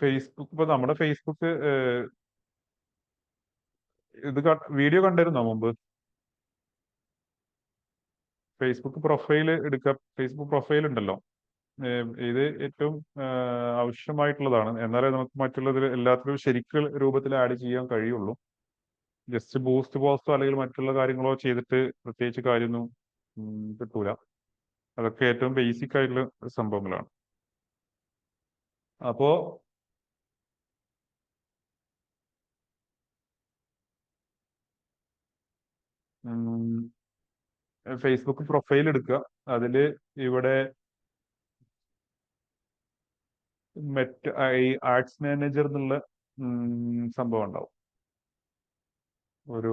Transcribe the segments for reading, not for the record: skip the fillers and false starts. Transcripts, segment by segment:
Facebook, ഇപ്പൊ നമ്മുടെ Facebook ഇത് വീഡിയോ കണ്ടിരുന്നോ മുമ്പ്? ഫേസ്ബുക്ക് പ്രൊഫൈൽ എടുക്കുക. ഫേസ്ബുക്ക് പ്രൊഫൈൽ ഉണ്ടല്ലോ, ഇത് ഏറ്റവും ആവശ്യമായിട്ടുള്ളതാണ്. എന്നാലേ നമുക്ക് മറ്റുള്ളതിൽ എല്ലാത്തിലും ശരിക്കും രൂപത്തിൽ ആഡ് ചെയ്യാൻ കഴിയുള്ളൂ. ജസ്റ്റ് ബൂസ്റ്റ് പോസ്റ്റോ അല്ലെങ്കിൽ മറ്റുള്ള കാര്യങ്ങളോ ചെയ്തിട്ട് പ്രത്യേകിച്ച് കാര്യമൊന്നും കിട്ടൂല. അതൊക്കെ ഏറ്റവും ബേസിക് ആയിട്ടുള്ള സംഭവങ്ങളാണ്. അപ്പോ ഫേസ്ബുക്ക് പ്രൊഫൈൽ എടുക്കുക. അതില് ഇവിടെ ഈ ആഡ്സ് മാനേജർ എന്നുള്ള സംഭവം ഉണ്ടാവും. ഒരു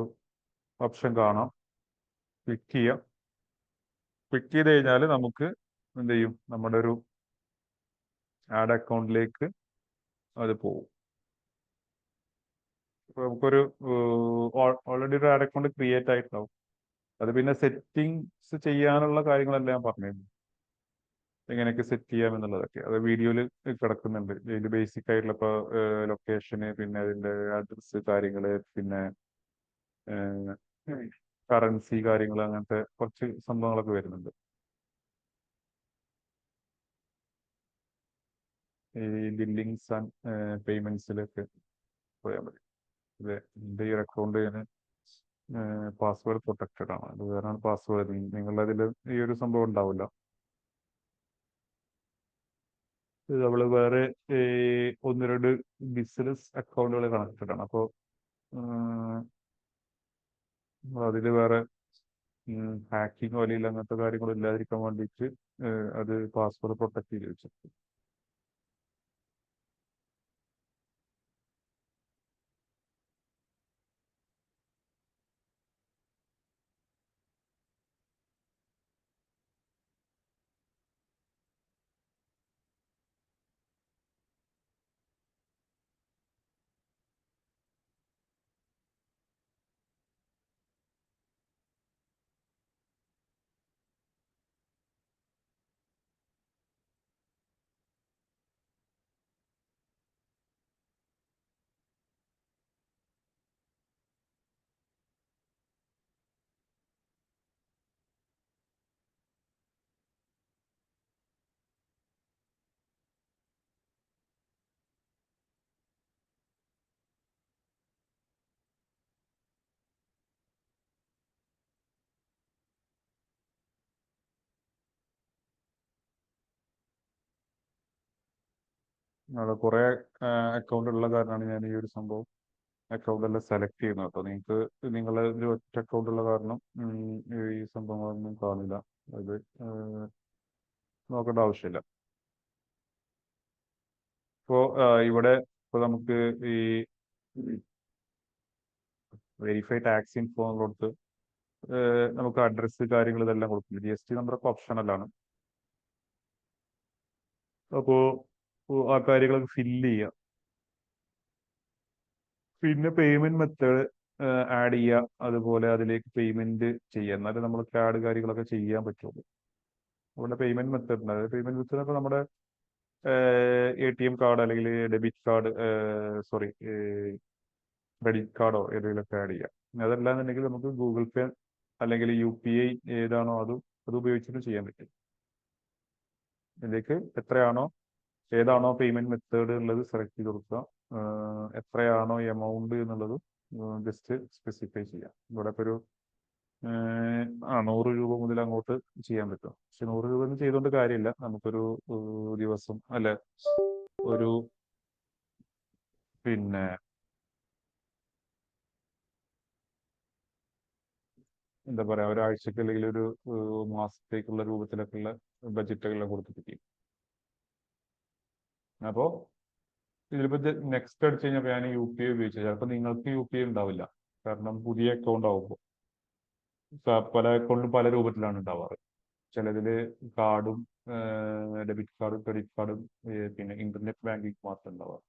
ഓപ്ഷൻ കാണാം, ക്ലിക്ക് ചെയ്യാം. ക്ലിക്ക് ചെയ്ത് കഴിഞ്ഞാൽ നമുക്ക് എന്ത് ചെയ്യും, നമ്മുടെ ഒരു ആഡ് അക്കൗണ്ടിലേക്ക് അത് പോകും. നമുക്കൊരു ഓൾറെഡി ഒരു ആഡ് അക്കൗണ്ട് ക്രിയേറ്റ് ആയിട്ടുണ്ടാവും. അത് പിന്നെ സെറ്റിങ്സ് ചെയ്യാനുള്ള കാര്യങ്ങളെല്ലാം ഞാൻ പറഞ്ഞിരുന്നു, എങ്ങനെയൊക്കെ സെറ്റ് ചെയ്യാം എന്നുള്ളതൊക്കെ. അത് വീഡിയോയിൽ കിടക്കുന്നുണ്ട്. ഇതിൽ ബേസിക് ആയിട്ടുള്ള ഇപ്പോൾ ലൊക്കേഷന്, പിന്നെ അതിന്റെ അഡ്രസ് കാര്യങ്ങള്, പിന്നെ കറൻസി കാര്യങ്ങൾ, അങ്ങനത്തെ കുറച്ച് സംഭവങ്ങളൊക്കെ വരുന്നുണ്ട്. ഈ ബില്ലിങ്സ് ആൻഡ് പേയ്മെന്റ്സിലൊക്കെ പോയാൽ മതി. ഇത് എൻ്റെ ഈ ഒരു അക്കൗണ്ട് ഞാൻ പാസ്വേഡ് പ്രൊട്ടക്റ്റഡ് ആണ്. അത് കാരണം പാസ്വേഡ് നിങ്ങളുടെ അതിൽ ഈ ഒരു സംഭവം ഉണ്ടാവില്ല. നമ്മൾ വേറെ ഈ ഒന്ന് രണ്ട് ബിസിനസ് അക്കൗണ്ടുകൾ കണക്റ്റഡ് ആണ്. അപ്പോൾ അതിൽ വേറെ ഹാക്കിങ്ങോ അല്ലെങ്കിൽ അങ്ങനത്തെ കാര്യങ്ങളോ ഇല്ലാതിരിക്കാൻ വേണ്ടിയിട്ട് അത് പാസ്വേഡ് പ്രൊട്ടക്ട് ചെയ്ത് വെച്ചിട്ടുണ്ട്. അവിടെ കുറെ അക്കൗണ്ട് ഉള്ള കാരണമാണ് ഞാൻ ഈ ഒരു സംഭവം അക്കൗണ്ട് എല്ലാം സെലക്ട് ചെയ്യുന്നത് കേട്ടോ. നിങ്ങൾക്ക് നിങ്ങളെ ഒരു ഒറ്റ അക്കൗണ്ട് ഉള്ള കാരണം ഈ സംഭവങ്ങളൊന്നും കാണില്ല. അത് നോക്കേണ്ട ആവശ്യമില്ല. ഇപ്പോൾ ഇവിടെ ഇപ്പോൾ നമുക്ക് ഈ വെരിഫൈ ടാക്സ് ഇൻഫോ കൊടുത്ത് നമുക്ക് അഡ്രസ്സ് കാര്യങ്ങൾ ഇതെല്ലാം കൊടുക്കും. GST നമ്പറൊക്കെ ഓപ്ഷണലാണ്. അപ്പോൾ ആ കാര്യങ്ങളൊക്കെ ഫില്ല് ചെയ്യുക. പിന്നെ പേയ്മെന്റ് മെത്തേഡ് ആഡ് ചെയ്യുക. അതുപോലെ അതിലേക്ക് പേയ്മെന്റ് ചെയ്യുക. എന്നാലും നമ്മൾ കാർഡ് കാര്യങ്ങളൊക്കെ ചെയ്യാൻ പറ്റുള്ളൂ. അതുപോലെ പേയ്മെന്റ് മെത്തേഡ് ഉണ്ട്. അതായത് പേയ്മെന്റ് മെത്തേഡ് ഇപ്പോൾ നമ്മുടെ ATM കാർഡ് അല്ലെങ്കിൽ ഡെബിറ്റ് കാർഡ്, സോറി, ക്രെഡിറ്റ് കാർഡോ ഏതെങ്കിലുമൊക്കെ ആഡ് ചെയ്യാം. അതല്ലാന്നുണ്ടെങ്കിൽ നമുക്ക് ഗൂഗിൾ പേ അല്ലെങ്കിൽ UPI ഏതാണോ അത് ഉപയോഗിച്ചിട്ട് ചെയ്യാൻ പറ്റും. ഇതിലേക്ക് ഏതാണോ പേയ്മെന്റ് മെത്തേഡ് ഉള്ളത് സെലക്ട് ചെയ്ത് കൊടുക്കുക. എത്രയാണോ എമൗണ്ട് എന്നുള്ളത് ജസ്റ്റ് സ്പെസിഫൈ ചെയ്യാം. ഇവിടെ ഇപ്പോൾ ഒരു 100 രൂപ മുതൽ അങ്ങോട്ട് ചെയ്യാൻ പറ്റും. പക്ഷെ 100 രൂപ ഒന്നും ചെയ്തുകൊണ്ട് കാര്യമില്ല. നമുക്കൊരു ദിവസം അല്ലെ, ഒരു പിന്നെ എന്താ പറയാ, ഒരാഴ്ചക്ക് അല്ലെങ്കിൽ ഒരു മാസത്തേക്കുള്ള രൂപത്തിലൊക്കെയുള്ള ബഡ്ജറ്റുകളെല്ലാം കൊടുത്തിട്ട്. അപ്പോൾ ഇതിലിപ്പോൾ നെക്സ്റ്റ് അടിച്ച് കഴിഞ്ഞപ്പോൾ ഞാൻ UPI ഉപയോഗിച്ചത്. ചിലപ്പോൾ നിങ്ങൾക്ക് UPI ഉണ്ടാവില്ല, കാരണം പുതിയ അക്കൗണ്ട് ആവുമ്പോൾ പല അക്കൗണ്ടും പല രൂപത്തിലാണ് ഉണ്ടാവാറ്. ചിലതിൽ കാർഡും, ഡെബിറ്റ് കാർഡും ക്രെഡിറ്റ് കാർഡും, പിന്നെ ഇന്റർനെറ്റ് ബാങ്കിങ് മാത്രം ഉണ്ടാവാറ്.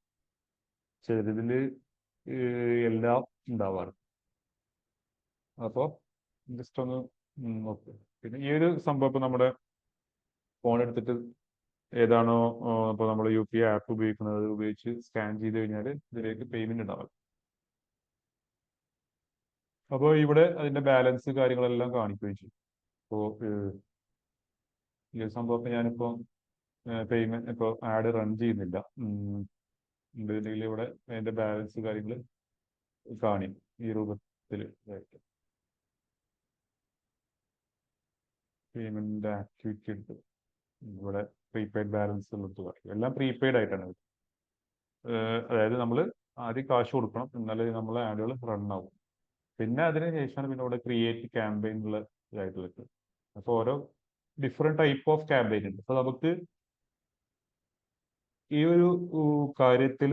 ചിലതിൽ എല്ലാം ഉണ്ടാവാറ്. അപ്പോൾ ജസ്റ്റ് ഒന്ന് നോക്കുക. പിന്നെ ഈ ഒരു സംഭവം ഇപ്പം നമ്മുടെ ഫോൺ എടുത്തിട്ട് ഏതാണോ ഇപ്പോൾ നമ്മൾ UPI ആപ്പ് ഉപയോഗിക്കുന്നത് അത് ഉപയോഗിച്ച് സ്കാൻ ചെയ്ത് കഴിഞ്ഞാൽ ഇതിലേക്ക് പേയ്മെന്റ് ഉണ്ടാവും. അപ്പോൾ ഇവിടെ അതിന്റെ ബാലൻസ് കാര്യങ്ങളെല്ലാം കാണിക്കുകയും ചെയ്യും. അപ്പോൾ ഈ ഒരു സംഭവത്തിൽ ഞാനിപ്പോൾ പേയ്മെന്റ് ഇപ്പോൾ ആഡ് റൺ ചെയ്യുന്നില്ല. ഉണ്ടെങ്കിൽ ഇവിടെ അതിന്റെ ബാലൻസ് കാര്യങ്ങൾ കാണിക്കും ഈ രൂപത്തിൽ. പേയ്മെന്റ് ആക്ടിവിറ്റി എടുത്ത് ഇവിടെ പ്രീപെയ്ഡ് ബാലൻസ് എടുത്ത് പറയും. എല്ലാം പ്രീപെയ്ഡ് ആയിട്ടാണ്. അതായത് നമ്മൾ ആദ്യം കാശ് കൊടുക്കണം, എന്നാലേ നമ്മളെ ആഡുകൾ റൺ ആവും. പിന്നെ അതിന് ശേഷമാണ് പിന്നെ ഇവിടെ ക്രിയേറ്റ് ക്യാമ്പയിനുള്ള ഇതായിട്ടുള്ളത്. അപ്പോൾ ഓരോ ഡിഫറെന്റ് ടൈപ്പ് ഓഫ് ക്യാമ്പയിൻ ഉണ്ട്. അപ്പൊ നമുക്ക് ഈ ഒരു കാര്യത്തിൽ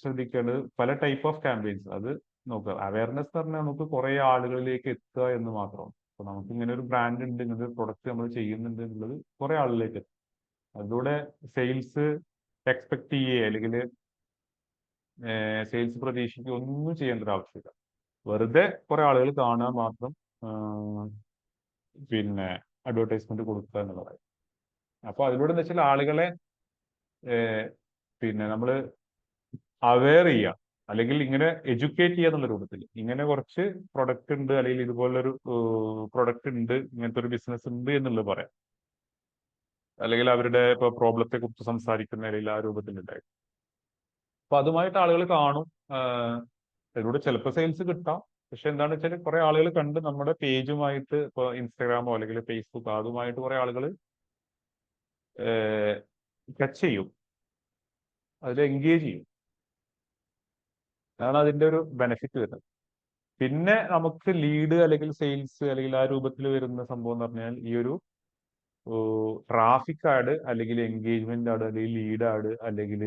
ശ്രദ്ധിക്കേണ്ടത് പല ടൈപ്പ് ഓഫ് ക്യാമ്പയിൻസ് അത് നോക്കുക. അവയർനെസ് പറഞ്ഞാൽ നമുക്ക് കുറെ ആളുകളിലേക്ക് എത്തുക എന്ന് മാത്രം. അപ്പൊ നമുക്ക് ഇങ്ങനെ ഒരു ബ്രാൻഡ് ഉണ്ട്, ഇങ്ങനെ ഒരു പ്രൊഡക്റ്റ് നമ്മൾ ചെയ്യുന്നുണ്ട് എന്നുള്ളത് കുറെ ആളിലേക്ക് എത്തും. അതിലൂടെ സെയിൽസ് എക്സ്പെക്ട് ചെയ്യുക അല്ലെങ്കിൽ സെയിൽസ് പ്രതീക്ഷിക്കുക ഒന്നും ചെയ്യേണ്ട ഒരു ആവശ്യമില്ല. വെറുതെ കുറെ ആളുകൾ കാണാൻ മാത്രം പിന്നെ അഡ്വർടൈസ്മെന്റ് കൊടുക്കുക എന്നുള്ളതായി. അപ്പൊ അതിലൂടെ എന്ന് വെച്ചാൽ ആളുകളെ പിന്നെ നമ്മൾ അവെയർ ചെയ്യുക, അല്ലെങ്കിൽ ഇങ്ങനെ എഡ്യൂക്കേറ്റ് ചെയ്യുക എന്നുള്ള രൂപത്തിൽ. ഇങ്ങനെ കുറച്ച് പ്രൊഡക്റ്റ് ഉണ്ട്, അല്ലെങ്കിൽ ഇതുപോലൊരു പ്രൊഡക്റ്റ് ഉണ്ട്, ഇങ്ങനത്തെ ഒരു ബിസിനസ് ഉണ്ട് എന്നുള്ളത് പറയാം. അല്ലെങ്കിൽ അവരുടെ ഇപ്പൊ പ്രോബ്ലത്തെ കുറിച്ച് സംസാരിക്കുന്ന അല്ലെങ്കിൽ ആ രൂപത്തിലുണ്ടായി. അപ്പൊ അതുമായിട്ട് ആളുകൾ കാണും. അതിലൂടെ ചിലപ്പോൾ സെയിൽസ് കിട്ടാം. പക്ഷെ എന്താണെന്ന് വെച്ചാൽ കുറെ ആളുകൾ കണ്ട് നമ്മുടെ പേജുമായിട്ട് ഇപ്പൊ ഇൻസ്റ്റാഗ്രാമോ അല്ലെങ്കിൽ ഫേസ്ബുക്ക് അതുമായിട്ട് കുറെ ആളുകൾ ടച്ച് ചെയ്യും, അതിൽ എൻഗേജ് ചെയ്യും. അതാണ് അതിന്റെ ഒരു ബെനിഫിറ്റ് വരുന്നത്. പിന്നെ നമുക്ക് ലീഡ് അല്ലെങ്കിൽ സെയിൽസ് അല്ലെങ്കിൽ ആ രൂപത്തിൽ വരുന്ന സംഭവം എന്ന് പറഞ്ഞാൽ ഈ ഒരു ട്രാഫിക് ആഡ് അല്ലെങ്കിൽ എൻഗേജ്മെന്റ് ആഡ് അല്ലെങ്കിൽ ലീഡ് ആഡ് അല്ലെങ്കിൽ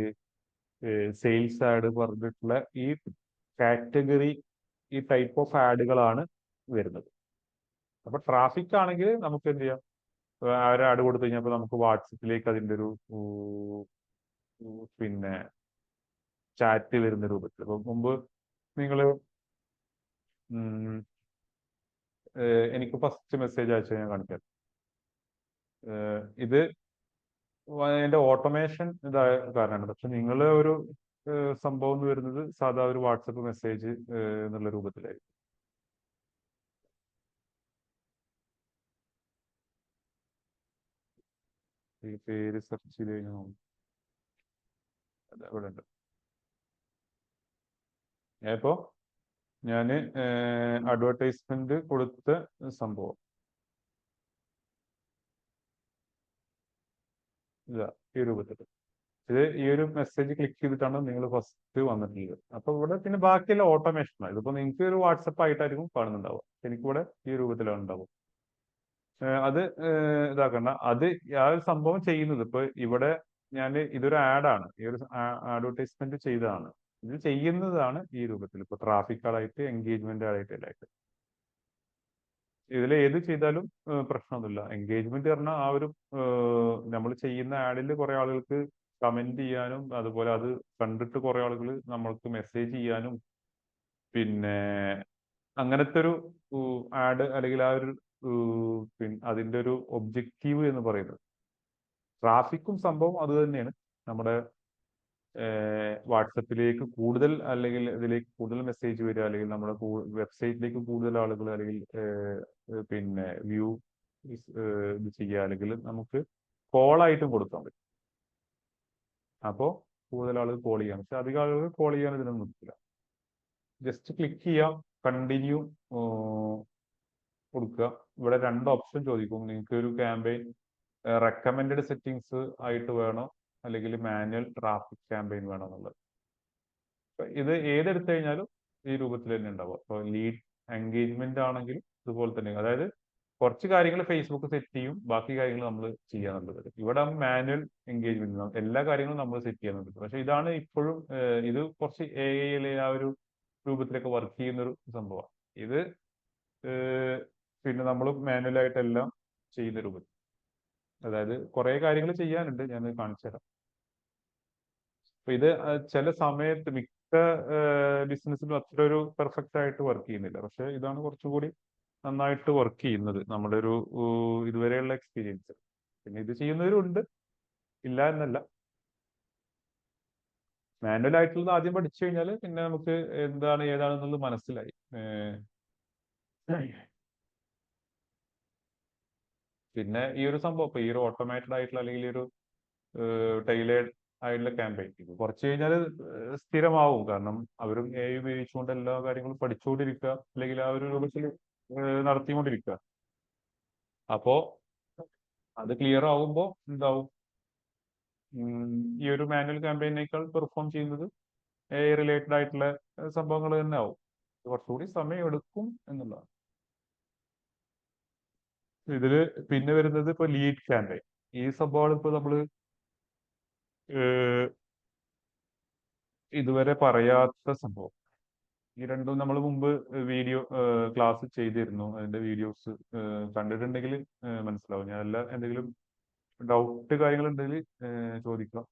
സെയിൽസ് ആഡ് പറഞ്ഞിട്ടുള്ള ഈ കാറ്റഗറി, ഈ ടൈപ്പ് ഓഫ് ആഡുകളാണ് വരുന്നത്. അപ്പൊ ട്രാഫിക് ആണെങ്കിൽ നമുക്ക് എന്ത് ചെയ്യാം, ആ ഒരു ആഡ് കൊടുത്തു കഴിഞ്ഞപ്പോൾ നമുക്ക് വാട്സപ്പിലേക്ക് അതിന്റെ ഒരു പിന്നെ ചാറ്റ് വരുന്ന രൂപത്തിൽ. അപ്പൊ മുമ്പ് നിങ്ങൾ എനിക്ക് ഫസ്റ്റ് മെസ്സേജ് അയച്ചു ഞാൻ കാണിക്കാം. ഇത് അതിന്റെ ഓട്ടോമേഷൻ ഇതായ കാരണമാണ്. പക്ഷെ നിങ്ങൾ ഒരു സംഭവം എന്ന് വരുന്നത് സാധാ ഒരു വാട്സപ്പ് മെസ്സേജ് എന്നുള്ള രൂപത്തിലായിരിക്കും. ഈ പേര് സെർച്ച് ചെയ്ത് കഴിഞ്ഞാൽ ഇവിടെ ഉണ്ട്. ഇപ്പോ ഞാൻ അഡ്വർടൈസ്മെന്റ് കൊടുത്ത സംഭവം ഇതാ ഈ രൂപത്തിൽ. ഇത് ഈ ഒരു മെസ്സേജ് ക്ലിക്ക് ചെയ്തിട്ടാണ് നിങ്ങൾ ഫസ്റ്റ് വന്നിട്ടുള്ളത്. അപ്പൊ ഇവിടെ പിന്നെ ബാക്കിയെല്ലാം ഓട്ടോമേഷനാണ്. ഇതിപ്പോ നിങ്ങൾക്ക് ഒരു വാട്സപ്പ് ആയിട്ടായിരിക്കും കാണുന്നുണ്ടാവുക. എനിക്കിവിടെ ഈ രൂപത്തിലാണ് ഉണ്ടാവും. അത് ഇതാക്കണ്ട. അത് ആ ഒരു സംഭവം ചെയ്യുന്നത് ഇപ്പൊ ഇവിടെ ഞാൻ ഇതൊരു ആഡാണ്, ഈ ഒരു അഡ്വർടൈസ്മെന്റ് ചെയ്തതാണ്. ഇത് ചെയ്യുന്നതാണ് ഈ രൂപത്തിൽ. ഇപ്പൊ ട്രാഫിക് ആഡായിട്ട് എൻഗേജ്മെന്റ് ആഡായിട്ട് എല്ലായിട്ട് ഇതിൽ ഏത് ചെയ്താലും പ്രശ്നമൊന്നുമില്ല. എൻഗേജ്മെന്റ് പറഞ്ഞാൽ ആ ഒരു നമ്മൾ ചെയ്യുന്ന ആഡിൽ കുറെ ആളുകൾക്ക് കമന്റ് ചെയ്യാനും അതുപോലെ അത് കണ്ടിട്ട് കുറെ ആളുകൾ നമ്മൾക്ക് മെസ്സേജ് ചെയ്യാനും പിന്നെ അങ്ങനത്തെ ഒരു ആഡ് അല്ലെങ്കിൽ ആ ഒരു അതിന്റെ ഒരു ഒബ്ജക്റ്റീവ് എന്ന് പറയുന്നത്. ട്രാഫിക്കും സംഭവം അത് തന്നെയാണ്. നമ്മുടെ വാട്സപ്പിലേക്ക് കൂടുതൽ അല്ലെങ്കിൽ ഇതിലേക്ക് കൂടുതൽ മെസ്സേജ് വരിക, അല്ലെങ്കിൽ നമ്മുടെ വെബ്സൈറ്റിലേക്ക് കൂടുതൽ ആളുകൾ അല്ലെങ്കിൽ പിന്നെ വ്യൂ ഇത് ചെയ്യുക, അല്ലെങ്കിൽ നമുക്ക് കോളായിട്ടും കൊടുക്കാൻ പറ്റും. അപ്പോൾ കൂടുതൽ ആളുകൾ കോൾ ചെയ്യാം. പക്ഷെ അധികം ആളുകൾ കോൾ ചെയ്യാൻ ഇതിനൊന്നും നിൽക്കില്ല. ജസ്റ്റ് ക്ലിക്ക് ചെയ്യാം, കണ്ടിന്യൂ കൊടുക്കുക. ഇവിടെ രണ്ട് ഓപ്ഷൻ ചോദിക്കും. നിങ്ങൾക്ക് ഒരു ക്യാമ്പയിൻ റെക്കമെൻഡഡ് സെറ്റിംഗ്സ് ആയിട്ട് വേണോ അല്ലെങ്കിൽ മാനുവൽ ട്രാഫിക് ക്യാമ്പയിൻ വേണോ എന്നുള്ളത്. ഇത് ഏതെടുത്തു കഴിഞ്ഞാലും ഈ രൂപത്തിൽ തന്നെ ഉണ്ടാവുക. അപ്പോൾ ലീഡ് എൻഗേജ്മെന്റ് ആണെങ്കിൽ ഇതുപോലെ തന്നെ. അതായത് കുറച്ച് കാര്യങ്ങൾ ഫേസ്ബുക്ക് സെറ്റ് ചെയ്യും, ബാക്കി കാര്യങ്ങൾ നമ്മൾ ചെയ്യാന്നുള്ളത്. ഇവിടെ മാനുവൽ എൻഗേജ്മെന്റ് എല്ലാ കാര്യങ്ങളും നമ്മൾ സെറ്റ് ചെയ്യാന്നുള്ളത്. പക്ഷെ ഇതാണ് ഇപ്പോഴും ഇത് കുറച്ച് AI ആ ഒരു രൂപത്തിലൊക്കെ വർക്ക് ചെയ്യുന്ന ഒരു സംഭവമാണ്. ഇത് പിന്നെ നമ്മൾ മാനുവലായിട്ടെല്ലാം ചെയ്യുന്ന രൂപത്തിൽ. അതായത് കുറെ കാര്യങ്ങൾ ചെയ്യാനുണ്ട്, ഞാൻ കാണിച്ചു തരാം. അപ്പൊ ഇത് ചില സമയത്ത് മിക്ക ബിസിനസ്സിലും അത്ര ഒരു പെർഫെക്റ്റ് ആയിട്ട് വർക്ക് ചെയ്യുന്നില്ല. പക്ഷെ ഇതാണ് കുറച്ചുകൂടി നന്നായിട്ട് വർക്ക് ചെയ്യുന്നത് നമ്മുടെ ഒരു ഇതുവരെയുള്ള എക്സ്പീരിയൻസ്. പിന്നെ ഇത് ചെയ്യുന്നവരും ഉണ്ട്. ഇല്ല എന്നല്ല, മാനുവൽ ആയിട്ടുള്ളത് ആദ്യം പഠിച്ചു കഴിഞ്ഞാൽ പിന്നെ നമുക്ക് എന്താണ് ഏതാണെന്നുള്ളത് മനസ്സിലായി. പിന്നെ ഈ ഒരു സംഭവം ഇപ്പൊ ഈ ഒരു ഓട്ടോമേറ്റഡ് ആയിട്ടുള്ള അല്ലെങ്കിൽ ഈ ഒരു ടൈലേഡ് ആയിട്ടുള്ള ക്യാമ്പയിൻ ഇത് കുറച്ച് കഴിഞ്ഞാൽ സ്ഥിരമാവും. കാരണം അവരും എ ഐ ഉപയോഗിച്ചുകൊണ്ട് എല്ലാ കാര്യങ്ങളും പഠിച്ചുകൊണ്ടിരിക്കുക, അല്ലെങ്കിൽ ആ ഒരു രൂപത്തിൽ നടത്തിക്കൊണ്ടിരിക്കുക. അപ്പോ അത് ക്ലിയർ ആവുമ്പോൾ എന്താവും, ഈ ഒരു മാനുവൽ ക്യാമ്പയിനേക്കാൾ പെർഫോം ചെയ്യുന്നത് എ ഐ റിലേറ്റഡ് ആയിട്ടുള്ള സംഭവങ്ങൾ തന്നെ ആവും. കുറച്ചുകൂടി സമയം എടുക്കും എന്നുള്ളതാണ് ഇതില്. പിന്നെ വരുന്നത് ഇപ്പൊ ലീഡ് ക്യാമ്പയിൻ. ഈ സംഭവമാണ് ഇപ്പൊ നമ്മള് ഏഹ്, ഇതുവരെ പറയാത്ത സംഭവം. ഈ രണ്ടും നമ്മൾ മുമ്പ് വീഡിയോ ക്ലാസ് ചെയ്തിരുന്നു. അതിന്റെ വീഡിയോസ് കണ്ടിട്ടുണ്ടെങ്കിൽ മനസ്സിലാവും. ഞാൻ എല്ലാ എന്തെങ്കിലും ഡൗട്ട് കാര്യങ്ങളുണ്ടെങ്കിൽ ചോദിക്കാം.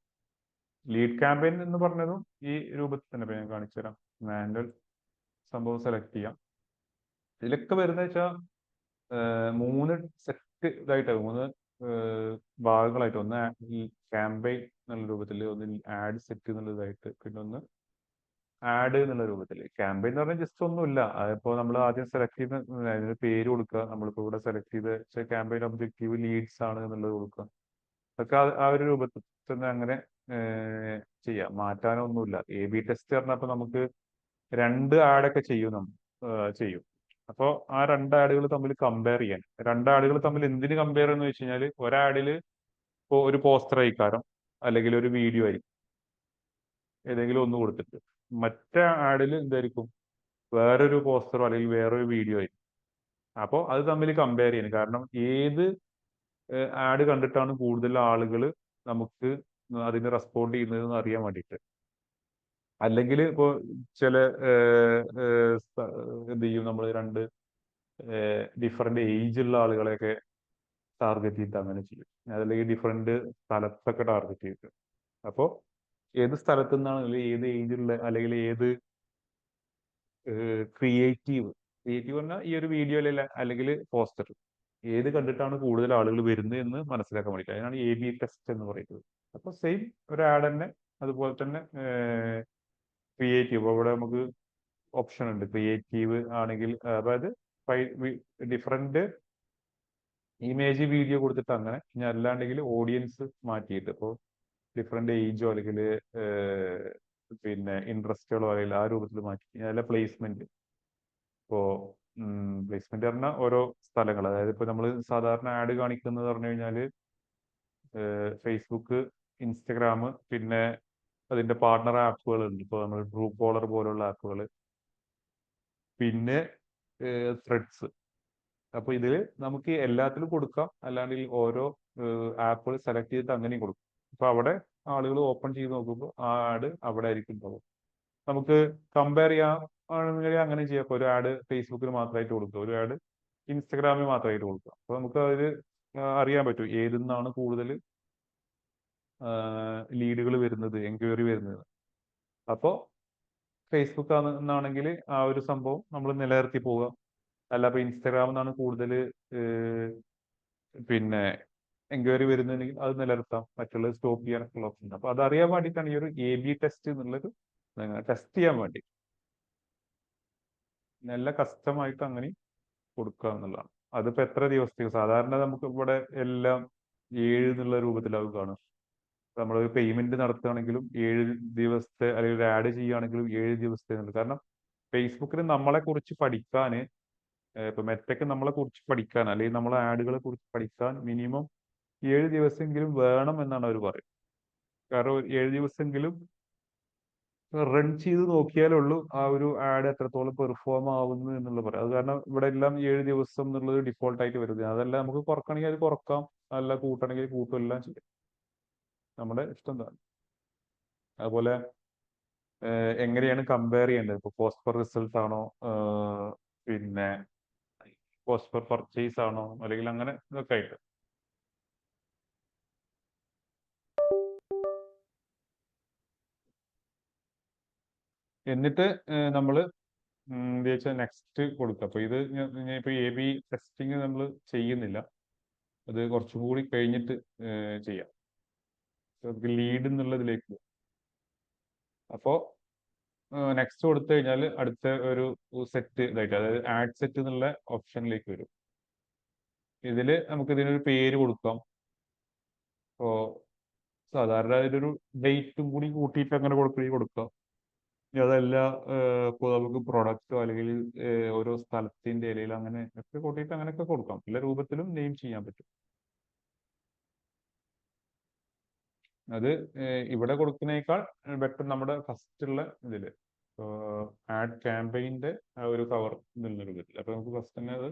ലീഡ് ക്യാമ്പയിൻ എന്ന് പറഞ്ഞതും ഈ രൂപത്തിൽ തന്നെ ഇപ്പൊ ഞാൻ കാണിച്ചു തരാം. മാനുവൽ സംഭവം സെലക്ട് ചെയ്യാം. ഇതിലൊക്കെ വരുന്നത് വെച്ചാൽ 3 സെറ്റ് ഇതായിട്ട്, 3 ഭാഗങ്ങളായിട്ട്, ഒന്ന് ഈ ക്യാമ്പയിൻ എന്നുള്ള രൂപത്തിൽ, ഒന്ന് ആഡ് സെറ്റ് എന്നുള്ളതായിട്ട്, പിന്നെ ഒന്ന് ആഡ് എന്നുള്ള രൂപത്തിൽ. ക്യാമ്പയിൻ എന്ന് പറഞ്ഞാൽ ജസ്റ്റ് ഒന്നുമില്ല, അതിപ്പോ നമ്മൾ ആദ്യം സെലക്ട് ചെയ്യുന്ന അതിന് പേര് കൊടുക്കുക. നമ്മളിപ്പോ ഇവിടെ സെലക്ട് ചെയ്ത ക്യാമ്പയിൻ ഒബ്ജക്റ്റീവ് ലീഡ്സ് ആണ് എന്നുള്ളത് കൊടുക്കുക. അതൊക്കെ ആ ഒരു രൂപത്തിൽ തന്നെ അങ്ങനെ ചെയ്യാം. മാറ്റാനൊന്നുമില്ല. എ ബി ടെസ്റ്റ് പറഞ്ഞപ്പോ നമുക്ക് 2 ആഡൊക്കെ ചെയ്യും നമ്മൾ ചെയ്യും. അപ്പോൾ ആ 2 ആഡുകൾ തമ്മിൽ കമ്പയർ ചെയ്യാൻ, 2 ആഡുകൾ തമ്മിൽ എന്തിന് കമ്പയർ എന്ന് വെച്ച് കഴിഞ്ഞാൽ, ഒരാഡില് ഇപ്പോ ഒരു പോസ്റ്റർ ആയിക്കാരം, അല്ലെങ്കിൽ ഒരു വീഡിയോ ആയിരിക്കും, ഏതെങ്കിലും ഒന്ന് കൊടുത്തിട്ട്. മറ്റേ ആഡിൽ എന്തായിരിക്കും, വേറൊരു പോസ്റ്ററോ അല്ലെങ്കിൽ വേറൊരു വീഡിയോ ആയിരിക്കും. അപ്പോൾ അത് തമ്മിൽ കമ്പയർ ചെയ്യണം. കാരണം ഏത് ആഡ് കണ്ടിട്ടാണ് കൂടുതൽ ആളുകൾ നമുക്ക് അതിന് റെസ്പോണ്ട് ചെയ്യുന്നതെന്ന് അറിയാൻ വേണ്ടിയിട്ട്. അല്ലെങ്കിൽ ഇപ്പോൾ ചില എന്ത് ചെയ്യും, നമ്മൾ 2 ഡിഫറെന്റ് ഏജ് ഉള്ള ആളുകളെയൊക്കെ ടാർഗറ്റ് ചെയ്തിട്ട് അങ്ങനെ ചെയ്യും. അതല്ലെങ്കിൽ ഡിഫറെന്റ് സ്ഥലത്തൊക്കെ ടാർഗറ്റ് ചെയ്തിട്ട്. അപ്പോൾ ഏത് സ്ഥലത്തു നിന്നാണ്, അല്ലെങ്കിൽ ഏത് ഏജിലുള്ള, അല്ലെങ്കിൽ ഏത് ക്രിയേറ്റീവ് ക്രിയേറ്റീവ് പറഞ്ഞാൽ ഈ ഒരു വീഡിയോയിലല്ല, അല്ലെങ്കിൽ പോസ്റ്റർ ഏത് കണ്ടിട്ടാണ് കൂടുതൽ ആളുകൾ വരുന്നത് എന്ന് മനസ്സിലാക്കാൻ വേണ്ടിയിട്ട്. അതിനാണ് എ ബി ടെസ്റ്റ് എന്ന് പറയുന്നത്. അപ്പോൾ സെയിം ഒരു ആഡ് തന്നെ, അതുപോലെ തന്നെ ക്രിയേറ്റീവ്. അവിടെ നമുക്ക് ഓപ്ഷൻ ഉണ്ട്. ക്രിയേറ്റീവ് ആണെങ്കിൽ അതായത് ഡിഫറെന്റ് ഇമേജ് വീഡിയോ കൊടുത്തിട്ട് അങ്ങനെ. ഇനി അല്ലാണ്ടെങ്കിൽ ഓഡിയൻസ് മാറ്റിയിട്ട്, ഇപ്പോൾ ഡിഫറെന്റ് ഏജോ അല്ലെങ്കിൽ പിന്നെ ഇൻട്രസ്റ്റുകളോ അല്ലെങ്കിൽ ആ രൂപത്തിൽ മാറ്റി. അല്ല പ്ലേസ്മെന്റ്. ഇപ്പോ പ്ലേസ്മെന്റ് പറഞ്ഞാൽ ഓരോ സ്ഥലങ്ങൾ, അതായത് ഇപ്പൊ നമ്മൾ സാധാരണ ആഡ് കാണിക്കുന്നത് പറഞ്ഞു കഴിഞ്ഞാല് ഫേസ്ബുക്ക്, ഇൻസ്റ്റഗ്രാം, പിന്നെ അതിന്റെ പാർട്ണർ ആപ്പുകൾ ഉണ്ട്. ഇപ്പോൾ നമ്മൾ ട്രൂ കോളർ പോലുള്ള ആപ്പുകൾ, പിന്നെ ത്രെഡ്സ്. അപ്പൊ ഇതിൽ നമുക്ക് എല്ലാത്തിലും കൊടുക്കാം, അല്ലാണ്ട് ഓരോ ആപ്പുകൾ സെലക്ട് ചെയ്തിട്ട് അങ്ങനെയും കൊടുക്കും. അപ്പൊ അവിടെ ആളുകൾ ഓപ്പൺ ചെയ്ത് നോക്കുമ്പോൾ ആ ആഡ് അവിടെ ആയിരിക്കും ഉണ്ടാവും. നമുക്ക് കമ്പയർ ചെയ്യാൻ ആണെങ്കിൽ അങ്ങനെ ചെയ്യാം. ഇപ്പൊ ഒരു ആഡ് ഫേസ്ബുക്കിൽ മാത്രമായിട്ട് കൊടുക്കുക, ഒരു ആഡ് ഇൻസ്റ്റഗ്രാമിൽ മാത്രമായിട്ട് കൊടുക്കുക. അപ്പൊ നമുക്ക് അതിൽ അറിയാൻ പറ്റും ഏതിന്നാണ് കൂടുതൽ ലീഡുകൾ വരുന്നത്, എൻക്വയറി വരുന്നത്. അപ്പോൾ ഫേസ്ബുക്ക് ആണെന്നാണെങ്കിൽ ആ ഒരു സംഭവം നമ്മൾ നിലനിർത്തി പോവുക. അല്ല ഇപ്പൊ ഇൻസ്റ്റാഗ്രാമിൽ നിന്നാണ് കൂടുതൽ പിന്നെ എൻക്വയറി വരുന്നുണ്ടെങ്കിൽ അത് നിലനിർത്താം, മറ്റുള്ളത് സ്റ്റോപ്പ് ചെയ്യാനൊക്കെയുള്ള ഓപ്ഷൻ ഉണ്ട്. അപ്പൊ അതറിയാൻ വേണ്ടിയിട്ടാണ് ഈ ഒരു എ ബി ടെസ്റ്റ് എന്നുള്ളത്, ടെസ്റ്റ് ചെയ്യാൻ വേണ്ടി നല്ല കസ്റ്റമായിട്ട് അങ്ങനെ കൊടുക്കുക എന്നുള്ളതാണ്. അതിപ്പോ എത്ര ദിവസത്തേക്ക്, സാധാരണ നമുക്ക് ഇവിടെ എല്ലാം 7 എന്നുള്ള രൂപത്തിലാവും കാണും. നമ്മൾ പേയ്മെന്റ് നടത്തുകയാണെങ്കിലും 7 ദിവസത്തെ, അല്ലെങ്കിൽ ഒരു ആഡ് ചെയ്യുകയാണെങ്കിലും 7 ദിവസത്തെ ഉണ്ട്. കാരണം ഫേസ്ബുക്കിന് നമ്മളെ കുറിച്ച് പഠിക്കാൻ, ഇപ്പൊ മെറ്റയ്ക്ക് നമ്മളെ കുറിച്ച് പഠിക്കാൻ, അല്ലെങ്കിൽ നമ്മളെ ആഡുകളെ കുറിച്ച് പഠിക്കാൻ മിനിമം 7 ദിവസമെങ്കിലും വേണം എന്നാണ് അവർ പറയുന്നത്. കാരണം 7 ദിവസമെങ്കിലും റൺ ചെയ്ത് നോക്കിയാലുള്ളൂ ആ ഒരു ആഡ് എത്രത്തോളം പെർഫോം ആവുന്നു എന്നുള്ളത് പറയാം. അത് കാരണം ഇവിടെ എല്ലാം 7 ദിവസം എന്നുള്ളത് ഡിഫോൾട്ട് ആയിട്ട് വരുന്നത്. അതല്ല നമുക്ക് കുറക്കണമെങ്കിൽ അത് കുറക്കാം, അല്ല കൂട്ടണമെങ്കിൽ കൂട്ടും, എല്ലാം ചെയ്യാം. നമ്മുടെ ഇഷ്ടം തന്നെ. അതുപോലെ എങ്ങനെയാണ് കമ്പയർ ചെയ്യേണ്ടത്, ഇപ്പോൾ കോസ്റ്റ് പെർ റിസൾട്ട് ആണോ, പിന്നെ കോസ്റ്റ് പെർ പർച്ചേസ് ആണോ, അല്ലെങ്കിൽ അങ്ങനെ ഇതൊക്കെ ആയിട്ട്. എന്നിട്ട് നമ്മൾ എന്താ വെച്ചാൽ നെക്സ്റ്റ് കൊടുക്കുക. അപ്പൊ ഇത് ഇപ്പൊ എ ബി ടെസ്റ്റിംഗ് നമ്മൾ ചെയ്യുന്നില്ല, അത് കുറച്ചും കൂടി കഴിഞ്ഞിട്ട് ചെയ്യാം. നമുക്ക് ലീഡ് എന്നുള്ളതിലേക്ക്. അപ്പോൾ നെക്സ്റ്റ് കൊടുത്തു കഴിഞ്ഞാൽ അടുത്ത ഒരു സെറ്റ് ഇതായിട്ട്, അതായത് ആഡ് സെറ്റ് എന്നുള്ള ഓപ്ഷനിലേക്ക് വരും. ഇതിൽ നമുക്ക് ഇതിനൊരു പേര് കൊടുക്കാം. ഇപ്പോൾ സാധാരണ ഇതിനൊരു ഡേറ്റും കൂടി കൂട്ടിയിട്ട് അങ്ങനെ കൊടുക്കാം. അതല്ല ഇപ്പോൾ നമുക്ക് പ്രൊഡക്റ്റോ അല്ലെങ്കിൽ ഓരോ സ്ഥലത്തിന്റെ ഇലയിൽ അങ്ങനെ ഒക്കെ കൂട്ടിയിട്ട് അങ്ങനെയൊക്കെ കൊടുക്കാം. പല രൂപത്തിലും നെയിം ചെയ്യാൻ പറ്റും. അത് ഇവിടെ കൊടുക്കുന്നതിനേക്കാൾ ബെറ്റർ നമ്മുടെ ഫസ്റ്റ് ഉള്ള ഇതില് ആഡ് ക്യാമ്പയിന്റെ ആ ഒരു കവർ എന്നുള്ളൊരു ഇതിൽ. അപ്പൊ നമുക്ക് ഫസ്റ്റ് തന്നെ അത്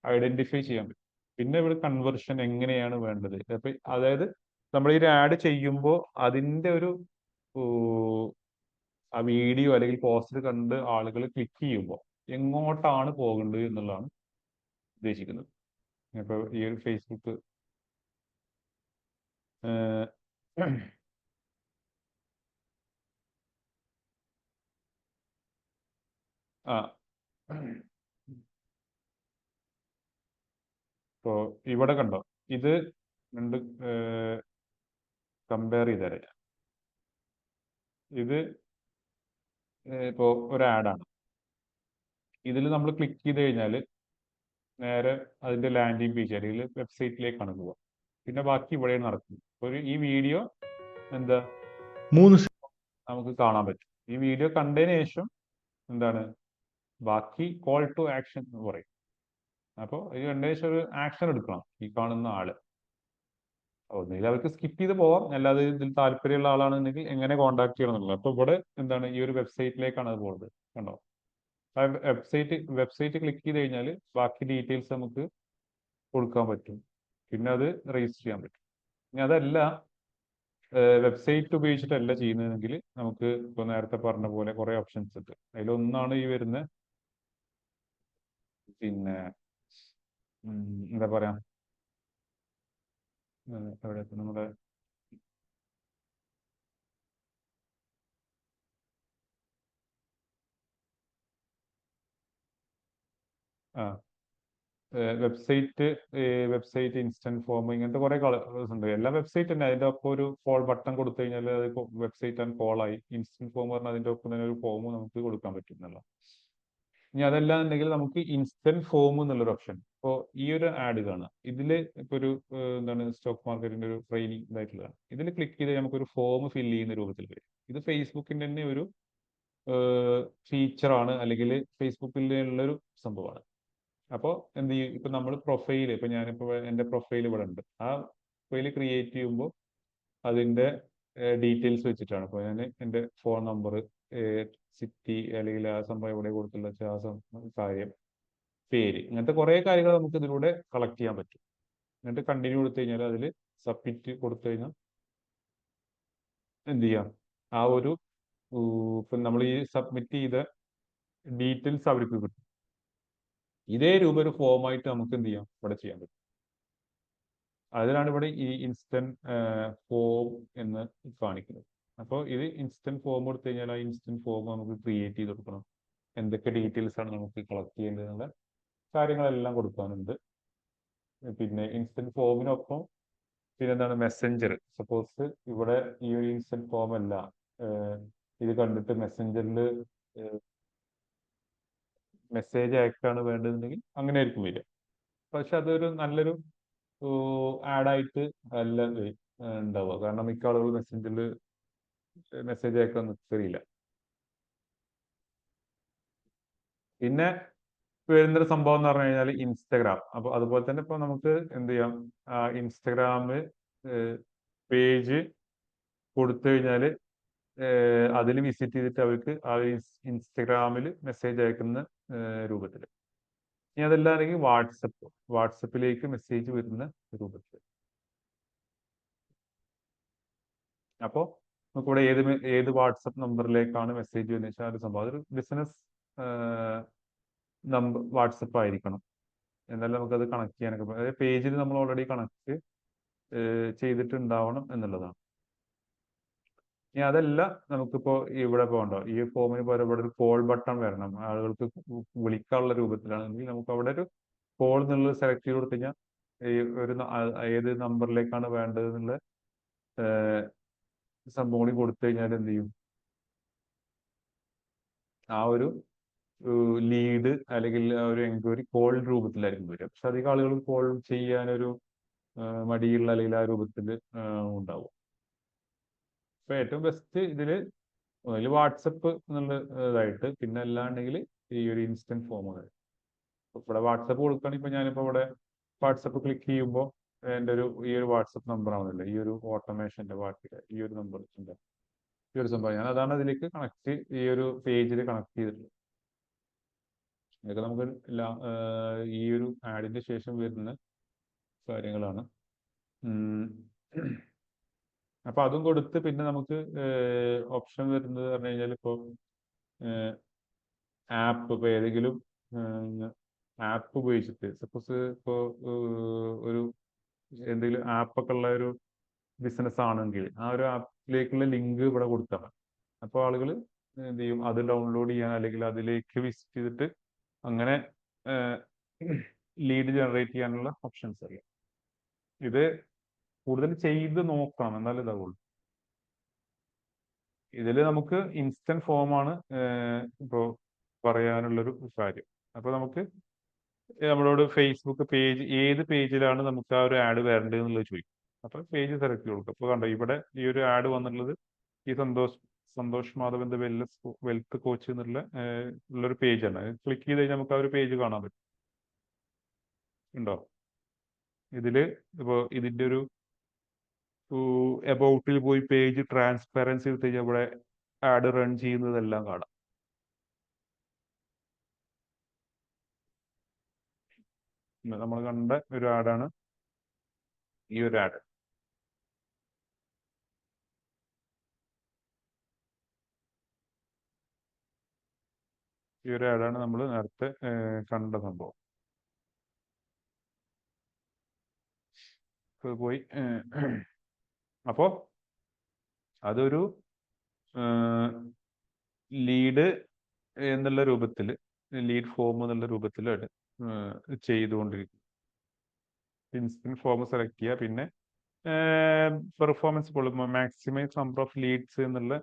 ഐഡന്റിഫൈ ചെയ്യാൻ പറ്റും. പിന്നെ ഇവിടെ കൺവേർഷൻ എങ്ങനെയാണ് വേണ്ടത്. അപ്പൊ അതായത് നമ്മൾ ഈ ആഡ് ചെയ്യുമ്പോൾ അതിന്റെ ഒരു ആ വീഡിയോ അല്ലെങ്കിൽ പോസ്റ്റർ കണ്ട് ആളുകൾ ക്ലിക്ക് ചെയ്യുമ്പോൾ എങ്ങോട്ടാണ് പോകേണ്ടത് എന്നുള്ളതാണ് ഉദ്ദേശിക്കുന്നത്. ഇപ്പൊ ഈ ഒരു ഫേസ്ബുക്ക് ആ ഇപ്പോ ഇവിടെ കണ്ടോ, ഇത് രണ്ട് കമ്പയർ ചെയ്തേരാം. ഇത് ഇപ്പോ ഒരു ആഡാണ്. ഇതിൽ നമ്മൾ ക്ലിക്ക് ചെയ്ത് കഴിഞ്ഞാൽ നേരെ അതിന്റെ ലാൻഡിങ് പേജ് അല്ലെങ്കിൽ വെബ്സൈറ്റിലേക്കാണ് പോവുക. പിന്നെ ബാക്കി ഇവിടെ നടക്കും. ഒരു ഈ വീഡിയോ എന്താ നമുക്ക് കാണാൻ പറ്റും. ഈ വീഡിയോ കണ്ടതിന് ശേഷം എന്താണ് ബാക്കി കോൾ ടു ആക്ഷൻ എന്ന് പറയും. അപ്പോൾ ഇത് കണ്ടതിന് ശേഷം ഒരു ആക്ഷൻ എടുക്കണം ഈ കാണുന്ന ആള്. ഒന്നുകിൽ അവർക്ക് സ്കിപ്പ് ചെയ്ത് പോവാം, അല്ലാതെ ഇതിൽ താല്പര്യമുള്ള ആളാണെന്നുണ്ടെങ്കിൽ എങ്ങനെ കോൺടാക്ട് ചെയ്യണം എന്നുള്ളത്. അപ്പൊ ഇവിടെ എന്താണ് ഈ ഒരു വെബ്സൈറ്റിലേക്കാണ് അത് പോകുന്നത്. കണ്ടോ, ആ വെബ്സൈറ്റ് ക്ലിക്ക് ചെയ്ത് കഴിഞ്ഞാൽ ബാക്കി ഡീറ്റെയിൽസ് നമുക്ക് കൊടുക്കാൻ പറ്റും. പിന്നെ അത് രജിസ്റ്റർ ചെയ്യാൻ പറ്റും. ഇനി അതല്ല വെബ്സൈറ്റ് ഉപയോഗിച്ചിട്ടല്ല ചെയ്യുന്നതെങ്കിൽ നമുക്ക് ഇപ്പോൾ നേരത്തെ പറഞ്ഞ പോലെ കുറെ ഓപ്ഷൻസ് ഉണ്ട്. അതിലൊന്നാണ് ഈ വരുന്ന പിന്നെ എന്താ പറയാ എവിടെ നമ്മുടെ ആ വെബ്സൈറ്റ് ഇൻസ്റ്റന്റ് ഫോം ഇങ്ങനത്തെ കുറെ കളേഴ്സ് ഉണ്ട്. എല്ലാ വെബ്സൈറ്റ് തന്നെ അതിന്റെ ഒപ്പം ഒരു കോൾ ബട്ടൺ കൊടുത്തു കഴിഞ്ഞാൽ അത് വെബ്സൈറ്റ് ആൻഡ് കോൾ ആയി. ഇൻസ്റ്റന്റ് ഫോം പറഞ്ഞാൽ അതിന്റെ ഒപ്പം തന്നെ ഒരു ഫോം നമുക്ക് കൊടുക്കാൻ പറ്റുന്നല്ലോ. ഇനി അതല്ല എന്നുണ്ടെങ്കിൽ നമുക്ക് ഇൻസ്റ്റന്റ് ഫോം എന്നുള്ളൊരു ഓപ്ഷൻ. ഇപ്പോൾ ഈ ഒരു ആഡ് കാണാം, ഇതില് ഇപ്പൊ ഒരു എന്താണ് സ്റ്റോക്ക് മാർക്കറ്റിന്റെ ഒരു ട്രെയിനിങ് ഇതായിട്ടുള്ളതാണ്. ഇതിൽ ക്ലിക്ക് ചെയ്ത് നമുക്കൊരു ഫോം ഫില്ല് ചെയ്യുന്ന രൂപത്തിൽ വരും. ഇത് ഫേസ്ബുക്കിന്റെ തന്നെ ഒരു ഫീച്ചറാണ്, അല്ലെങ്കിൽ ഫേസ്ബുക്കിലുള്ള ഒരു സംഭവമാണ്. അപ്പോൾ എന്ത് ചെയ്യും, ഇപ്പൊ നമ്മൾ പ്രൊഫൈൽ, ഇപ്പൊ ഞാനിപ്പോ എന്റെ പ്രൊഫൈൽ ഇവിടെ ഉണ്ട്. ആ പ്രൊഫൈൽ ക്രിയേറ്റ് ചെയ്യുമ്പോൾ അതിന്റെ ഡീറ്റെയിൽസ് വെച്ചിട്ടാണ്. ഇപ്പോൾ ഞാൻ എൻ്റെ ഫോൺ നമ്പർ, സിറ്റി അല്ലെങ്കിൽ ആ സംഭവം എവിടെ കൊടുത്തുള്ള കാര്യം, പേര്, ഇങ്ങനത്തെ കുറെ കാര്യങ്ങൾ നമുക്ക് ഇതിലൂടെ കളക്ട് ചെയ്യാൻ പറ്റും. എന്നിട്ട് കണ്ടിന്യൂ കൊടുത്തു കഴിഞ്ഞാൽ അതിൽ സബ്മിറ്റ് കൊടുത്തു കഴിഞ്ഞാൽ എന്ത് ചെയ്യാം, ആ ഒരു ഇപ്പം നമ്മൾ ഈ സബ്മിറ്റ് ചെയ്ത ഡീറ്റെയിൽസ് അവർക്ക് കിട്ടും. ഇതേ രൂപ ഒരു ഫോമായിട്ട് നമുക്ക് എന്ത് ചെയ്യാം, ഇവിടെ ചെയ്യാൻ പറ്റും. അതിനാണ് ഇവിടെ ഈ ഇൻസ്റ്റന്റ് ഫോം എന്ന് കാണിക്കുന്നത്. അപ്പോൾ ഇത് ഇൻസ്റ്റന്റ് ഫോം കൊടുത്തു കഴിഞ്ഞാൽ ആ ഇൻസ്റ്റന്റ് ഫോം നമുക്ക് ക്രിയേറ്റ് ചെയ്ത് കൊടുക്കണം. എന്തൊക്കെ ഡീറ്റെയിൽസ് ആണ് നമുക്ക് കളക്ട് ചെയ്യേണ്ടതെന്നുള്ള കാര്യങ്ങളെല്ലാം കൊടുക്കാനുണ്ട്. പിന്നെ ഇൻസ്റ്റന്റ് ഫോമിനൊപ്പം പിന്നെ എന്താണ് മെസ്സഞ്ചർ. സപ്പോസ് ഇവിടെ ഈ ഒരു ഇൻസ്റ്റന്റ് ഫോം അല്ല, ഇത് കണ്ടിട്ട് മെസ്സഞ്ചറിൽ മെസ്സേജ് അയക്കാണ് വേണ്ടതെന്നുണ്ടെങ്കിൽ അങ്ങനെ ആയിരിക്കും വരിക. പക്ഷെ അതൊരു നല്ലൊരു ആഡായിട്ട് അല്ല ഉണ്ടാവുക. കാരണം മിക്ക ആളുകൾ മെസ്സഞ്ചറിൽ മെസ്സേജ് അയക്കാൻ നിൽക്കില്ല. പിന്നെ വരുന്നൊരു സംഭവം എന്ന് പറഞ്ഞു കഴിഞ്ഞാൽ ഇൻസ്റ്റഗ്രാം. അപ്പൊ അതുപോലെ തന്നെ ഇപ്പൊ നമുക്ക് എന്ത് ചെയ്യാം, ഇൻസ്റ്റഗ്രാമ് പേജ് കൊടുത്തു കഴിഞ്ഞാൽ അതിൽ വിസിറ്റ് ചെയ്തിട്ട് അവർക്ക് ആ ഇൻസ്റ്റഗ്രാമിൽ മെസ്സേജ് അയക്കുന്ന രൂപത്തിൽ. ഇനി അതല്ലാണെങ്കിൽ വാട്സപ്പിലേക്ക് മെസ്സേജ് വരുന്ന രൂപത്തിൽ. അപ്പോൾ നമുക്കിവിടെ ഏത് വാട്സപ്പ് നമ്പറിലേക്കാണ് മെസ്സേജ് വരുന്നത് വെച്ചാൽ ഒരു സംഭവം, അതൊരു ബിസിനസ് നമ്പർ വാട്സപ്പ് ആയിരിക്കണം. എന്നാലും നമുക്കത് കണക്ട് ചെയ്യാനൊക്കെ, അതായത് പേജിൽ നമ്മൾ ഓൾറെഡി കണക്ട് ചെയ്തിട്ടുണ്ടാവണം എന്നുള്ളതാണ്. ഇനി അതല്ല നമുക്കിപ്പോ ഇവിടെ പോകണ്ടോ, ഈ ഫോമിന് പോലെ ഇവിടെ ഒരു കോൾ ബട്ടൺ വരണം, ആളുകൾക്ക് വിളിക്കാനുള്ള രൂപത്തിലാണെങ്കിൽ നമുക്ക് അവിടെ ഒരു കോൾ എന്നുള്ളത് സെലക്ട് ചെയ്ത് കൊടുത്തു കഴിഞ്ഞാൽ ഈ ഒരു ഏത് നമ്പറിലേക്കാണ് വേണ്ടത് എന്നുള്ള സംഭവം കൂടി കൊടുത്തു കഴിഞ്ഞാൽ എന്ത് ചെയ്യും, ആ ഒരു ലീഡ് അല്ലെങ്കിൽ ആ ഒരു എൻക്വയറി കോൾ രൂപത്തിലായിരിക്കും വരിക. പക്ഷെ അധികം ആളുകൾ കോൾ ചെയ്യാനൊരു മടിയുള്ള അല്ലെങ്കിൽ ആ രൂപത്തിൽ ഉണ്ടാവും. ഇപ്പൊ ഏറ്റവും ബെസ്റ്റ് ഇതില് അതിൽ വാട്സപ്പ് എന്നുള്ള ഇതായിട്ട്, പിന്നെ അല്ലാണ്ടെങ്കിൽ ഈ ഒരു ഇൻസ്റ്റന്റ് ഫോമാണ്. ഇവിടെ വാട്സപ്പ് കൊടുക്കുകയാണെങ്കിൽ ഇപ്പൊ ഞാനിപ്പോ ഇവിടെ വാട്സപ്പ് ക്ലിക്ക് ചെയ്യുമ്പോൾ എൻ്റെ ഈ ഒരു വാട്സപ്പ് നമ്പർ ആവുന്നില്ല, ഈ ഒരു ഓട്ടോമേഷന്റെ പാർട്ടിയുടെ ഈ ഒരു നമ്പർ ഉണ്ട്, ഈ ഒരു സംഭവം ഞാൻ അതാണ് ഇതിലേക്ക് കണക്ട്, ഈ ഒരു പേജിൽ കണക്ട് ചെയ്തിട്ടുള്ളത്. ഇതൊക്കെ നമുക്ക് ഈ ഒരു ആഡിന്റെ ശേഷം വരുന്ന കാര്യങ്ങളാണ്. അപ്പൊ അതും കൊടുത്ത് പിന്നെ നമുക്ക് ഓപ്ഷൻ വരുന്നത് പറഞ്ഞു കഴിഞ്ഞാൽ ഇപ്പോൾ ആപ്പ്, ഇപ്പോൾ ഏതെങ്കിലും ആപ്പ് ഉപയോഗിച്ചിട്ട് സപ്പോസ് ഇപ്പോൾ ഒരു എന്തെങ്കിലും ആപ്പൊക്കെ ഉള്ള ഒരു ബിസിനസ് ആണെങ്കിൽ ആ ഒരു ആപ്പിലേക്കുള്ള ലിങ്ക് ഇവിടെ കൊടുത്താൽ അപ്പോൾ ആളുകൾ എന്ത് ചെയ്യും, അത് ഡൗൺലോഡ് ചെയ്യാൻ അല്ലെങ്കിൽ അതിലേക്ക് വിസിറ്റ് ചെയ്തിട്ട് അങ്ങനെ ലീഡ് ജനറേറ്റ് ചെയ്യാനുള്ള ഓപ്ഷൻസ് അറിയാം. ഇത് കൂടുതൽ ചെയ്ത് നോക്കണം എന്നാലേ ഇതാവുള്ളൂ. ഇതിൽ നമുക്ക് ഇൻസ്റ്റന്റ് ഫോമാണ് ഇപ്പോൾ പറയാനുള്ളൊരു കാര്യം. അപ്പൊ നമുക്ക് നമ്മളോട് ഫേസ്ബുക്ക് പേജ്, ഏത് പേജിലാണ് നമുക്ക് ആ ഒരു ആഡ് വരേണ്ടത് എന്നുള്ളത് ചോദിക്കും. അപ്പൊ പേജ് സെലക്ട് ചെയ്ത് കൊടുക്കും. അപ്പൊ കണ്ടോ ഇവിടെ ഈ ഒരു ആഡ് വന്നിട്ടുള്ളത് ഈ സന്തോഷ് മാധവന്റെ വെൽത്ത് കോച്ച് എന്നുള്ള ഉള്ളൊരു പേജാണ്. ക്ലിക്ക് ചെയ്ത് കഴിഞ്ഞാൽ നമുക്ക് ആ ഒരു പേജ് കാണാൻ പറ്റും. ഉണ്ടോ ഇതില്? ഇപ്പോ ഇതിന്റെ ഒരു എബൌട്ടിൽ പോയി പേജ് ട്രാൻസ്പെറൻസി എടുത്ത് കഴിഞ്ഞാൽ ഇവിടെ ആഡ് റൺ ചെയ്യുന്നതെല്ലാം കാണാം. നമ്മൾ കണ്ട ഒരു ആഡാണ് ഈ ഒരു ആഡ്. ഈ ഒരു ആഡാണ് നമ്മൾ നേരത്തെ കണ്ട സംഭവം. പോയി അപ്പോ അതൊരു ലീഡ് എന്നുള്ള രൂപത്തിൽ, ലീഡ് ഫോം എന്നുള്ള രൂപത്തിലാണ് ചെയ്തുകൊണ്ടിരിക്കുന്നത്. ഇൻസ്റ്റന്റ് ഫോം സെലക്ട് ചെയ്യുക, പിന്നെ performance goal, maximise number of leads എന്നുള്ള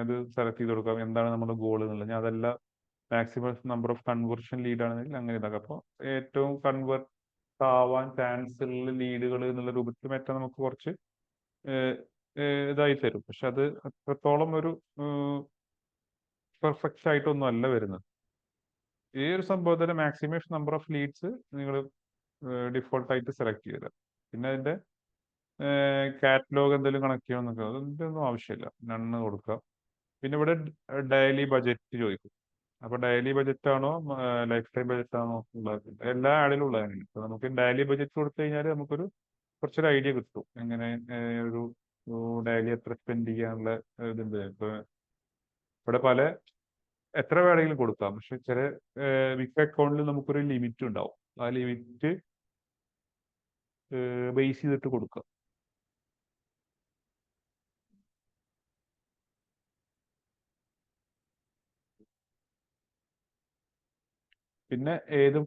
ഇത് സെലക്ട് ചെയ്ത് കൊടുക്കാം. എന്താണ് നമ്മുടെ ഗോൾ എന്നുള്ളത്. ഞാൻ അതെല്ലാം maximum number of conversion lead ആണെങ്കിൽ അങ്ങനെ ഇതാക്കാം. അപ്പോൾ ഏറ്റവും കൺവേർട്ട് ആവാൻ ചാൻസ് ഉള്ള ലീഡുകൾ എന്നുള്ള രൂപത്തിൽ മറ്റേ നമുക്ക് കുറച്ച് ഇതായി തരും. പക്ഷെ അത് അത്രത്തോളം ഒരു പെർഫെക്റ്റ് ആയിട്ടൊന്നും അല്ല വരുന്നത്. ഈ ഒരു സംഭവത്തിന് മാക്സിമൈസ് നമ്പർ ഓഫ് ലീഡ്സ് നിങ്ങൾ ഡിഫോൾട്ട് ആയിട്ട് സെലക്ട് ചെയ്തില്ല. പിന്നെ അതിന്റെ കാറ്റലോഗ് എന്തെങ്കിലും കണക്ട് ചെയ്യണമെന്നൊക്കെ, അതിന്റെ ഒന്നും ആവശ്യമില്ല, നണ്ണ് കൊടുക്കുക. പിന്നെ ഇവിടെ ഡെയിലി ബജറ്റ് ചോദിക്കും. അപ്പൊ ഡെയിലി ബജറ്റ് ആണോ ലൈഫ് ടൈം ബജറ്റ് ആണോ ഉള്ളത്? എല്ലാ ആഡിലും ഉള്ളതാണ്. ഇപ്പൊ നമുക്ക് ഡെയിലി ബജറ്റ് കൊടുത്തു കഴിഞ്ഞാൽ നമുക്കൊരു കുറച്ചൊരു ഐഡിയ കിട്ടും, എങ്ങനെ ഒരു ഡെയിലി എത്ര സ്പെൻഡ് ചെയ്യാനുള്ള ഇതുണ്ട്. ഇപ്പൊ ഇവിടെ എത്ര വേണമെങ്കിലും കൊടുക്കാം, പക്ഷെ ചില മിക്ക അക്കൗണ്ടിൽ നമുക്കൊരു ലിമിറ്റ് ഉണ്ടാവും. ആ ലിമിറ്റ് ബേസ് ചെയ്തിട്ട് കൊടുക്കുക. പിന്നെ ഏത്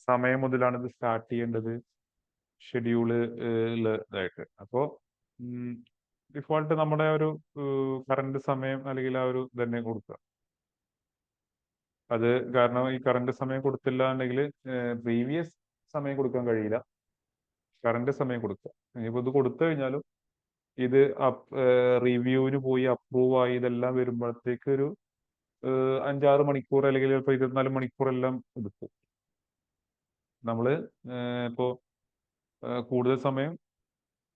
സമയം മുതലാണ് ഇത് സ്റ്റാർട്ട് ചെയ്യേണ്ടത്, ഷെഡ്യൂള് ഇതായിട്ട്. അപ്പോ ഡിഫോൾട്ട് നമ്മുടെ ഒരു കറണ്ട് സമയം അല്ലെങ്കിൽ ആ ഒരു തന്നെ കൊടുക്കുക. അത് കാരണം ഈ കറണ്ട് സമയം കൊടുത്തില്ല എന്നുണ്ടെങ്കിൽ പ്രീവിയസ് സമയം കൊടുക്കാൻ കഴിയില്ല, കറണ്ട് സമയം കൊടുക്കുക. ഇനിയിപ്പോൾ ഇത് കൊടുത്തു കഴിഞ്ഞാലും ഇത് റിവ്യൂവിന് പോയി അപ്രൂവ് ആയി ഇതെല്ലാം വരുമ്പോഴത്തേക്ക് ഒരു 5-6 മണിക്കൂർ അല്ലെങ്കിൽ ചിലപ്പോൾ 24 മണിക്കൂറെല്ലാം എടുക്കും. നമ്മൾ ഇപ്പോൾ കൂടുതൽ സമയം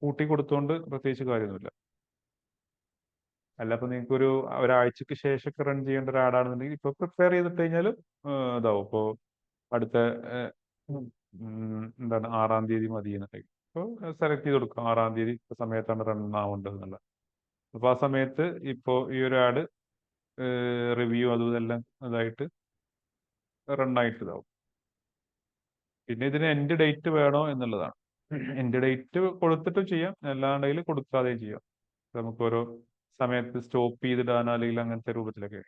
കൂട്ടി കൊടുത്തുകൊണ്ട് പ്രത്യേകിച്ച് കാര്യമൊന്നുമില്ല. അല്ല ഇപ്പൊ നിങ്ങൾക്ക് ഒരാഴ്ചക്ക് ശേഷമൊക്കെ റൺ ചെയ്യേണ്ട ഒരു ആഡാണെന്നുണ്ടെങ്കിൽ ഇപ്പൊ പ്രിപ്പയർ ചെയ്തിട്ട് കഴിഞ്ഞാലും ഇതാവും. ഇപ്പോൾ അടുത്ത എന്താണ് 6-ാം തീയതി മതി എന്നുണ്ടെങ്കിൽ ഇപ്പോൾ സെലക്ട് ചെയ്ത് കൊടുക്കാം 6-ാം തീയതി സമയത്താണ് റൺ ആവേണ്ടത് എന്നുള്ളത്. അപ്പൊ ആ സമയത്ത് ഇപ്പോൾ ഈ ഒരു ആഡ് റിവ്യൂ അതും ഇതെല്ലാം ഇതായിട്ട് റൺ ആയിട്ട് ഇതാവും. പിന്നെ ഇതിന് എൻഡ് ഡേറ്റ് വേണോ എന്നുള്ളതാണ്. എൻഡ് ഡേറ്റ് കൊടുത്തിട്ടും ചെയ്യാം, അല്ലാണ്ടെങ്കിൽ കൊടുക്കാതെയും ചെയ്യാം. നമുക്ക് ഓരോ സമയത്ത് സ്റ്റോപ്പ് ചെയ്തിടാനോ അല്ലെങ്കിൽ അങ്ങനത്തെ രൂപത്തിലൊക്കെ.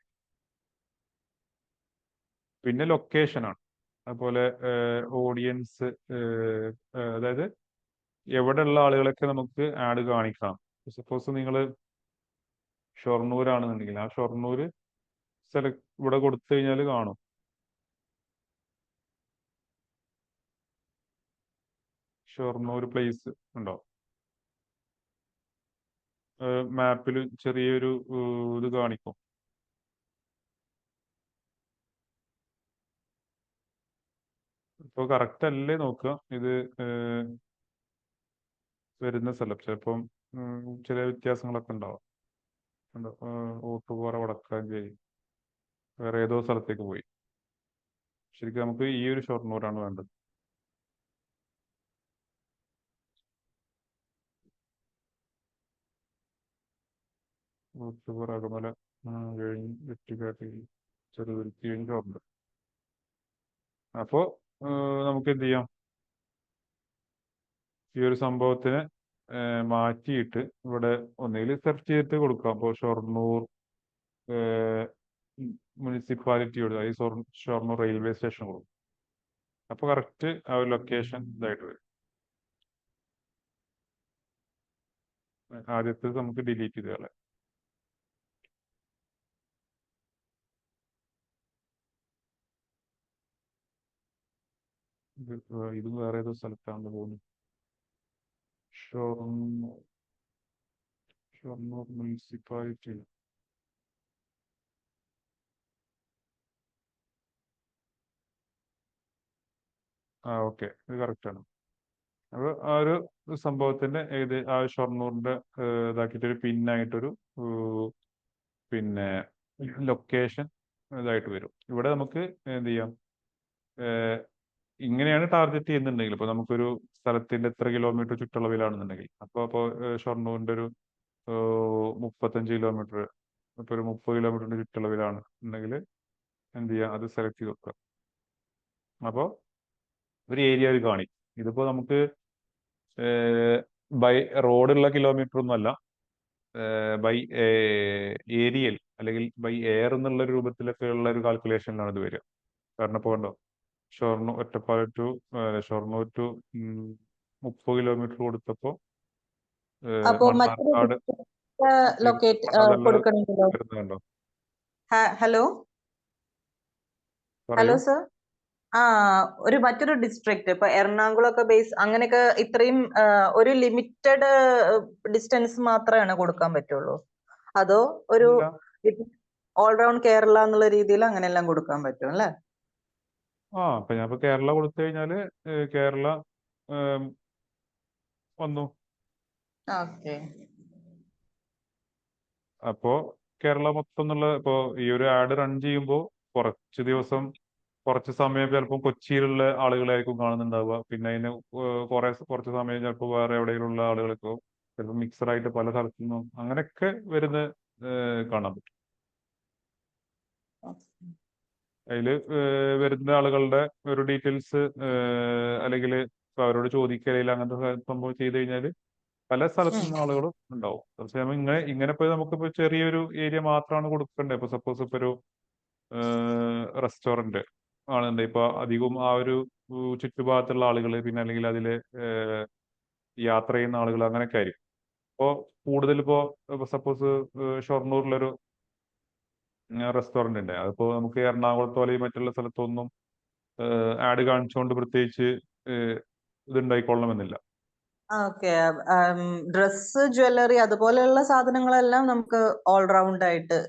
പിന്നെ ലൊക്കേഷനാണ്. അതുപോലെ ഓഡിയൻസ്, അതായത് എവിടെയുള്ള ആളുകളൊക്കെ നമുക്ക് ആഡ് കാണിക്കാം. സപ്പോസ് നിങ്ങൾ ഷൊർണൂരാണെന്നുണ്ടെങ്കിൽ ആ ഷൊർണൂര് ഇവിടെ കൊടുത്തു കഴിഞ്ഞാൽ കാണും. ഷൊർണൂർ പ്ലേസ് ഉണ്ടോ? മാപ്പിൽ ചെറിയൊരു ഇത് കാണിക്കും. ഇപ്പോൾ കറക്റ്റ് അല്ലേ നോക്കുക. ഇത് വരുന്ന സ്ഥലം ചിലപ്പം ചില വ്യത്യാസങ്ങളൊക്കെ ഉണ്ടാവും. ഊട്ടുപാറ, വടക്കാഞ്ചേരി, വേറെ ഏതോ സ്ഥലത്തേക്ക് പോയി. ശരിക്കും നമുക്ക് ഈ ഒരു ഷൊർണൂരാണ് വേണ്ടത്. ഊട്ടുപാറ, അകമല കഴിഞ്ഞ് വെട്ടിക്കാട്ടി, ചെറുതുരുത്തി കഴിഞ്ഞ് ഷൊർണൂർ. അപ്പോൾ നമുക്ക് എന്ത് ചെയ്യാം, ഈ ഒരു സംഭവത്തിനെ മാറ്റിയിട്ട് ഇവിടെ ഒന്നുകിൽ സെർച്ച് ചെയ്തിട്ട് കൊടുക്കാം. അപ്പോൾ ഷൊർണൂർ മുനിസിപ്പാലിറ്റിയോട്, ഈ ഷൊർണൂർ റെയിൽവേ സ്റ്റേഷൻ കൊടുക്കും. അപ്പോൾ കറക്റ്റ് ആ ഒരു ലൊക്കേഷൻ ഇതായിട്ട് വരും. ആദ്യത്തെ നമുക്ക് ഡിലീറ്റ് ചെയ്ത് കളയാം. ഇത് വേറെ ഏതോ സ്ഥലത്താണെന്ന് തോന്നുന്നു. ഷൊർണൂർ മുനിസിപ്പാലിറ്റി. ഓക്കെ, ഇത് കറക്റ്റാണ്. അപ്പോൾ ആ ഒരു സംഭവത്തിന്റെ ആ ഷൊർണൂറിന്റെ ഇതാക്കിയിട്ടൊരു പിന്നായിട്ടൊരു പിന്നെ ലൊക്കേഷൻ ഇതായിട്ട് വരും. ഇവിടെ നമുക്ക് എന്ത് ചെയ്യാം, ഇങ്ങനെയാണ് ടാർഗറ്റ് ചെയ്യുന്നുണ്ടെങ്കിൽ, ഇപ്പോൾ നമുക്കൊരു സ്ഥലത്തിന്റെ എത്ര കിലോമീറ്റർ ചുറ്റളവിലാണെന്നുണ്ടെങ്കിൽ, അപ്പോൾ ഷൊർണൂരിന്റെ ഒരു 35 കിലോമീറ്റർ, ഇപ്പോൾ ഒരു 30 കിലോമീറ്ററിന്റെ ചുറ്റളവിലാണ് ഉണ്ടെങ്കിൽ എന്ത് ചെയ്യാം, അത് സെലക്ട് ചെയ്ത് വെക്കുക. അപ്പോൾ ഒരു ഏരിയ അവർ കാണിക്കും. ഇതിപ്പോൾ നമുക്ക് ബൈ റോഡുള്ള കിലോമീറ്റർ ഒന്നും അല്ല, ബൈ ഏരിയൽ അല്ലെങ്കിൽ ബൈ എയർ എന്നുള്ള രൂപത്തിലൊക്കെ ഉള്ള ഒരു കാൽക്കുലേഷനിലാണ് ഇത് വരിക. കാരണം ഇപ്പോൾ കണ്ടോ, Ottapalam to Shoranur to 30 kilometre കൊടുത്തപ്പോൾ മണ്ണാർക്കാട് ലൊക്കേറ്റ് അതെല്ലാം കൊടുക്കണമെങ്കിലോ? വരുന്നുണ്ടോ? ഹലോ പറയൂ. സർ. ഒരു മറ്റൊരു ഡിസ്ട്രിക്ട്, ഇപ്പൊ എറണാകുളമൊക്കെ ബേസ് അങ്ങനെയൊക്കെ ഇത്രയും ഒരു ലിമിറ്റഡ് ഡിസ്റ്റൻസ് മാത്രമാണ് കൊടുക്കാൻ പറ്റുള്ളൂ? അതോ ഒരു ഓൾറൗണ്ട് കേരള എന്നുള്ള രീതിയിൽ അങ്ങനെയെല്ലാം കൊടുക്കാൻ പറ്റും അല്ലേ? അപ്പൊ ഞാൻ കേരള കൊടുത്തു കഴിഞ്ഞാല് കേരള വന്നു. ഓക്കെ. അപ്പോ കേരള മൊത്തം എന്നുള്ള, ഇപ്പോ ഈ ഒരു ആഡ് റൺ ചെയ്യുമ്പോൾ കുറച്ച് ദിവസം, കുറച്ച് സമയം ചിലപ്പോൾ കൊച്ചിയിലുള്ള ആളുകളായിരിക്കും കാണുന്നുണ്ടാവുക. പിന്നെ അതിന് കുറച്ച് സമയം ചിലപ്പോൾ വേറെ എവിടെയുള്ള ആളുകൾക്കോ, ചിലപ്പോൾ മിക്സഡ് ആയിട്ട് പല സ്ഥലത്തു നിന്നും അങ്ങനെയൊക്കെ വരുന്ന കാണാൻ പറ്റും. അതിൽ വരുന്ന ആളുകളുടെ ഒരു ഡീറ്റെയിൽസ് അല്ലെങ്കിൽ അവരോട് ചോദിക്കലില്ല, അങ്ങനത്തെ സംഭവം ചെയ്ത് കഴിഞ്ഞാൽ പല സ്ഥലത്തു നിന്ന് ആളുകളും ഉണ്ടാവും. പക്ഷെ ഇങ്ങനെ പോയി നമുക്കിപ്പോ ചെറിയൊരു ഏരിയ മാത്രമാണ് കൊടുക്കേണ്ടത്. ഇപ്പൊ സപ്പോസ് ഇപ്പൊ ഒരു റെസ്റ്റോറന്റ് ആണെന്നുണ്ട്, ഇപ്പൊ അധികവും ആ ഒരു ചുറ്റുഭാഗത്തുള്ള ആളുകൾ, പിന്നെ അല്ലെങ്കിൽ അതില് യാത്ര ചെയ്യുന്ന ആളുകൾ അങ്ങനെയൊക്കെ ആയിരിക്കും. ഇപ്പോ കൂടുതൽ ഇപ്പോ സപ്പോസ് ഷൊർണൂരിലൊരു റെസ്റ്റോറന്റ് ഉണ്ട്, അതിപ്പോ നമുക്ക് എറണാകുളത്തോ അല്ലെങ്കിൽ മറ്റുള്ള സ്ഥലത്തൊന്നും ആഡ് കാണിച്ചുകൊണ്ട് പ്രത്യേകിച്ച് ഇതുണ്ടായിക്കൊള്ളണമെന്നില്ല. ഓക്കെ. ഡ്രസ്, ജ്വല്ലറി അതുപോലെയുള്ള സാധനങ്ങളെല്ലാം നമുക്ക് ഓൾറൗണ്ട് ആയിട്ട്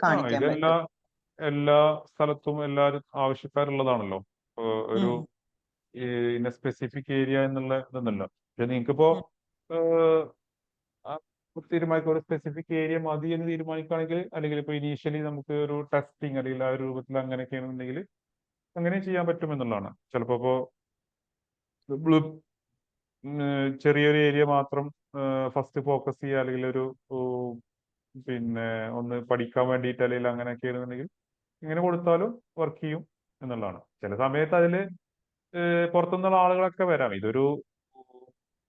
കാണിക്കാൻ പറ്റും. എല്ലാ സ്ഥലത്തും എല്ലാവരും ആവശ്യക്കാരുള്ളതാണല്ലോ. ഒരു ഇന്ന സ്പെസിഫിക് ഏരിയ എന്നുള്ള ഇതൊന്നല്ല. പക്ഷെ നിങ്ങൾക്കിപ്പോ തീരുമാനിക്കുക ഒരു സ്പെസിഫിക് ഏരിയ മതി എന്ന് തീരുമാനിക്കുകയാണെങ്കിൽ, അല്ലെങ്കിൽ ഇപ്പൊ ഇനീഷ്യലി നമുക്ക് ഒരു ടെസ്റ്റിംഗ് അല്ലെങ്കിൽ ആ ഒരു രൂപത്തിൽ അങ്ങനെയൊക്കെയാണെന്നുണ്ടെങ്കിൽ അങ്ങനെ ചെയ്യാൻ പറ്റുമെന്നുള്ളതാണ്. ചിലപ്പോ ചെറിയൊരു ഏരിയ മാത്രം ഫസ്റ്റ് ഫോക്കസ് ചെയ്യുക, അല്ലെങ്കിൽ ഒരു പിന്നെ ഒന്ന് പഠിക്കാൻ വേണ്ടിയിട്ട് അല്ലെങ്കിൽ അങ്ങനെയൊക്കെ ആണെന്നുണ്ടെങ്കിൽ ഇങ്ങനെ കൊടുത്താലും വർക്ക് ചെയ്യും എന്നുള്ളതാണ്. ചില സമയത്ത് അതിൽ പുറത്തുനിന്നുള്ള ആളുകളൊക്കെ വരാം. ഇതൊരു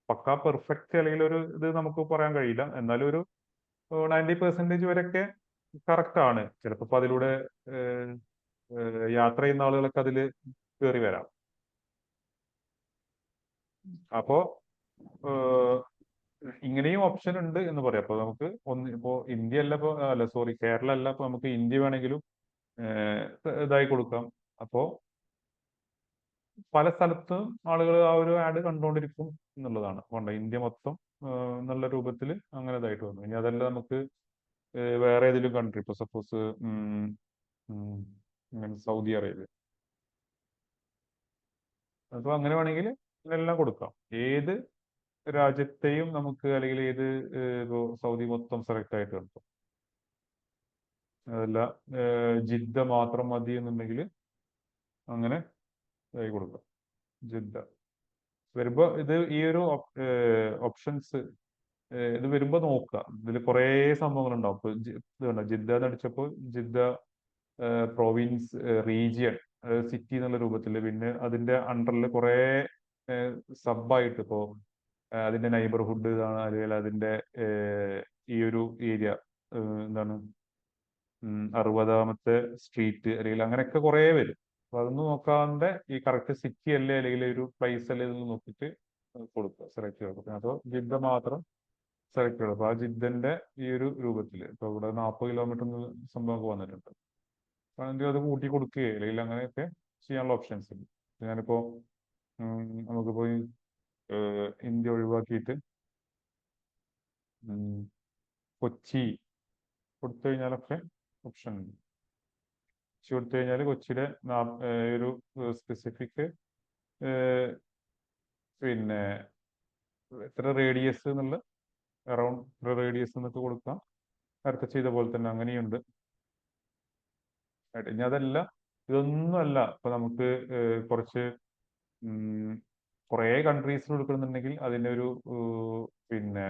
പക്കാ പെർഫെക്റ്റ് അല്ലെങ്കിൽ ഒരു ഇത് നമുക്ക് പറയാൻ കഴിയില്ല. എന്നാലും ഒരു 90% വരെയൊക്കെ കറക്റ്റ് ആണ്. ചിലപ്പോൾ അതിലൂടെ യാത്ര ചെയ്യുന്ന ആളുകളൊക്കെ അതിൽ കയറി വരാം. അപ്പോ ഇങ്ങനെയും ഓപ്ഷൻ ഉണ്ട് എന്ന് പറയാം. അപ്പൊ നമുക്ക് ഇപ്പോ ഇന്ത്യ അല്ല, ഇപ്പോ അല്ല സോറി കേരള അല്ല, അപ്പൊ നമുക്ക് ഇന്ത്യ വേണമെങ്കിലും ഇതായി കൊടുക്കാം. അപ്പോ പല സ്ഥലത്തും ആളുകൾ ആ ഒരു ആഡ് കണ്ടുകൊണ്ടിരിക്കും എന്നുള്ളതാണ്. അതുകൊണ്ട് ഇന്ത്യ മൊത്തം നല്ല രൂപത്തിൽ അങ്ങനെ ഇതായിട്ട് വന്നു. ഇനി അതല്ല നമുക്ക് വേറെ ഏതെങ്കിലും കൺട്രി, ഇപ്പൊ സപ്പോസ് സൗദി അറേബ്യ, അപ്പൊ അങ്ങനെ വേണമെങ്കിൽ എല്ലാം കൊടുക്കാം. ഏത് രാജ്യത്തെയും നമുക്ക്, അല്ലെങ്കിൽ ഏത് ഇപ്പോ സൗദി മൊത്തം സെലക്ട് ആയിട്ട് കിട്ടും. അതല്ല ജിദ്ദ മാത്രം മതി എന്നുണ്ടെങ്കിൽ അങ്ങനെ ആയി കൊടുക്കാം. ജിദ്ദ വരുമ്പോ ഇത് ഈ ഒരു ഓപ്ഷൻസ് ഇത് വരുമ്പോ നോക്കുക. ഇതിൽ കുറേ സംഭവങ്ങൾ ഉണ്ടാവും. ഇപ്പൊ ഇത് കണ്ടോ, ജിദ്ദ എന്ന് അടിച്ചപ്പോൾ ജിദ്ദ പ്രൊവിൻസ്, റീജിയൻ, സിറ്റി എന്നുള്ള രൂപത്തിൽ, പിന്നെ അതിന്റെ അണ്ടറിൽ കുറെ സബായിട്ട്, ഇപ്പോ അതിന്റെ നൈബർഹുഡ് ഇതാണ്, അല്ലെങ്കിൽ അതിന്റെ ഈ ഒരു ഏരിയ എന്താണ് 60ാമത്തെ സ്ട്രീറ്റ്, അല്ലെങ്കിൽ അങ്ങനെയൊക്കെ കുറെ വരും. അപ്പൊ അതൊന്നും നോക്കാതെ ഈ കറക്റ്റ് സിറ്റി അല്ലേ അല്ലെങ്കിൽ ഒരു പ്ലേസ് അല്ലേ എന്ന് നോക്കിയിട്ട് കൊടുക്കുക, സെലക്ട് ചെയ്ത്. അപ്പോൾ ജിദ്ദ മാത്രം സെലക്ട് ചെയ്തു. അപ്പൊ ആ ജിദ്ദന്റെ ഈ ഒരു രൂപത്തിൽ ഇപ്പൊ ഇവിടെ 40 കിലോമീറ്റർ സംഭവമൊക്കെ വന്നിട്ടുണ്ട്. വേണമെങ്കിൽ അത് കൂട്ടി കൊടുക്കുകയോ അല്ലെങ്കിൽ അങ്ങനെയൊക്കെ ചെയ്യാനുള്ള ഓപ്ഷൻസ് ഉണ്ട്. ഞാനിപ്പോ നമുക്കിപ്പോ ഇന്ത്യ ഒഴിവാക്കിയിട്ട് കൊച്ചി കൊടുത്തു കഴിഞ്ഞാലൊക്കെ ഓപ്ഷൻ ഉണ്ട്. കൊച്ചി കൊടുത്തു കഴിഞ്ഞാൽ കൊച്ചിയുടെ ഒരു സ്പെസിഫിക് പിന്നെ എത്ര റേഡിയസ് എന്നുള്ള, അറൗണ്ട് എത്ര റേഡിയസ് എന്നൊക്കെ കൊടുക്കാം. നേരത്തെ ചെയ്ത പോലെ തന്നെ അങ്ങനെയുണ്ട്. ഇനി അതല്ല, ഇതൊന്നും അല്ല, ഇപ്പൊ നമുക്ക് കുറച്ച് കുറേ കൺട്രീസിൽ കൊടുക്കുന്നുണ്ടെങ്കിൽ അതിൻ്റെ ഒരു പിന്നെ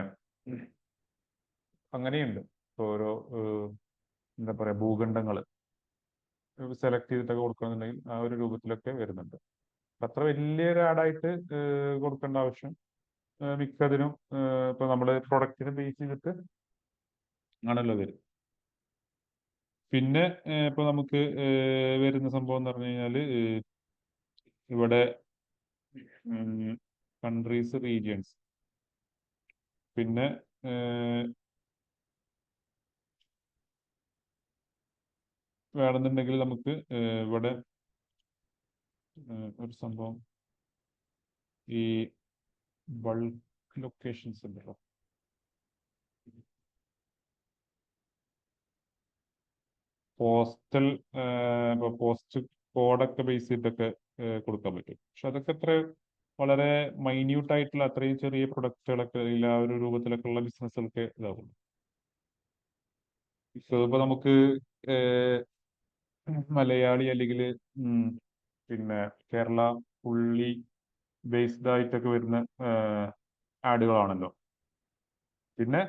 അങ്ങനെയുണ്ട്. ഓരോ എന്താ പറയാ ഭൂഖണ്ഡങ്ങൾ സെലക്ട് ചെയ്തിട്ടൊക്കെ കൊടുക്കണമെന്നുണ്ടെങ്കിൽ ആ ഒരു രൂപത്തിലൊക്കെ വരുന്നുണ്ട്. അത്ര വലിയൊരു ആഡായിട്ട് കൊടുക്കേണ്ട ആവശ്യം മിക്കതിനും ഇപ്പൊ നമ്മള് പ്രൊഡക്റ്റിനെ ബേസ് ചെയ്തിട്ട് ആണല്ലോ വരും. പിന്നെ ഇപ്പൊ നമുക്ക് വരുന്ന സംഭവം എന്ന് പറഞ്ഞു കഴിഞ്ഞാല് ഇവിടെ കൺട്രീസ്, റീജിയൻസ്, പിന്നെ വേണമെന്നുണ്ടെങ്കിൽ നമുക്ക് ഇവിടെ ഒരു സംഭവം, ഈ ബൾക്ക് ലൊക്കേഷൻസ് ഉണ്ടല്ലോ, പോസ്റ്റൽ, പോസ്റ്റ് കോഡൊക്കെ ബേസ് ചെയ്തിട്ടൊക്കെ കൊടുക്കാൻ പറ്റും. പക്ഷെ അതൊക്കെ വളരെ മൈന്യൂട്ട് ആയിട്ടുള്ള അത്രയും ചെറിയ പ്രൊഡക്റ്റുകളൊക്കെ ഇല്ല ആ ഒരു രൂപത്തിലൊക്കെ ഉള്ള ബിസിനസ്സുകളൊക്കെ ഇതാവുള്ളൂ. ഇപ്പൊ നമുക്ക് മലയാളി അല്ലെങ്കിൽ പിന്നെ കേരള പുള്ളി ബേസ്ഡ് ആയിട്ടൊക്കെ വരുന്ന ആഡുകളാണല്ലോ. പിന്നെ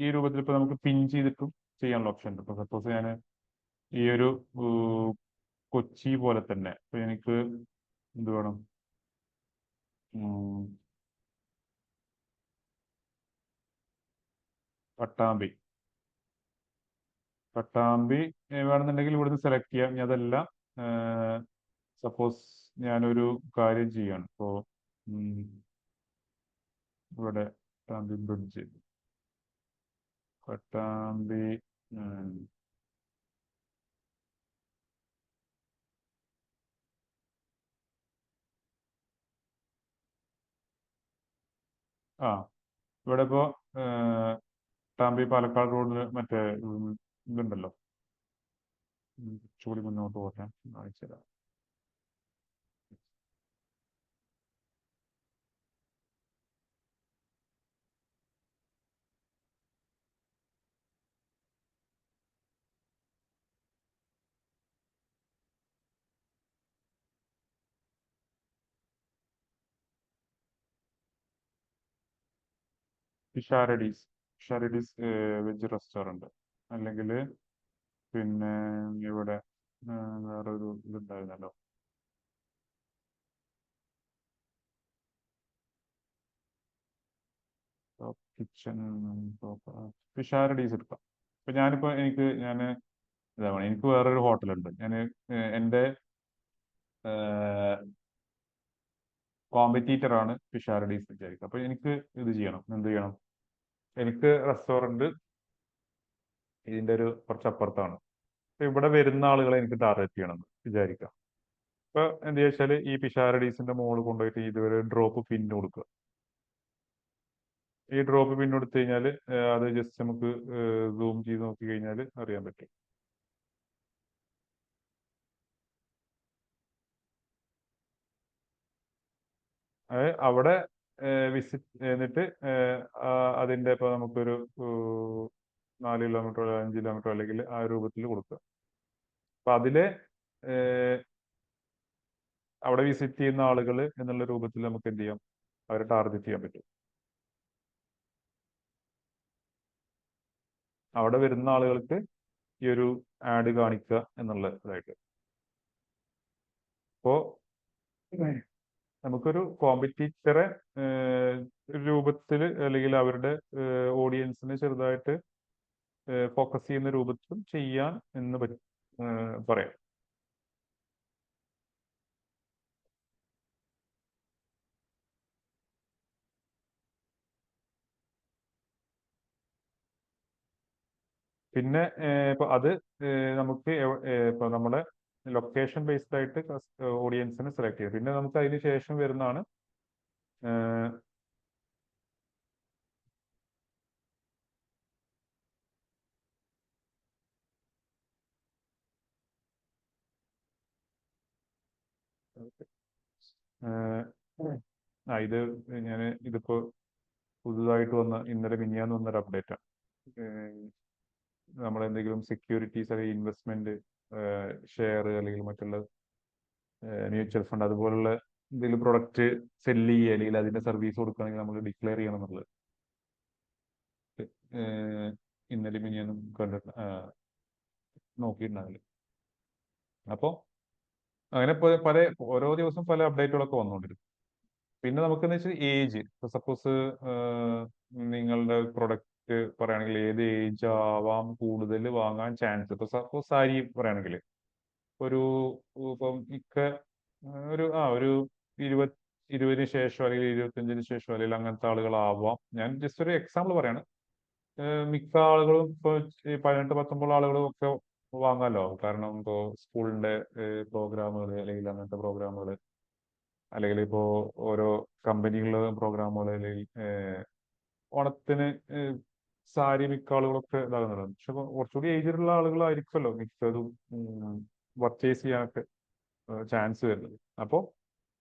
ഈ രൂപത്തിൽ ഇപ്പൊ നമുക്ക് പിൻ ചെയ്തിട്ടും ചെയ്യാനുള്ള ഓപ്ഷൻ ഉണ്ട്. ഇപ്പൊ സപ്പോസ് ഞാൻ ഈ ഒരു കൊച്ചി പോലെ തന്നെ ഇപ്പൊ എനിക്ക് എന്ത് വേണം, പട്ടാമ്പി വേണമെന്നുണ്ടെങ്കിൽ ഇവിടുന്ന് സെലക്ട് ചെയ്യാം. ഇനി അതല്ല, സപ്പോസ് ഞാനൊരു കാര്യം ചെയ്യാണ്, ഇപ്പോ ഇവിടെ പട്ടാമ്പി ബ്രിഡ്ജ്, പട്ടാമ്പി ഇവിടെ ഇപ്പോ പട്ടാമ്പി പാലക്കാട് റോഡിൽ മറ്റേ ഇതുണ്ടല്ലോ, ചൂടി മുന്നോട്ട് പോട്ടെ, കാണിച്ചുതരാം. ഷാരഡീസ് വെജ് റെസ്റ്റോറൻറ്റ്, അല്ലെങ്കിൽ പിന്നെ ഇവിടെ വേറൊരു ഇതുണ്ടായിരുന്നല്ലോ, കിച്ചൺ, ഷാരഡീസ് എടുക്കാം. ഇപ്പൊ ഞാനിപ്പോ ഞാൻ ഇതാണ്, എനിക്ക് വേറൊരു ഹോട്ടലുണ്ട്. ഞാൻ എൻ്റെ കോമ്പറ്റീറ്റർ ആണ് ഫിഷാരഡീസ് വിചാരിക്കുക. അപ്പൊ എനിക്ക് ഇത് ചെയ്യണം, എന്ത് ചെയ്യണം, എനിക്ക് റെസ്റ്റോറന്റ് ഇതിന്റെ ഒരു കുറച്ചപ്പുറത്താണ്. അപ്പൊ ഇവിടെ വരുന്ന ആളുകളെ എനിക്ക് ടാർഗറ്റ് ചെയ്യണം എന്ന് വിചാരിക്കാം. അപ്പൊ എന്ത് വെച്ചാൽ ഈ പിഷാരഡീസിന്റെ മോള് കൊണ്ടുപോയിട്ട് ഇതുവരെ ഡ്രോപ്പ് പിൻ കൊടുക്കുക. ഈ ഡ്രോപ്പ് പിൻ കൊടുത്തു കഴിഞ്ഞാൽ അത് ജസ്റ്റ് നമുക്ക് സൂം ചെയ്ത് നോക്കി കഴിഞ്ഞാൽ അറിയാൻ പറ്റും. അവിടെ വിസിറ്റ് എന്നിട്ട് അതിന്റെ ഇപ്പൊ നമുക്കൊരു 4 കിലോമീറ്റർ 5 കിലോമീറ്റർ അല്ലെങ്കിൽ ആ രൂപത്തിൽ കൊടുക്കുക. അപ്പൊ അതില് അവിടെ വിസിറ്റ് ചെയ്യുന്ന ആളുകൾ എന്നുള്ള രൂപത്തിൽ നമുക്ക് എന്ത് ചെയ്യാം, അവരെ ടാർഗറ്റ് ചെയ്യാൻ പറ്റും. അവിടെ വരുന്ന ആളുകൾക്ക് ഈ ഒരു ആഡ് കാണിക്കുക എന്നുള്ള ഇതായിട്ട്. അപ്പോ നമുക്കൊരു കോമ്പറ്റീറ്ററെ രൂപത്തിൽ അല്ലെങ്കിൽ അവരുടെ ഓഡിയൻസിനെ ചെറുതായിട്ട് ഫോക്കസ് ചെയ്യുന്ന രൂപത്തിലും ചെയ്യാൻ എന്ന് പറയാം. പിന്നെ ഇപ്പൊ അത് നമുക്ക് ഇപ്പൊ നമ്മുടെ ലൊക്കേഷൻ ബേസ്ഡ് ആയിട്ട് ഓഡിയൻസിനെ സെലക്ട് ചെയ്യും. പിന്നെ നമുക്ക് അതിന് ശേഷം വരുന്നതാണ് ഇത് ഞാൻ ഇതിപ്പോ പുതുതായിട്ട് വന്ന ഇന്നലെ മിനിഞ്ഞാന്ന് വന്നൊരു അപ്ഡേറ്റ് ആണ്. നമ്മൾ എന്തെങ്കിലും സെക്യൂരിറ്റീസ് അല്ലെങ്കിൽ ഇൻവെസ്റ്റ്മെന്റ് ഷെയർ അല്ലെങ്കിൽ മറ്റുള്ള മ്യൂച്വൽ ഫണ്ട് അതുപോലുള്ള എന്തെങ്കിലും പ്രൊഡക്റ്റ് സെല്ല് ചെയ്യുക അല്ലെങ്കിൽ അതിന്റെ സർവീസ് കൊടുക്കുകയാണെങ്കിൽ നമ്മൾ ഡിക്ലെയർ ചെയ്യണം എന്നുള്ളത് ഇന്നലെ മിനിഞ്ഞാന്നും കണ്ടിട്ട് നോക്കിയിട്ടുണ്ടാവില്ല. അപ്പോൾ അങ്ങനെ പല ഓരോ ദിവസം പല അപ്ഡേറ്റുകളൊക്കെ വന്നുകൊണ്ടിരിക്കും. പിന്നെ നമുക്കെന്ന് വെച്ചാൽ ഏജ്, ഇപ്പൊ സപ്പോസ് നിങ്ങളുടെ പ്രൊഡക്റ്റ് പറയുകയാണെങ്കിൽ ഏത് ഏജ് ആവാം കൂടുതൽ വാങ്ങാൻ ചാൻസ്. ഇപ്പൊ സപ്പോസ് സാരി പറയുകയാണെങ്കിൽ ഒരു ഇപ്പം ഒരു 20 ശേഷം അല്ലെങ്കിൽ 25 ശേഷം അല്ലെങ്കിൽ അങ്ങനത്തെ ആളുകളാവാം. ഞാൻ ജസ്റ്റ് ഒരു എക്സാമ്പിൾ പറയാണ്. മിക്ക ആളുകളും ഇപ്പൊ 18-19 ആളുകളും ഒക്കെ വാങ്ങാമല്ലോ. കാരണം ഇപ്പോ സ്കൂളിന്റെ പ്രോഗ്രാമുകൾ അല്ലെങ്കിൽ അങ്ങനത്തെ പ്രോഗ്രാമുകൾ അല്ലെങ്കിൽ ഇപ്പോ ഓരോ കമ്പനികളിലെ പ്രോഗ്രാമുകൾ അല്ലെങ്കിൽ ഓണത്തിന് സാരി മിക്ക ആളുകളൊക്കെ ഇതാകുന്നുണ്ട്. പക്ഷെ കുറച്ചുകൂടി ഏജിലുള്ള ആളുകളായിരിക്കുമല്ലോ മിക്കതും പർച്ചേസ് ചെയ്യാനൊക്കെ ചാൻസ് വരുന്നത്. അപ്പോൾ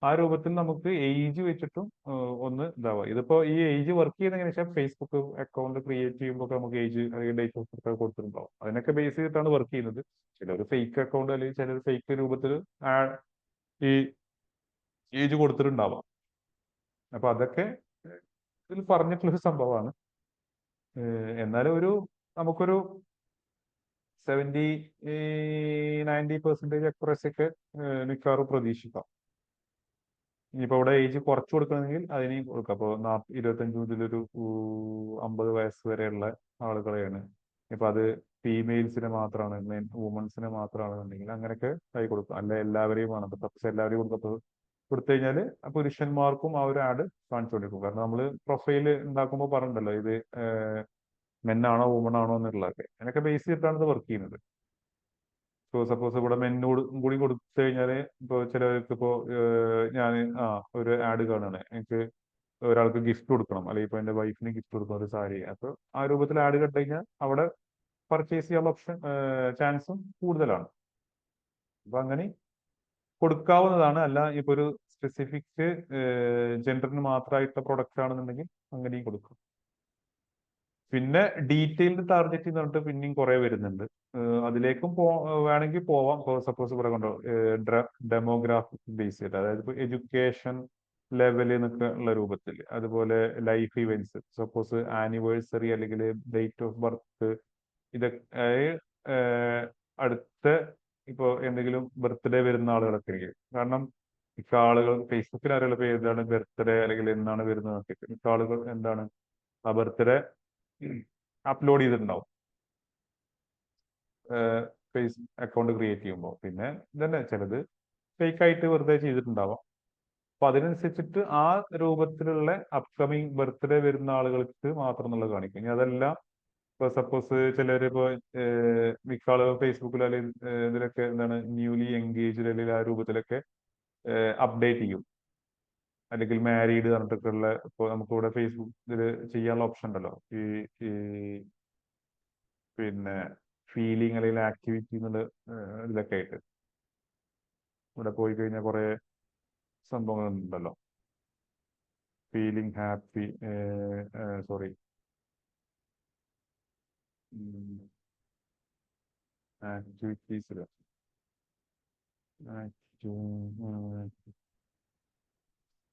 ആ രൂപത്തിൽ നമുക്ക് ഏജ് വെച്ചിട്ടും ഒന്ന് ഇതാവുക. ഇതിപ്പോ ഈ ഏജ് വർക്ക് ചെയ്യുന്ന എങ്ങനെ വെച്ചാൽ ഫേസ്ബുക്ക് അക്കൗണ്ട് ക്രിയേറ്റ് ചെയ്യുമ്പോൾ നമുക്ക് ഏജ് അല്ലെങ്കിൽ ഡേറ്റ് ഓഫ് ബർത്ത് കൊടുത്തിട്ടുണ്ടാവും. അതിനൊക്കെ ബേസ് ചെയ്തിട്ടാണ് വർക്ക് ചെയ്യുന്നത്. ചിലർ ഫേക്ക് അക്കൗണ്ട് അല്ലെങ്കിൽ ചിലർ ഫേക്ക് രൂപത്തിൽ ഈ ഏജ് കൊടുത്തിട്ടുണ്ടാവാം. അപ്പൊ അതൊക്കെ ഇതിൽ പറഞ്ഞിട്ടുള്ളൊരു സംഭവമാണ്. എന്നാലും നമുക്കൊരു 70-90% അക്യുറസി ഒക്കെ മിക്കവാറും പ്രതീക്ഷിക്കാം. ഇനിയിപ്പോ ഇവിടെ ഏജ് കുറച്ച് കൊടുക്കണമെങ്കിൽ അതിനെയും കൊടുക്കാം. അപ്പോൾ 25 മുതൽ ഒരു 50 വയസ്സ് വരെയുള്ള ആളുകളെയാണ്. ഇപ്പൊ അത് ഫീമെയിൽസിന് മാത്രമാണ്, വുമൻസിന് മാത്രമാണെന്നുണ്ടെങ്കിൽ അങ്ങനെയൊക്കെ കൈ കൊടുക്കാം. അല്ല എല്ലാവരെയും വേണം. സപ്പോസ് എല്ലാവരെയും കൊടുത്തു കഴിഞ്ഞാൽ പുരുഷന്മാർക്കും ആ ഒരു ആഡ് കാണിച്ചുകൊണ്ടിരിക്കും. കാരണം നമ്മൾ പ്രൊഫൈല് ഉണ്ടാക്കുമ്പോൾ പറഞ്ഞിട്ടുണ്ടല്ലോ ഇത് മെന്നാണോ വുമൺ ആണോ എന്നുള്ളതൊക്കെ. അതിനൊക്കെ ബേസ് ചെയ്തിട്ടാണ് ഇത് വർക്ക് ചെയ്യുന്നത്. സപ്പോസ് ഇവിടെ മെന്നോട് കൂടി കൊടുത്തു കഴിഞ്ഞാൽ ഇപ്പോൾ ചിലർക്ക് ഇപ്പോൾ ഞാൻ ഒരു ആഡ് കാണുകയാണ്, എനിക്ക് ഒരാൾക്ക് ഗിഫ്റ്റ് കൊടുക്കണം അല്ലെങ്കിൽ ഇപ്പോൾ എൻ്റെ വൈഫിന് ഗിഫ്റ്റ് കൊടുക്കണം ഒരു സാരി. അപ്പോൾ ആ രൂപത്തിൽ ആഡ് കണ്ടു കഴിഞ്ഞാൽ അവിടെ പർച്ചേസ് ചെയ്യാനുള്ള ചാൻസും കൂടുതലാണ്. അപ്പൊ അങ്ങനെ കൊടുക്കാവുന്നതാണ്. അല്ല ഇപ്പൊ ഒരു സ്പെസിഫിക് ജെൻഡറിന് മാത്രമായിട്ടുള്ള പ്രൊഡക്റ്റ് ആണെന്നുണ്ടെങ്കിൽ അങ്ങനെയും കൊടുക്കും. പിന്നെ ഡീറ്റെയിൽഡ് ടാർഗറ്റ് എന്ന് പറഞ്ഞിട്ട് പിന്നെയും കുറെ വരുന്നുണ്ട്. അതിലേക്കും വേണമെങ്കിൽ പോവാം. സപ്പോസ് ഇവിടെ കൊണ്ടോ ഡെമോഗ്രാഫിക് ബേസ് ചെയ്ത്, അതായത് ഇപ്പൊ എഡ്യൂക്കേഷൻ ലെവൽ എന്നൊക്കെ ഉള്ള രൂപത്തിൽ, അതുപോലെ ലൈഫ് ഇവന്റ്സ്, സപ്പോസ് ആനിവേഴ്സറി അല്ലെങ്കിൽ ഡേറ്റ് ഓഫ് ബർത്ത്, ഇതൊക്കെ അടുത്ത ഇപ്പോ എന്തെങ്കിലും ബർത്ത്ഡേ വരുന്ന ആളുകളൊക്കെ ഇരിക്കും. കാരണം മിക്ക ആളുകൾ ഫേസ്ബുക്കിൽ അറിയുള്ള ഏതാണ് ബർത്ത്ഡേ അല്ലെങ്കിൽ എന്നാണ് വരുന്നത്. മിക്ക ആളുകൾ എന്താണ് ആ ബർത്ത്ഡേ അപ്ലോഡ് ചെയ്തിട്ടുണ്ടാവും ഫേസ് അക്കൗണ്ട് ക്രിയേറ്റ് ചെയ്യുമ്പോൾ. പിന്നെ ഇതന്നെ ചിലത് ഫേക്ക് ആയിട്ട് വെറുതെ ചെയ്തിട്ടുണ്ടാവാം. അപ്പൊ അതിനനുസരിച്ചിട്ട് ആ രൂപത്തിലുള്ള അപ്കമിങ് ബർത്ത്ഡേ വരുന്ന ആളുകൾക്ക് മാത്രം എന്നുള്ളത് കാണിക്കും. ഇനി അതല്ല, ഇപ്പൊ സപ്പോസ് ചിലർ ഇപ്പൊ മിക്ക ആളുകൾ ഫേസ്ബുക്കിൽ അല്ലെങ്കിൽ ഇതിലൊക്കെ എന്താണ് ന്യൂലി എൻഗേജ്ഡ് അല്ലെങ്കിൽ ആ രൂപത്തിലൊക്കെ അപ്ഡേറ്റ് ചെയ്യും. അല്ലെങ്കിൽ മാരീഡ് പറഞ്ഞിട്ടൊക്കെ ഉള്ള, ഇപ്പോൾ നമുക്കിവിടെ ഫേസ്ബുക്ക് ഇതിൽ ചെയ്യാനുള്ള ഓപ്ഷൻ ഉണ്ടല്ലോ, ഈ ഈ പിന്നെ ഫീലിംഗ് അല്ലെങ്കിൽ ആക്ടിവിറ്റി എന്നുള്ള ഇതിലൊക്കെ ആയിട്ട് ഇവിടെ പോയി കഴിഞ്ഞാൽ കുറെ സംഭവങ്ങൾ ഉണ്ടല്ലോ. ഫീലിംഗ് ഹാപ്പി, സോറി, ആക്ടിവിറ്റീസിൽ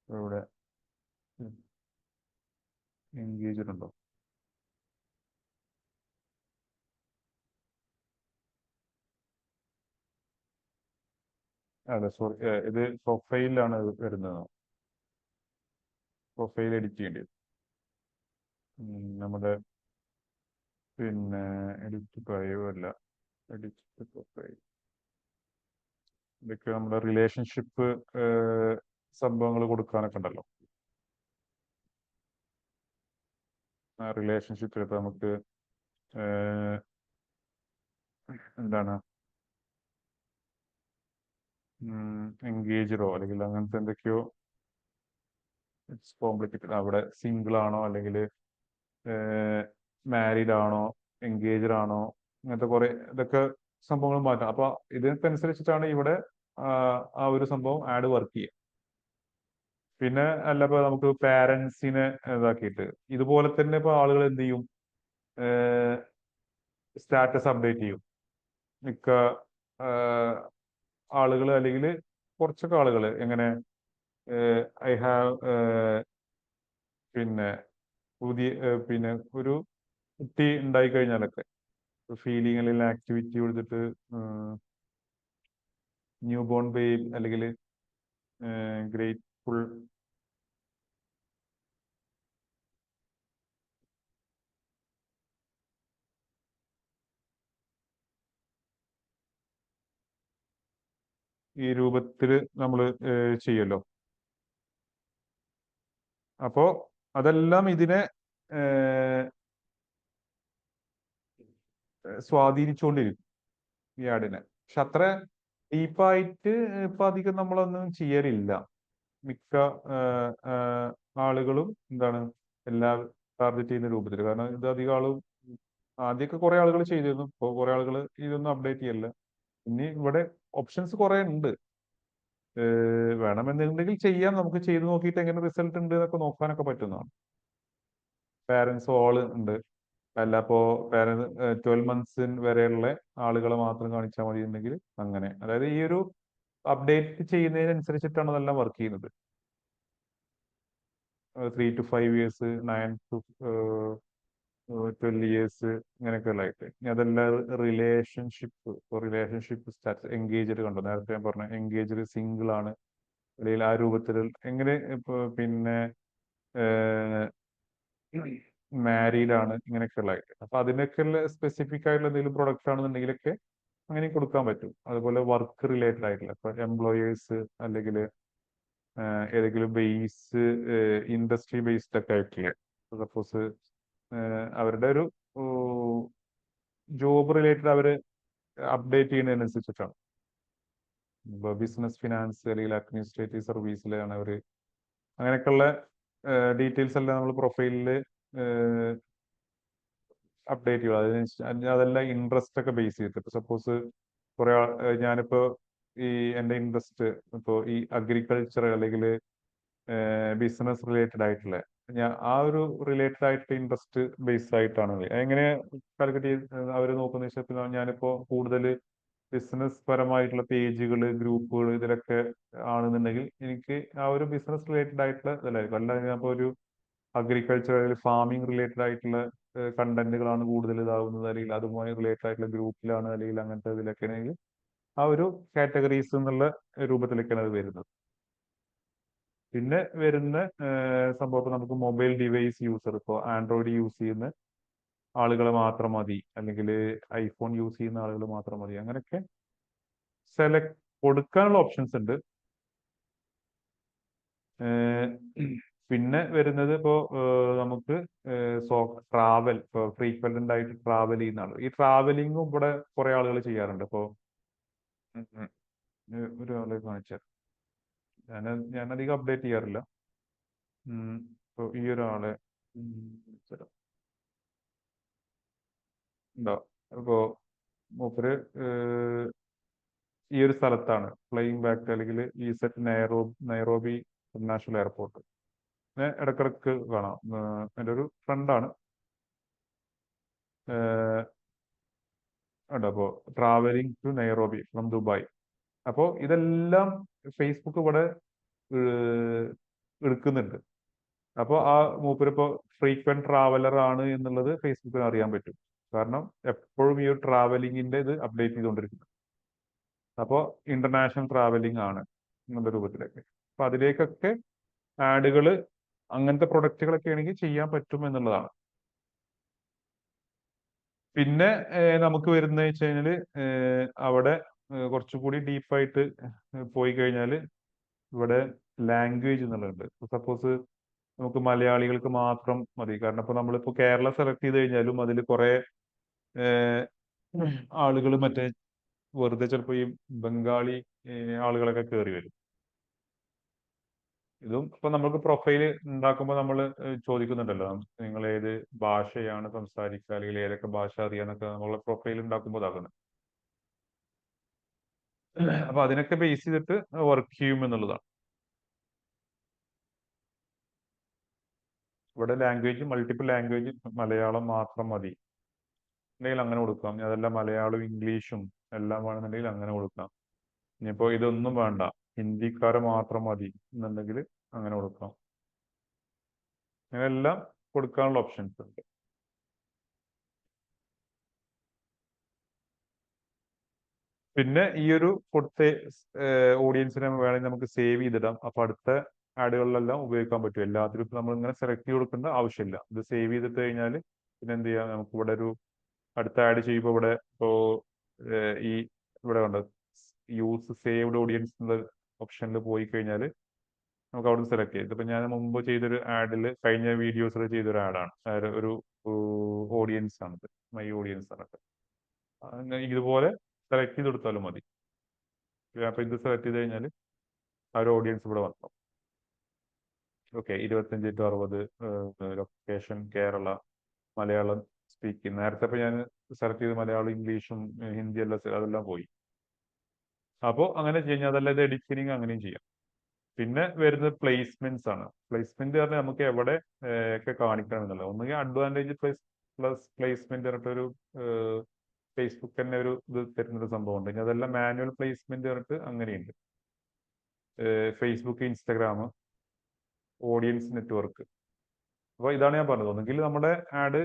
ഇവിടെ എൻഗേജ്ഡ് ഉണ്ടോ? അതെ, സോറി, ഇത് പ്രൊഫൈലിലാണ് വരുന്നത്. പ്രൊഫൈൽ എഡിറ്റ് ചെയ്യേണ്ടി വരും. നമ്മുടെ പിന്നെ എഡിറ്റ് ബയോ അല്ല, എഡിറ്റ് പ്രൊഫൈൽ. ഇതൊക്കെ നമ്മുടെ റിലേഷൻഷിപ്പ് സംഭവങ്ങൾ കൊടുക്കാനൊക്കെ ഉണ്ടല്ലോ. ആ റിലേഷൻഷിപ്പിൽ ഇപ്പൊ നമുക്ക് എന്താണ് എൻഗേജഡോ അല്ലെങ്കിൽ അങ്ങനത്തെ എന്തൊക്കെയോ ഇറ്റ്സ് കോംപ്ലിക്കേറ്റഡ്. അവിടെ സിംഗിൾ ആണോ അല്ലെങ്കിൽ മാരീഡ് ആണോ എൻഗേജ്ഡ് ആണോ, ഇങ്ങനത്തെ കുറെ ഇതൊക്കെ സംഭവങ്ങൾ മാറ്റാം. അപ്പൊ ഇതിനൊക്കെ അനുസരിച്ചിട്ടാണ് ഇവിടെ ആ ഒരു സംഭവം ആഡ് വർക്ക് ചെയ്യുക. പിന്നെ അല്ല, ഇപ്പൊ നമുക്ക് പാരന്റ്സിനെ ഇതാക്കിയിട്ട് ഇതുപോലെ തന്നെ ഇപ്പൊ ആളുകൾ എന്ത് ചെയ്യും, സ്റ്റാറ്റസ് അപ്ഡേറ്റ് ചെയ്യും. മിക്ക ആളുകൾ അല്ലെങ്കിൽ കുറച്ചൊക്കെ ആളുകൾ എങ്ങനെ ഐ ഹാവ് പിന്നെ പുതിയ പിന്നെ ഒരു കുട്ടി ഉണ്ടായി കഴിഞ്ഞാലൊക്കെ ഫീലിംഗ് അല്ലെങ്കിൽ ആക്ടിവിറ്റി കൊടുത്തിട്ട് ന്യൂ ബോൺ ബേബി അല്ലെങ്കിൽ ഗ്രേറ്റ്ഫുൾ ഈ രൂപത്തിൽ നമ്മൾ ചെയ്യുമല്ലോ. അപ്പോ അതെല്ലാം ഇതിനെ സ്വാധീനിച്ചുകൊണ്ടിരിക്കും ഈ ആഡിനെ. പക്ഷെ അത്ര ഡീപ്പായിട്ട് ഇപ്പൊ അധികം നമ്മളൊന്നും ചെയ്യലില്ല. മിക്ക ആളുകളും എന്താണ് എല്ലാം ടാർഗറ്റ് ചെയ്യുന്ന രൂപത്തിൽ. കാരണം ഇത് അധികം ആളും ആദ്യമൊക്കെ കുറെ ആളുകൾ ചെയ്തിരുന്നു, ഇപ്പോൾ കുറെ ആളുകൾ ഇതൊന്നും അപ്ഡേറ്റ് ചെയ്യല്ല. ഇനി ഇവിടെ ഓപ്ഷൻസ് കുറെ ഉണ്ട്. വേണമെന്നുണ്ടെങ്കിൽ ചെയ്യാം, നമുക്ക് ചെയ്ത് നോക്കിയിട്ട് എങ്ങനെ റിസൾട്ട് ഉണ്ട് എന്നൊക്കെ നോക്കാനൊക്കെ പറ്റുന്നതാണ്. പാരന്റ്സ് ഓൾ ഉണ്ട്. അല്ല, ഇപ്പോ പാരന്റ് 12 മന്ത്സ് വരെയുള്ള ആളുകളെ മാത്രം കാണിച്ചാൽ മതി എന്നുണ്ടെങ്കിൽ അങ്ങനെ. അതായത് ഈ ഒരു അപ്ഡേറ്റ് ചെയ്യുന്നതിനനുസരിച്ചിട്ടാണ് അതെല്ലാം വർക്ക് ചെയ്യുന്നത്. 3 to 5 ഇയേഴ്സ്, 9 to 12 ഇയേഴ്സ്, ഇങ്ങനെയൊക്കെ ഉള്ളതായിട്ട്. ഇനി അതല്ല റിലേഷൻഷിപ്പ് സ്റ്റാറ്റസ് എൻഗേജ്ഡ് കണ്ടോ, നേരത്തെ ഞാൻ പറഞ്ഞ എൻഗേജ്ഡ് സിംഗിൾ ആണ് അല്ലെങ്കിൽ ആ രൂപത്തിൽ എങ്ങനെ ഇപ്പൊ പിന്നെ മാരീഡ് ആണ്, ഇങ്ങനെയൊക്കെ ഉള്ളതായിട്ട്. അപ്പൊ അതിനൊക്കെയുള്ള സ്പെസിഫിക് ആയിട്ടുള്ള എന്തെങ്കിലും പ്രൊഡക്റ്റ് ആണെന്നുണ്ടെങ്കിലൊക്കെ അങ്ങനെ കൊടുക്കാൻ പറ്റും. അതുപോലെ വർക്ക് റിലേറ്റഡ് ആയിട്ടുള്ള ഇപ്പൊ എംപ്ലോയേഴ്സ് അല്ലെങ്കിൽ ഏതെങ്കിലും ബേസ് ഇൻഡസ്ട്രി ബേസ്ഡ് ഒക്കെ ആയിട്ടുള്ള, സപ്പോസ് അവരുടെ ഒരു ജോബ് റിലേറ്റഡ് അവർ അപ്ഡേറ്റ് ചെയ്യുന്നതിനനുസരിച്ചിട്ടാണ്. ഇപ്പോൾ ബിസിനസ്, ഫിനാൻസ് അല്ലെങ്കിൽ അഡ്മിനിസ്ട്രേറ്റീവ് സർവീസിലാണ് അവർ. അങ്ങനെയൊക്കെയുള്ള ഡീറ്റെയിൽസ് എല്ലാം നമ്മൾ പ്രൊഫൈലിൽ അപ്ഡേറ്റ് ചെയ്യുക. അതെല്ലാം ഇൻട്രസ്റ്റ് ഒക്കെ ബേസ് ചെയ്തിട്ട്. സപ്പോസ് കുറെ ഞാനിപ്പോ ഈ എൻ്റെ ഇൻട്രസ്റ്റ് ഇപ്പോൾ ഈ അഗ്രികൾച്ചർ അല്ലെങ്കിൽ ബിസിനസ് റിലേറ്റഡ് ആയിട്ടുള്ള, ഞാൻ ആ ഒരു റിലേറ്റഡ് ആയിട്ടുള്ള ഇൻട്രസ്റ്റ് ബേസ്ഡ് ആയിട്ടാണ് എങ്ങനെ കാൽക്കുലേറ്റ് ചെയ്ത് അവർ നോക്കുന്ന വെച്ചാൽ, ഞാനിപ്പോ കൂടുതൽ ബിസിനസ് പരമായിട്ടുള്ള പേജുകൾ, ഗ്രൂപ്പുകൾ ഇതിലൊക്കെ ആണെന്നുണ്ടെങ്കിൽ എനിക്ക് ആ ഒരു ബിസിനസ് റിലേറ്റഡ് ആയിട്ടുള്ള ഇതല്ലായിരിക്കും. അല്ല, ഞാൻ ഇപ്പോൾ ഒരു അഗ്രികൾച്ചർ അല്ലെങ്കിൽ ഫാമിംഗ് റിലേറ്റഡ് ആയിട്ടുള്ള കണ്ടന്റുകളാണ് കൂടുതൽ ഇതാവുന്നത്, അല്ലെങ്കിൽ അതുമായി റിലേറ്റഡ് ആയിട്ടുള്ള ഗ്രൂപ്പിലാണ് അല്ലെങ്കിൽ അങ്ങനത്തെ ഇതിലൊക്കെ ആണെങ്കിൽ ആ ഒരു കാറ്റഗറീസ് എന്നുള്ള രൂപത്തിലേക്കാണ് അത് വരുന്നത്. പിന്നെ വരുന്ന സംഭവത്തിൽ നമുക്ക് മൊബൈൽ ഡിവൈസ് യൂസർ, ഇപ്പോൾ ആൻഡ്രോയിഡ് യൂസ് ചെയ്യുന്ന ആളുകൾ മാത്രം മതി, അല്ലെങ്കിൽ ഐഫോൺ യൂസ് ചെയ്യുന്ന ആളുകൾ മാത്രം മതി, അങ്ങനെയൊക്കെ സെലക്ട് കൊടുക്കാനുള്ള ഓപ്ഷൻസ് ഉണ്ട്. പിന്നെ വരുന്നത് ഇപ്പോൾ നമുക്ക് ട്രാവൽ, ഇപ്പോൾ ഫ്രീക്വന്റ് ആയിട്ട് ട്രാവൽ ചെയ്യുന്ന ആൾ, ഈ ട്രാവലിങ്ങും ഇവിടെ കുറെ ആളുകൾ ചെയ്യാറുണ്ട്. ഇപ്പോൾ ഒരാളെ കാണിച്ചാൽ ഞാൻ അധികം അപ്ഡേറ്റ് ചെയ്യാറില്ല. ഇപ്പോൾ ഈ ഒരാളെ ഉണ്ടോ, ഇപ്പോൾ മൂപ്പര് ഈ ഒരു സ്ഥലത്താണ് ഫ്ലൈയിങ് ബാക്ക്, അല്ലെങ്കിൽ ഈ സെറ്റ് നൈറോബി ഇന്റർനാഷണൽ എയർപോർട്ട്. ഇടക്കിടക്ക് കാണാം. എൻ്റെ ഒരു ഫ്രണ്ടാണ്. ഉണ്ടോ, അപ്പോൾ travelling to Nairobi from Dubai. അപ്പോൾ ഇതെല്ലാം ഫേസ്ബുക്ക് ഇവിടെ എടുക്കുന്നുണ്ട്. അപ്പോൾ ആ മൂപ്പരിപ്പോൾ ഫ്രീക്വന്റ് ട്രാവലർ ആണ് എന്നുള്ളത് ഫേസ്ബുക്കിന് അറിയാൻ പറ്റും. കാരണം എപ്പോഴും ഈ ഒരു ട്രാവലിങ്ങിന്റെ ഇത് അപ്ഡേറ്റ് ചെയ്തുകൊണ്ടിരിക്കുന്നു. അപ്പോൾ ഇന്റർനാഷണൽ ട്രാവലിംഗ് ആണ് എന്നുള്ള രൂപത്തിലൊക്കെ. അപ്പൊ അതിലേക്കൊക്കെ ആഡുകൾ അങ്ങനത്തെ പ്രൊഡക്റ്റുകളൊക്കെ ആണെങ്കിൽ ചെയ്യാൻ പറ്റും എന്നുള്ളതാണ്. പിന്നെ നമുക്ക് വരുന്ന വെച്ച് കഴിഞ്ഞാൽ അവിടെ കുറച്ചുകൂടി ഡീപ്പായിട്ട് പോയി കഴിഞ്ഞാൽ ഇവിടെ ലാംഗ്വേജ് എന്നുള്ളതുണ്ട്. സപ്പോസ് നമുക്ക് മലയാളികൾക്ക് മാത്രം മതി. കാരണം ഇപ്പൊ നമ്മളിപ്പോ കേരള സെലക്ട് ചെയ്ത് കഴിഞ്ഞാലും അതിൽ കുറെ ആളുകൾ മറ്റേ വെറുതെ ചിലപ്പോൾ ഈ ബംഗാളി ആളുകളൊക്കെ കയറി വരും. ഇതും ഇപ്പൊ നമുക്ക് പ്രൊഫൈൽ ഉണ്ടാക്കുമ്പോൾ നമ്മൾ ചോദിക്കുന്നുണ്ടല്ലോ, നിങ്ങൾ ഏത് ഭാഷയാണ് സംസാരിക്കുക, അല്ലെങ്കിൽ ഏതൊക്കെ ഭാഷ അറിയാന്നൊക്കെ നമ്മളെ പ്രൊഫൈൽ ഉണ്ടാക്കുമ്പോൾ ഇതാക്കുന്നത്. അപ്പൊ അതിനൊക്കെ ബേസ് ചെയ്തിട്ട് വർക്ക് ചെയ്യും എന്നുള്ളതാണ്. ഇവിടെ ലാംഗ്വേജ് മൾട്ടിപ്പിൾ ലാംഗ്വേജ് മലയാളം മാത്രം മതി എന്നുണ്ടെങ്കിൽ അങ്ങനെ കൊടുക്കാം. അതെല്ലാം മലയാളവും ഇംഗ്ലീഷും എല്ലാം വേണമെന്നുണ്ടെങ്കിൽ അങ്ങനെ കൊടുക്കാം. ഇനിയിപ്പോ ഇതൊന്നും വേണ്ട, ഹിന്ദിക്കാരെ മാത്രം മതി എന്നുണ്ടെങ്കിൽ അങ്ങനെ കൊടുക്കാം. അങ്ങനെല്ലാം കൊടുക്കാനുള്ള ഓപ്ഷൻസ് ഉണ്ട്. പിന്നെ ഈ ഒരു കൊടുത്ത ഓഡിയൻസിനെ വേണമെങ്കിൽ നമുക്ക് സേവ് ചെയ്തിടാം. അപ്പൊ അടുത്ത ആഡുകളിലെല്ലാം ഉപയോഗിക്കാൻ പറ്റും. എല്ലാത്തിലും ഇപ്പൊ നമ്മൾ ഇങ്ങനെ സെലക്ട് ചെയ്ത് കൊടുക്കേണ്ട ആവശ്യമില്ല. ഇത് സേവ് ചെയ്തിട്ട് കഴിഞ്ഞാൽ പിന്നെ എന്ത് ചെയ്യാം, നമുക്ക് ഇവിടെ ഒരു അടുത്ത ആഡ് ചെയ്യുമ്പോൾ ഇവിടെ ഇപ്പോ ഈ ഇവിടെ ഉണ്ട് യൂസ് സേവ്ഡ് ഓഡിയൻസ് എന്നുള്ള ഓപ്ഷനിൽ പോയി കഴിഞ്ഞാൽ നമുക്ക് അവിടെ നിന്ന് സെലക്ട് ചെയ്യാം. ഇതിപ്പോ ഞാൻ മുമ്പ് ചെയ്തൊരു ആഡിൽ, കഴിഞ്ഞ വീഡിയോസിൽ ചെയ്തൊരു ആഡാണ്, ഒരു ഓഡിയൻസ് ആണ്, മൈ ഓഡിയൻസ് ആണ്. ഇതുപോലെ സെലക്ട് ചെയ്ത് കൊടുത്താലും മതി. അപ്പൊ ഇത് സെലക്ട് ചെയ്ത് കഴിഞ്ഞാൽ ആ ഒരു ഓഡിയൻസ് ഇവിടെ വന്നു. Okay, 25 to 60, location Kerala, Malayalam speaking. നേരത്തെ ഇപ്പൊ ഞാൻ സെലക്ട് ചെയ്ത് മലയാളം ഇംഗ്ലീഷും ഹിന്ദി എല്ലാം അതെല്ലാം പോയി. അപ്പോൾ അങ്ങനെ കഴിഞ്ഞാൽ അതല്ല, ഇത് എഡിറ്റിംഗ് അങ്ങനെയും ചെയ്യാം. പിന്നെ വരുന്നത് പ്ലേസ്മെന്റ്സ് ആണ്. പ്ലേസ്മെന്റ് പറഞ്ഞാൽ നമുക്ക് എവിടെ ഒക്കെ കാണിക്കണം എന്നുള്ളത്. ഒന്നുകിൽ അഡ്വാൻറ്റേജ് പ്ലസ് പ്ലേസ്മെന്റ് പറഞ്ഞിട്ടൊരു ഫേസ്ബുക്ക് തന്നെ ഒരു ഇത് തരുന്നൊരു സംഭവം ഉണ്ട്. അതെല്ലാം മാനുവൽ പ്ലേസ്മെന്റ് പറഞ്ഞിട്ട് അങ്ങനെയുണ്ട്. Facebook, Instagram, audience network. അപ്പോൾ ഇതാണ് ഞാൻ പറഞ്ഞത്. ഒന്നുകിൽ നമ്മുടെ ആഡ്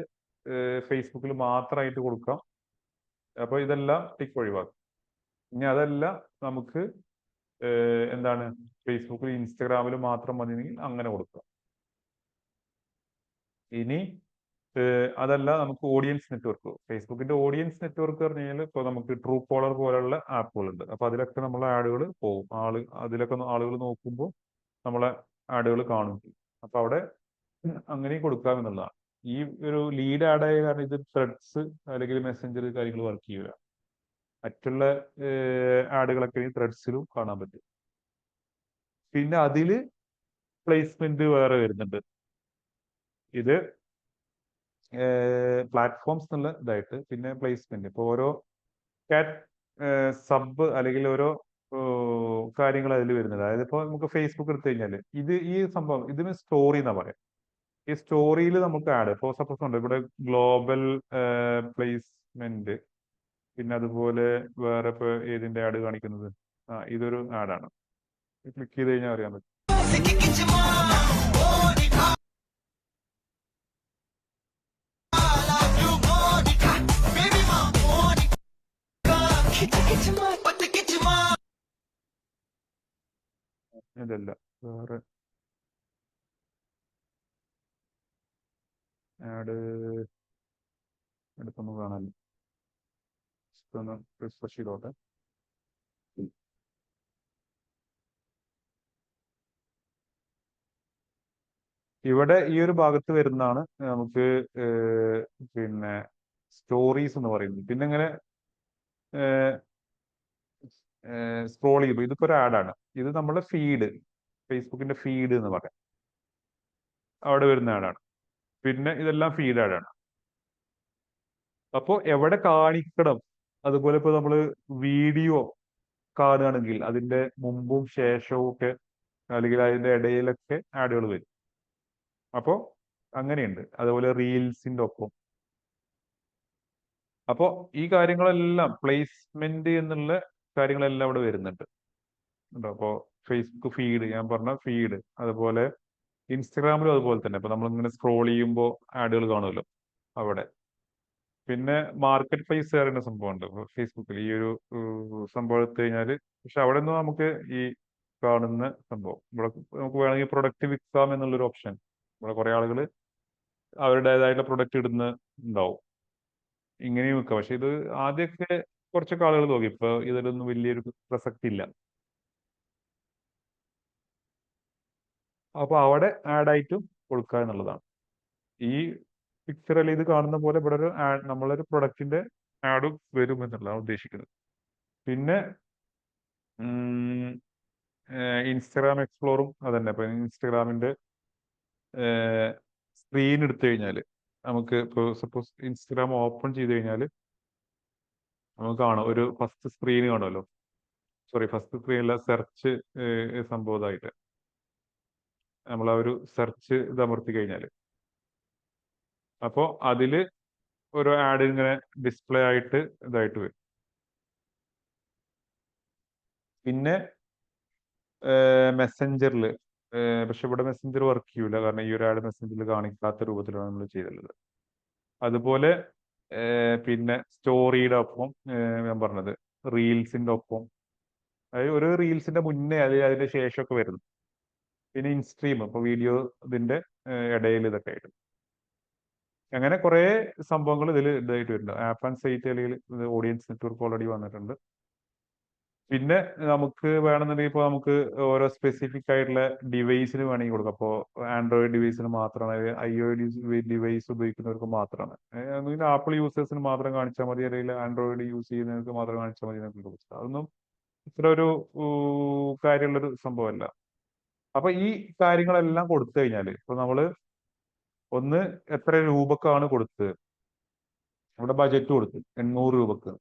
ഫേസ്ബുക്കിൽ മാത്രമായിട്ട് കൊടുക്കാം. അപ്പോൾ ഇതെല്ലാം ടിക്ക് ഒഴിവാക്കും. ഇനി അതല്ല, നമുക്ക് എന്താണ് ഫേസ്ബുക്കിൽ ഇൻസ്റ്റഗ്രാമിൽ മാത്രം മതിയെങ്കിൽ അങ്ങനെ കൊടുക്കാം. ഇനി അതല്ല, നമുക്ക് ഓഡിയൻസ് നെറ്റ്വർക്ക്, ഫേസ്ബുക്കിന്റെ ഓഡിയൻസ് നെറ്റ്വർക്ക് പറഞ്ഞു കഴിഞ്ഞാൽ ഇപ്പോൾ നമുക്ക് ട്രൂ കോളർ പോലുള്ള ആപ്പുകളുണ്ട്. അപ്പൊ അതിലൊക്കെ നമ്മളെ ആഡുകൾ പോകും. അതിലൊക്കെ ആളുകൾ നോക്കുമ്പോൾ നമ്മളെ ആഡുകൾ കാണും. അപ്പൊ അവിടെ അങ്ങനെയും കൊടുക്കാം എന്നുള്ളതാണ്. ഈ ഒരു ലീഡ് ആഡ് ആയ കാരണം ഇത് ത്രെഡ്സ് അല്ലെങ്കിൽ മെസ്സഞ്ചർ കാര്യങ്ങൾ വർക്ക് ചെയ്യൂല. മറ്റുള്ള ആഡുകളൊക്കെ ത്രെഡ്സിലും കാണാൻ പറ്റും. പിന്നെ അതില് പ്ലേസ്മെന്റ് വേറെ വരുന്നുണ്ട്. ഇത് പ്ലാറ്റ്ഫോംസ് എന്നുള്ള ഇതായിട്ട് പിന്നെ പ്ലേസ്മെന്റ്. ഇപ്പോൾ ഓരോ സബ് അല്ലെങ്കിൽ ഓരോ കാര്യങ്ങൾ അതിൽ വരുന്നത്. അതായത് ഇപ്പോൾ നമുക്ക് ഫേസ്ബുക്ക് എടുത്തു കഴിഞ്ഞാൽ ഈ സംഭവം ഇതിന് സ്റ്റോറി എന്നാ പറയാം. ഈ സ്റ്റോറിയിൽ നമുക്ക് ആഡ്, ഇപ്പോൾ സപ്പോസ് ഉണ്ട് ഇവിടെ ഗ്ലോബൽ പ്ലേസ്മെന്റ്, പിന്നെ അതുപോലെ വേറെ ഇപ്പൊ ഏതിന്റെ ആഡ് കാണിക്കുന്നത്, ഇതൊരു ആഡാണ്. ക്ലിക്ക് ചെയ്ത് കഴിഞ്ഞാൽ അറിയാൻ പറ്റും. ഇതല്ല, വേറെ ആഡ് എടുത്തൊന്നും കാണാനില്ല. ഒന്ന് റിഫ്രഷ് ചെയ്തോട്ടെ. ഇവിടെ ഈ ഒരു ഭാഗത്ത് വരുന്നതാണ് നമുക്ക് പിന്നെ സ്റ്റോറീസ് എന്ന് പറയുന്നത്. പിന്നെ ഇങ്ങനെ സ്ക്രോൾ ചെയ്യുമ്പോൾ ഇതിപ്പോ ഒരു ആഡാണ്. ഇത് നമ്മുടെ ഫീഡ്, ഫേസ്ബുക്കിന്റെ ഫീഡ് എന്ന് പറയാം, അവിടെ വരുന്ന ആഡാണ്. പിന്നെ ഇതെല്ലാം ഫീഡ് ആഡാണ്. അപ്പോൾ എവിടെ കാണിക്കണം, അതുപോലെ ഇപ്പൊ നമ്മള് വീഡിയോ കാണുകയാണെങ്കിൽ അതിന്റെ മുമ്പും ശേഷവും ഒക്കെ, അല്ലെങ്കിൽ അതിന്റെ ഇടയിലൊക്കെ ആഡുകൾ വരും. അപ്പോൾ അങ്ങനെയുണ്ട്. അതുപോലെ റീൽസിന്റെ ഒപ്പം. അപ്പോൾ ഈ കാര്യങ്ങളെല്ലാം പ്ലേസ്മെന്റ് എന്നുള്ള കാര്യങ്ങളെല്ലാം ഇവിടെ വരുന്നുണ്ട്. അപ്പോൾ ഫേസ്ബുക്ക് ഫീഡ്, ഞാൻ പറഞ്ഞ ഫീഡ്, അതുപോലെ ഇൻസ്റ്റഗ്രാമിലും അതുപോലെ തന്നെ. ഇപ്പൊ നമ്മളിങ്ങനെ സ്ക്രോൾ ചെയ്യുമ്പോൾ ആഡുകൾ കാണുമല്ലോ അവിടെ. പിന്നെ മാർക്കറ്റ് പ്ലേസ് പറയുന്ന സംഭവമുണ്ട് ഫേസ്ബുക്കിൽ. ഈ ഒരു സംഭവം എടുത്തു കഴിഞ്ഞാൽ, പക്ഷെ അവിടെ നിന്ന് നമുക്ക് ഈ കാണുന്ന സംഭവം ഇവിടെ നമുക്ക് വേണമെങ്കിൽ പ്രൊഡക്റ്റ് വിൽക്കാം എന്നുള്ളൊരു ഓപ്ഷൻ. ഇവിടെ കുറെ ആളുകൾ അവരുടേതായിട്ടുള്ള പ്രൊഡക്റ്റ് ഇടുന്ന ഉണ്ടാവും, ഇങ്ങനെയും വിൽക്കാം. പക്ഷെ ഇത് ആദ്യമൊക്കെ കുറച്ചൊക്കെ ആളുകൾ നോക്കി, ഇപ്പൊ ഇതിലൊന്നും വലിയൊരു പ്രസക്തി ഇല്ല. അപ്പൊ അവിടെ ആഡായിട്ടും കൊടുക്കുക എന്നുള്ളതാണ്. ഈ പിക്ചറിൽ ഇത് കാണുന്ന പോലെ ഇവിടെ ഒരു നമ്മളൊരു പ്രൊഡക്റ്റിന്റെ ആഡും വരും എന്നുള്ളതാണ് ഉദ്ദേശിക്കുന്നത്. പിന്നെ ഇൻസ്റ്റഗ്രാം എക്സ്പ്ലോറും അതന്നെ. ഇപ്പൊ ഇൻസ്റ്റഗ്രാമിന്റെ സ്ക്രീൻ എടുത്തു കഴിഞ്ഞാൽ നമുക്ക് ഇപ്പോൾ സപ്പോസ് ഇൻസ്റ്റഗ്രാം ഓപ്പൺ ചെയ്ത് കഴിഞ്ഞാൽ നമുക്ക് കാണാം ഒരു ഫസ്റ്റ് സ്ക്രീൻ കാണുമല്ലോ. സോറി, ഫസ്റ്റ് സ്ക്രീനിലെ സെർച്ച് സംഭവമായിട്ട് നമ്മൾ ആ ഒരു സെർച്ച് ഇത് അമർത്തി കഴിഞ്ഞാൽ, അപ്പോൾ അതില് ഒരു ആഡ് ഇങ്ങനെ ഡിസ്പ്ലേ ആയിട്ട് ഇതായിട്ട് വരും. പിന്നെ മെസ്സഞ്ചറിൽ, പക്ഷെ ഇവിടെ മെസ്സഞ്ചർ വർക്ക് ചെയ്യൂല, കാരണം ഈ ഒരു ആഡ് മെസ്സഞ്ചറിൽ കാണിക്കാത്ത രൂപത്തിലാണ് നമ്മൾ ചെയ്തിട്ടുള്ളത്. അതുപോലെ പിന്നെ സ്റ്റോറിയുടെ ഒപ്പം ഞാൻ പറഞ്ഞത് റീൽസിന്റെ ഒപ്പം, അതായത് ഒരു റീൽസിന്റെ മുന്നേ അല്ലെങ്കിൽ അതിന്റെ ശേഷമൊക്കെ വരുന്നു. പിന്നെ ഇൻസ്ട്രീം, ഇപ്പൊ വീഡിയോ ഇതിന്റെ ഇടയിൽ ഇതൊക്കെ ആയിട്ട് അങ്ങനെ കുറെ സംഭവങ്ങൾ ഇതിൽ ഇതായിട്ട് വരുന്നുണ്ട്. ആപ്പ് ആൻഡ് സൈറ്റ് അല്ലെങ്കിൽ ഓഡിയൻസ് നെറ്റ്വർക്ക് ഓൾറെഡി വന്നിട്ടുണ്ട്. പിന്നെ നമുക്ക് വേണമെന്നുണ്ടെങ്കിൽ ഇപ്പോൾ നമുക്ക് ഓരോ സ്പെസിഫിക് ആയിട്ടുള്ള ഡിവൈസിന് വേണമെങ്കിൽ കൊടുക്കാം. അപ്പോൾ ആൻഡ്രോയിഡ് ഡിവൈസിന് മാത്രമാണ്, iOS ഡിവൈസ് ഉപയോഗിക്കുന്നവർക്ക് മാത്രമാണ്, അല്ലെങ്കിൽ ആപ്പിൾ യൂസേഴ്സിന് മാത്രം കാണിച്ചാൽ മതി, അല്ലെങ്കിൽ ആൻഡ്രോയിഡ് യൂസ് ചെയ്യുന്നവർക്ക് മാത്രം കാണിച്ചാൽ മതി എന്നൊക്കെ ചോദിച്ചത്. അതൊന്നും ഇത്ര ഒരു കാര്യമുള്ളൊരു സംഭവമല്ല. അപ്പൊ ഈ കാര്യങ്ങളെല്ലാം കൊടുത്തു കഴിഞ്ഞാൽ, ഇപ്പൊ നമ്മള് ഒന്ന് എത്ര രൂപക്കാണ് കൊടുത്തത്, ഇവിടെ ബജറ്റ് കൊടുത്തു 800 രൂപക്ക്.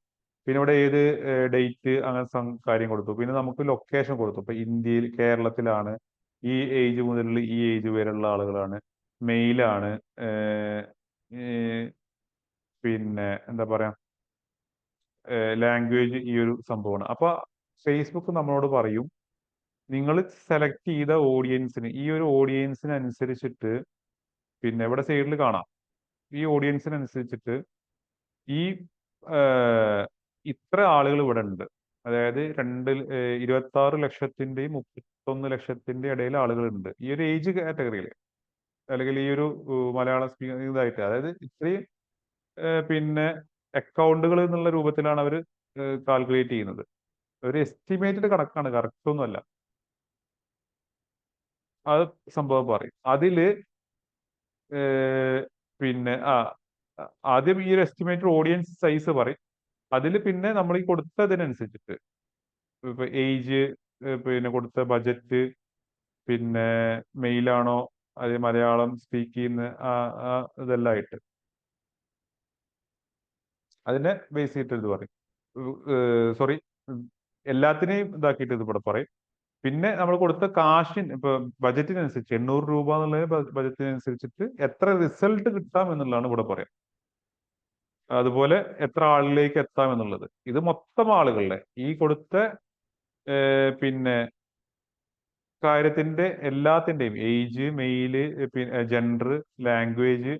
പിന്നെ ഇവിടെ ഏത് ഡേറ്റ് അങ്ങനെ കാര്യം കൊടുത്തു. പിന്നെ നമുക്ക് ലൊക്കേഷൻ കൊടുത്തു. ഇപ്പൊ ഇന്ത്യയിൽ, കേരളത്തിലാണ്, ഈ ഏജ് മുതലുള്ള ഈ ഏജ് വരെയുള്ള ആളുകളാണ്, മെയിലാണ്, പിന്നെ എന്താ പറയാ, ലാംഗ്വേജ് ഈ ഒരു സംഭവമാണ്. അപ്പൊ ഫേസ്ബുക്ക് നമ്മളോട് പറയും, നിങ്ങൾ സെലക്ട് ചെയ്ത ഓഡിയൻസിന്, ഈ ഒരു ഓഡിയൻസിനനുസരിച്ചിട്ട്, പിന്നെ ഇവിടെ സൈഡിൽ കാണാം, ഈ ഓഡിയൻസിനനുസരിച്ചിട്ട് ഈ ഇത്ര ആളുകൾ ഇവിടെ ഉണ്ട്. അതായത് 26 ലക്ഷത്തിന്റെയും 31 ലക്ഷത്തിന്റെ ഇടയിൽ ആളുകളുണ്ട് ഈ ഒരു ഏജ് കാറ്റഗറിയിൽ, അല്ലെങ്കിൽ ഈ ഒരു മലയാളം സ്പീക്കിംഗ് ഇതായിട്ട്. അതായത് ഇത്രയും പിന്നെ അക്കൗണ്ടുകൾ എന്നുള്ള രൂപത്തിലാണ് അവർ കാൽക്കുലേറ്റ് ചെയ്യുന്നത്. ഒരു എസ്റ്റിമേറ്റഡ് കണക്കാണ്, കറക്റ്റ് ഒന്നുമല്ല. അത് സംഭവം പറയും അതില്. പിന്നെ ആദ്യം ഈ ഒരു എസ്റ്റിമേറ്റഡ് ഓഡിയൻസ് സൈസ് പറയും. അതിൽ പിന്നെ നമ്മൾ ഈ കൊടുത്തതിനനുസരിച്ചിട്ട്, ഇപ്പൊ ഏജ്, പിന്നെ കൊടുത്ത ബജറ്റ്, പിന്നെ മെയിലാണോ അത് മലയാളം സ്പീക്ക് ചെയ്യുന്ന ഇതെല്ലാം ആയിട്ട് അതിനെ ബേസ് ചെയ്തിട്ട് ഇത് പറയും. സോറി, എല്ലാത്തിനെയും ഇതാക്കിയിട്ട് ഇത് ഇവിടെ പറയും. പിന്നെ നമ്മൾ കൊടുത്ത കാശിന്, ഇപ്പൊ ബജറ്റിനനുസരിച്ച് 800 രൂപ എന്നുള്ളത് ബജറ്റിനനുസരിച്ചിട്ട് എത്ര റിസൾട്ട് കിട്ടാം എന്നുള്ളതാണ് ഇവിടെ പറയാം. അതുപോലെ എത്ര ആളിലേക്ക് എത്താം എന്നുള്ളത്. ഇത് മൊത്തം ആളുകളുടെ ഈ കൊടുത്ത പിന്നെ കാര്യത്തിന്റെ എല്ലാത്തിന്റെയും ഏജ്, മെയില്, പിന്നെ ജെൻഡർ, ലാംഗ്വേജ്,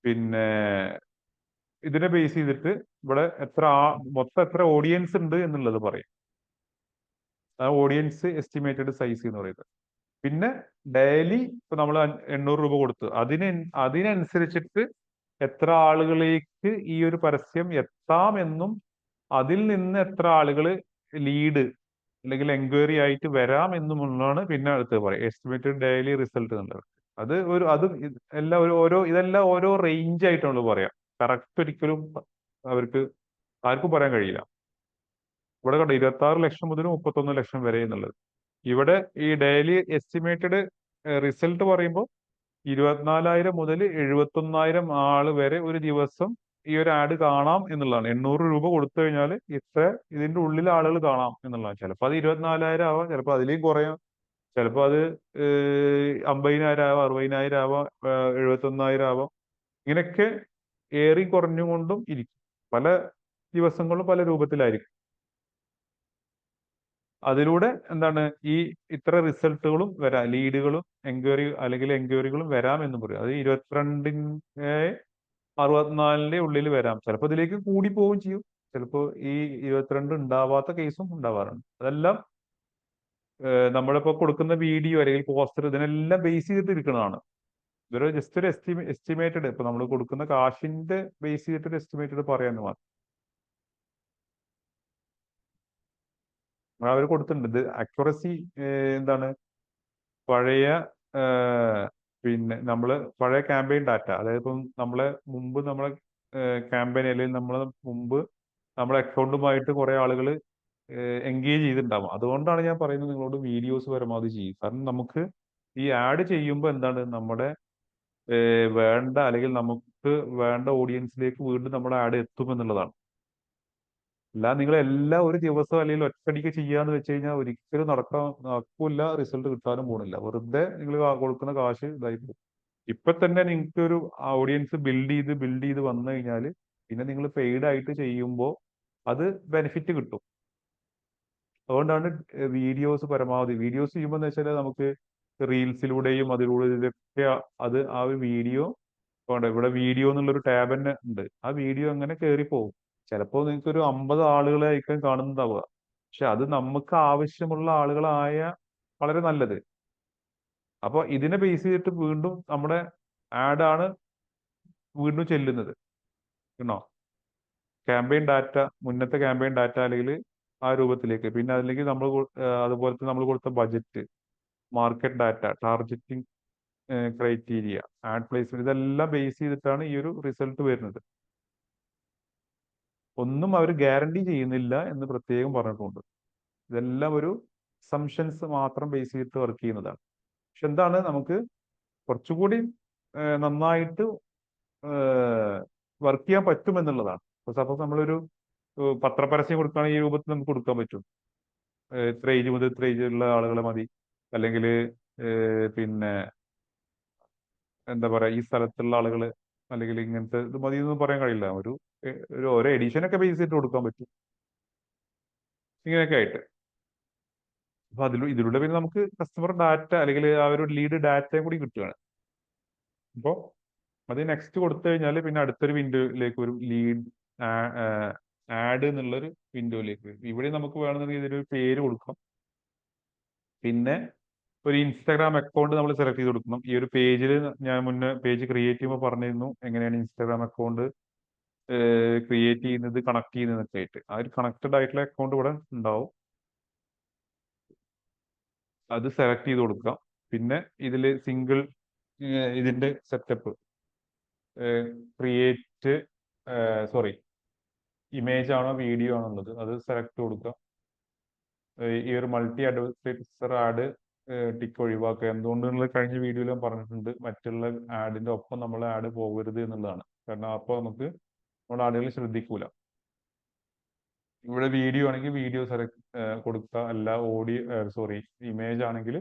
പിന്നെ ഇതിനെ ബേസ് ചെയ്തിട്ട് ഇവിടെ മൊത്തം എത്ര ഓഡിയൻസ് ഉണ്ട് എന്നുള്ളത് പറയും. ആ ഓഡിയൻസ് എസ്റ്റിമേറ്റഡ് സൈസ് എന്ന് പറയുന്നത്. പിന്നെ ഡെയിലി ഇപ്പൊ നമ്മൾ 800 രൂപ കൊടുത്തു, അതിനനുസരിച്ചിട്ട് എത്ര ആളുകളിലേക്ക് ഈ ഒരു പരസ്യം എത്താമെന്നും, അതിൽ നിന്ന് എത്ര ആളുകൾ ലീഡ് അല്ലെങ്കിൽ എൻക്വയറി ആയിട്ട് വരാം എന്നുമുള്ളതാണ് പിന്നെ അടുത്ത് പറയും എസ്റ്റിമേറ്റഡ് ഡെയിലി റിസൾട്ട് എന്നുള്ളത്. എല്ലാം ഇതെല്ലാം ഓരോ റേഞ്ച് ആയിട്ടാണ് പറയാം. കറക്റ്റ് ഒരിക്കലും അവർക്ക് ആർക്കും പറയാൻ കഴിയില്ല. ഇവിടെ കണ്ടോ 26 ലക്ഷം മുതൽ 31 ലക്ഷം വരെ എന്നുള്ളത്. ഇവിടെ ഈ ഡെയിലി എസ്റ്റിമേറ്റഡ് റിസൾട്ട് പറയുമ്പോൾ 24,000 മുതൽ 71,000 ആള് വരെ ഒരു ദിവസം ഈ ഒരു ആഡ് കാണാം എന്നുള്ളതാണ്. 800 രൂപ കൊടുത്തു കഴിഞ്ഞാൽ ഇതിന്റെ ഉള്ളിൽ ആളുകൾ കാണാം എന്നുള്ളതാണ്. ചിലപ്പോൾ അത് 24,000 ആവാം, ചിലപ്പോൾ അതിലേയും കുറയാം, ചിലപ്പോൾ അത് 50,000 ആവാം, 60,000 ആവാം, 71,000 ആവാം. ഇങ്ങനെയൊക്കെ ഏറി കുറഞ്ഞുകൊണ്ടും ഇരിക്കും. പല ദിവസങ്ങളും പല രൂപത്തിലായിരിക്കും. അതിലൂടെ എന്താണ് ഈ ഇത്ര റിസൾട്ടുകളും വരാം, ലീഡുകളും അല്ലെങ്കിൽ എൻക്വയറികളും വരാം എന്ന് പറയും. അത് 22 64 ഉള്ളിൽ വരാം. ചിലപ്പോൾ ഇതിലേക്ക് കൂടി പോവുകയും ചെയ്യും, ചിലപ്പോൾ ഈ 22 ഉണ്ടാവാത്ത കേസും ഉണ്ടാവാറുണ്ട്. അതെല്ലാം നമ്മളിപ്പോ കൊടുക്കുന്ന വീഡിയോ അല്ലെങ്കിൽ പോസ്റ്റർ ഇതിനെല്ലാം ബേസ് ചെയ്തിട്ട് ഇരിക്കുന്നതാണ്. ഇതൊരു ജസ്റ്റ് ഒരു എസ്റ്റിമേറ്റഡ്, ഇപ്പൊ നമ്മൾ കൊടുക്കുന്ന കാശിന്റെ ബേസ് ചെയ്തിട്ട് ഒരു എസ്റ്റിമേറ്റഡ് പറയാന്ന് മാത്രം. അവർ കൊടുത്തിട്ടുണ്ട്. ഇത് അക്യുറസി എന്താണ് പഴയ പിന്നെ പഴയ ക്യാമ്പയിൻ ഡാറ്റ, അതായത് ഇപ്പം നമ്മളെ ക്യാമ്പയിൻ അല്ലെങ്കിൽ നമ്മളെ അക്കൗണ്ടുമായിട്ട് കുറെ ആളുകൾ എൻഗേജ് ചെയ്തിട്ടുണ്ടാവും. അതുകൊണ്ടാണ് ഞാൻ പറയുന്നത് നിങ്ങളോട് വീഡിയോസ് പരമാവധി ചെയ്യും. കാരണം നമുക്ക് ഈ ആഡ് ചെയ്യുമ്പോൾ എന്താണ് നമ്മുടെ വേണ്ട അല്ലെങ്കിൽ നമുക്ക് വേണ്ട ഓഡിയൻസിലേക്ക് വീണ്ടും നമ്മുടെ ആഡ് എത്തും എന്നുള്ളതാണ്. നിങ്ങൾ എല്ലാം ഒരു ദിവസം അല്ലെങ്കിൽ ഒറ്റയടിക്ക് ചെയ്യാന്ന് വെച്ച് കഴിഞ്ഞാൽ ഒരിക്കലും നടക്കൂല, റിസൾട്ട് കിട്ടാനും പോണില്ല. വെറുതെ നിങ്ങൾ കൊടുക്കുന്ന കാശ് ഇതായി പോകും. ഇപ്പൊ തന്നെ നിങ്ങൾക്ക് ഒരു ഓഡിയൻസ് ബിൽഡ് ചെയ്ത് വന്നു കഴിഞ്ഞാൽ പിന്നെ നിങ്ങൾ പെയ്ഡ് ആയിട്ട് ചെയ്യുമ്പോൾ അത് ബെനിഫിറ്റ് കിട്ടും. അതുകൊണ്ടാണ് വീഡിയോസ് വീഡിയോസ് ചെയ്യുമ്പോൾ എന്ന് വെച്ചാൽ നമുക്ക് റീൽസിലൂടെയും അതിലൂടെ ഇതൊക്കെ ആ ഒരു വീഡിയോ ഇവിടെ വീഡിയോ എന്നുള്ളൊരു ടാബ് തന്നെ ഉണ്ട്. ആ വീഡിയോ അങ്ങനെ കയറി പോകും. ചിലപ്പോൾ നിങ്ങൾക്ക് ഒരു 50 ആളുകളെ ആയിരിക്കും കാണുന്നുണ്ടാവുക, പക്ഷെ അത് നമുക്ക് ആവശ്യമുള്ള ആളുകളായ വളരെ നല്ലത്. അപ്പൊ ഇതിനെ ബേസ് ചെയ്തിട്ട് വീണ്ടും നമ്മുടെ ആഡാണ് വീണ്ടും ചെല്ലുന്നത്. കേട്ടോ, ക്യാമ്പയിൻ ഡാറ്റ, മുന്നത്തെ ക്യാമ്പയിൻ ഡാറ്റ അല്ലെങ്കിൽ ആ രൂപത്തിലേക്ക്, പിന്നെ അതിലേക്ക് അതുപോലത്തെ നമ്മൾ കൊടുത്ത budget, market data, targeting criteria, add placement, ഇതെല്ലാം ബേസ് ചെയ്തിട്ടാണ് ഈ ഒരു റിസൾട്ട് വരുന്നത്. ഒന്നും അവർ ഗ്യാരണ്ടി ചെയ്യുന്നില്ല എന്ന് പ്രത്യേകം പറഞ്ഞിട്ടുണ്ട്. ഇതെല്ലാം ഒരു അസംഷൻസ് മാത്രം ബേസ് ചെയ്തിട്ട് വർക്ക് ചെയ്യുന്നതാണ്. പക്ഷെ എന്താണ് നമുക്ക് കുറച്ചുകൂടി നന്നായിട്ട് വർക്ക് ചെയ്യാൻ പറ്റും എന്നുള്ളതാണ്. സപ്പോസ് നമ്മളൊരു പത്രപരസ്യം കൊടുക്കുകയാണെങ്കിൽ ഈ രൂപത്തിൽ നമുക്ക് കൊടുക്കാൻ പറ്റും. ഇത്ര ഏജ് മുതൽ ഇത്ര ഏജ് ഉള്ള ആളുകളെ മതി, അല്ലെങ്കിൽ പിന്നെ എന്താ പറയാ ഈ സ്ഥലത്തുള്ള ആളുകൾ, അല്ലെങ്കിൽ ഇങ്ങനത്തെ ഇത് മതി എന്ന് പറയാൻ കഴിയില്ല. ഓരോ എഡിഷനൊക്കെ ബേസ് ചെയ്തിട്ട് കൊടുക്കാൻ പറ്റും, ഇങ്ങനെയൊക്കെ ആയിട്ട്. അപ്പൊ ഇതിലൂടെ പിന്നെ നമുക്ക് കസ്റ്റമർ ഡാറ്റ അല്ലെങ്കിൽ ആ ഒരു ലീഡ് ഡാറ്റയും കൂടി കിട്ടുകയാണ്. അപ്പോൾ അത് നെക്സ്റ്റ് കൊടുത്തു കഴിഞ്ഞാൽ പിന്നെ അടുത്തൊരു വിൻഡോയിലേക്ക് വരും, ലീഡ് ആഡ് എന്നുള്ളൊരു വിൻഡോയിലേക്ക് വരും. ഇവിടെ നമുക്ക് വേണമെന്നുണ്ടെങ്കിൽ ഇതിനൊരു പേര് കൊടുക്കാം. പിന്നെ ഒരു ഇൻസ്റ്റാഗ്രാം അക്കൗണ്ട് നമ്മൾ സെലക്ട് ചെയ്ത് കൊടുക്കണം. ഈ ഒരു പേജിൽ ഞാൻ മുന്നേ പേജ് ക്രിയേറ്റ് ചെയ്യുമ്പോൾ പറഞ്ഞിരുന്നു എങ്ങനെയാണ് ഇൻസ്റ്റാഗ്രാം അക്കൗണ്ട് ക്രിയേറ്റ് ചെയ്യുന്നത്, കണക്ട് ചെയ്യുന്നതൊക്കെ ആയിട്ട്. ആ ഒരു കണക്റ്റഡ് ആയിട്ടുള്ള അക്കൗണ്ട് ഇവിടെ ഉണ്ടാവും, അത് സെലക്ട് ചെയ്ത് കൊടുക്കാം. പിന്നെ ഇതിൽ ഇതിന്റെ സെറ്റപ്പ് ക്രിയേറ്റ് ഇമേജ് ആണോ വീഡിയോ ആണോ ഉള്ളത്, അത് സെലക്ട് കൊടുക്കാം. ഈ ഒരു മൾട്ടി അഡ്വർടൈസർ ആഡ് ടിക്ക് ഒഴിവാക്കുക. എന്തുകൊണ്ടുള്ള കഴിഞ്ഞ വീഡിയോയിൽ ഞാൻ പറഞ്ഞിട്ടുണ്ട്, മറ്റുള്ള ആഡിന്റെ ഒപ്പം നമ്മൾ ആഡ് പോകരുത് എന്നുള്ളതാണ്. കാരണം അപ്പോൾ നമുക്ക് നമ്മുടെ ആളുകൾ ശ്രദ്ധിക്കൂല. ഇവിടെ വീഡിയോ ആണെങ്കിൽ വീഡിയോ സെലക്ട് കൊടുക്കുക, അല്ല ഇമേജ് ആണെങ്കിൽ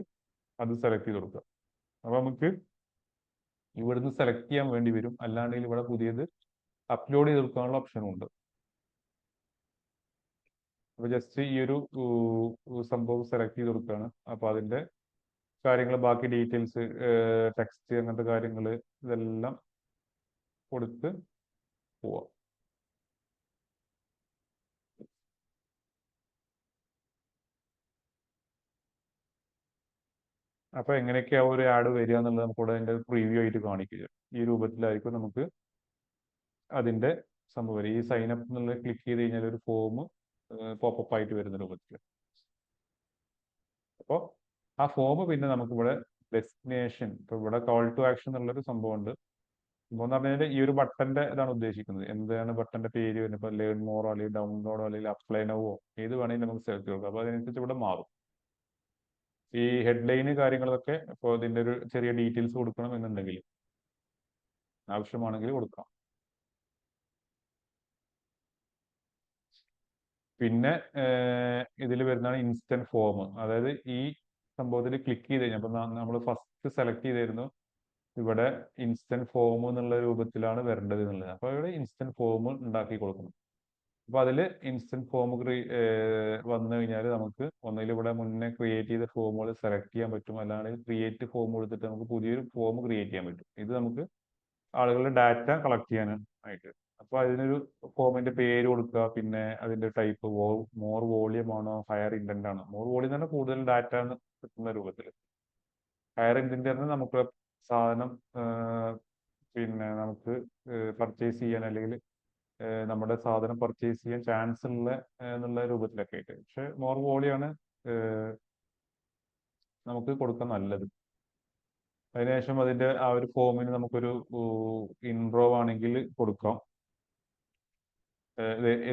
അത് സെലക്ട് ചെയ്ത് കൊടുക്കുക. അപ്പൊ നമുക്ക് ഇവിടുന്ന് സെലക്ട് ചെയ്യാൻ വേണ്ടി വരും, അല്ലാണ്ടെങ്കിൽ ഇവിടെ പുതിയത് അപ്ലോഡ് ചെയ്ത് കൊടുക്കാനുള്ള ഓപ്ഷനും ഉണ്ട്. അപ്പൊ ജസ്റ്റ് ഈ ഒരു സംഭവം സെലക്ട് ചെയ്ത് കൊടുക്കുകയാണ്. അപ്പൊ അതിന്റെ കാര്യങ്ങൾ, ബാക്കി ഡീറ്റെയിൽസ്, ടെക്സ്റ്റ്, അങ്ങനത്തെ കാര്യങ്ങൾ ഇതെല്ലാം കൊടുത്ത് പോവാം. അപ്പൊ എങ്ങനെയൊക്കെയാ ഒരു ആഡ് വരിക എന്നുള്ളത് നമുക്കിവിടെ അതിന്റെ പ്രീവ്യൂ ആയിട്ട് കാണിക്കുക. ഈ രൂപത്തിലായിരിക്കും നമുക്ക് അതിന്റെ സംഭവം. ഈ സൈൻ അപ്പ് എന്നുള്ളത് ക്ലിക്ക് ചെയ്ത് കഴിഞ്ഞാൽ ഒരു ഫോം പോപ്പപ്പ് ആയിട്ട് വരുന്ന രൂപത്തിൽ. അപ്പോൾ ആ ഫോം പിന്നെ നമുക്കിവിടെ ഡെസ്റ്റിനേഷൻ. ഇപ്പൊ ഇവിടെ കോൾ ടു ആക്ഷൻ എന്നുള്ളൊരു സംഭവം ഉണ്ട്. സംഭവം എന്ന് പറഞ്ഞാൽ ഈ ഒരു ബട്ടന്റെ ഇതാണ് ഉദ്ദേശിക്കുന്നത്. എന്താണ് ബട്ടന്റെ പേര് വരുന്നത്? ഇപ്പൊ ലേൺ മോറോ അല്ലെങ്കിൽ ഡൗൺലോഡോ അല്ലെങ്കിൽ അപ്ലൈ നവോ ഏത് വേണമെങ്കിലും നമുക്ക് സെലക്ട് കൊടുക്കാം. അപ്പൊ അതിനനുസരിച്ച് ഇവിടെ മാറും. ഈ ഹെഡ്ലൈന് കാര്യങ്ങളൊക്കെ ഇപ്പോൾ ഇതിന്റെ ഒരു ചെറിയ ഡീറ്റെയിൽസ് കൊടുക്കണം എന്നുണ്ടെങ്കിൽ ആവശ്യമാണെങ്കിൽ കൊടുക്കാം. പിന്നെ ഇതിൽ വരുന്നതാണ് ഇൻസ്റ്റന്റ് ഫോം. അതായത് ഈ സംഭവത്തിൽ ക്ലിക്ക് ചെയ്ത് കഴിഞ്ഞാൽ, അപ്പൊ നമ്മൾ ഫസ്റ്റ് സെലക്ട് ചെയ്തിരുന്നു ഇവിടെ ഇൻസ്റ്റന്റ് ഫോം എന്നുള്ള രൂപത്തിലാണ് വരേണ്ടത് എന്നുള്ളത്. അപ്പൊ ഇവിടെ ഇൻസ്റ്റന്റ് ഫോം ഉണ്ടാക്കി കൊടുക്കണം. അപ്പൊ അതിൽ ഇൻസ്റ്റന്റ് ഫോം വന്നു കഴിഞ്ഞാൽ നമുക്ക് ഒന്നുകിൽ ഇവിടെ മുന്നേ ക്രിയേറ്റ് ചെയ്ത ഫോമുകൾ സെലക്ട് ചെയ്യാൻ പറ്റും, അല്ലാണ്ട് ക്രിയേറ്റ് ഫോം കൊടുത്തിട്ട് നമുക്ക് പുതിയൊരു ഫോം ക്രിയേറ്റ് ചെയ്യാൻ പറ്റും. ഇത് നമുക്ക് ആളുകളുടെ ഡാറ്റ കളക്ട് ചെയ്യാനായിട്ട്. അപ്പൊ അതിനൊരു ഫോമിന്റെ പേര് കൊടുക്കുക, പിന്നെ അതിന്റെ ടൈപ്പ് മോർ വോളിയം ആണോ ഹയർ ഇന്റന്റ് ആണോ. മോർ വോളിയം എന്ന് പറഞ്ഞാൽ കൂടുതൽ ഡാറ്റ കിട്ടുന്ന രൂപത്തിൽ. ഹയർ ഇന്റന്റ് പറഞ്ഞാൽ നമുക്ക് സാധനം പിന്നെ നമുക്ക് പർച്ചേസ് ചെയ്യാൻ അല്ലെങ്കിൽ നമ്മുടെ സാധനം പർച്ചേസ് ചെയ്യാൻ ചാൻസ് ഉള്ള എന്നുള്ള രൂപത്തിലൊക്കെ ആയിട്ട്. പക്ഷെ മോർ വോളിയാണ് നമുക്ക് കൊടുക്കാൻ നല്ലത്. അതിനുശേഷം അതിന്റെ ആ ഒരു ഫോമിന് നമുക്കൊരു ഇൻട്രോ ആണെങ്കിൽ കൊടുക്കാം.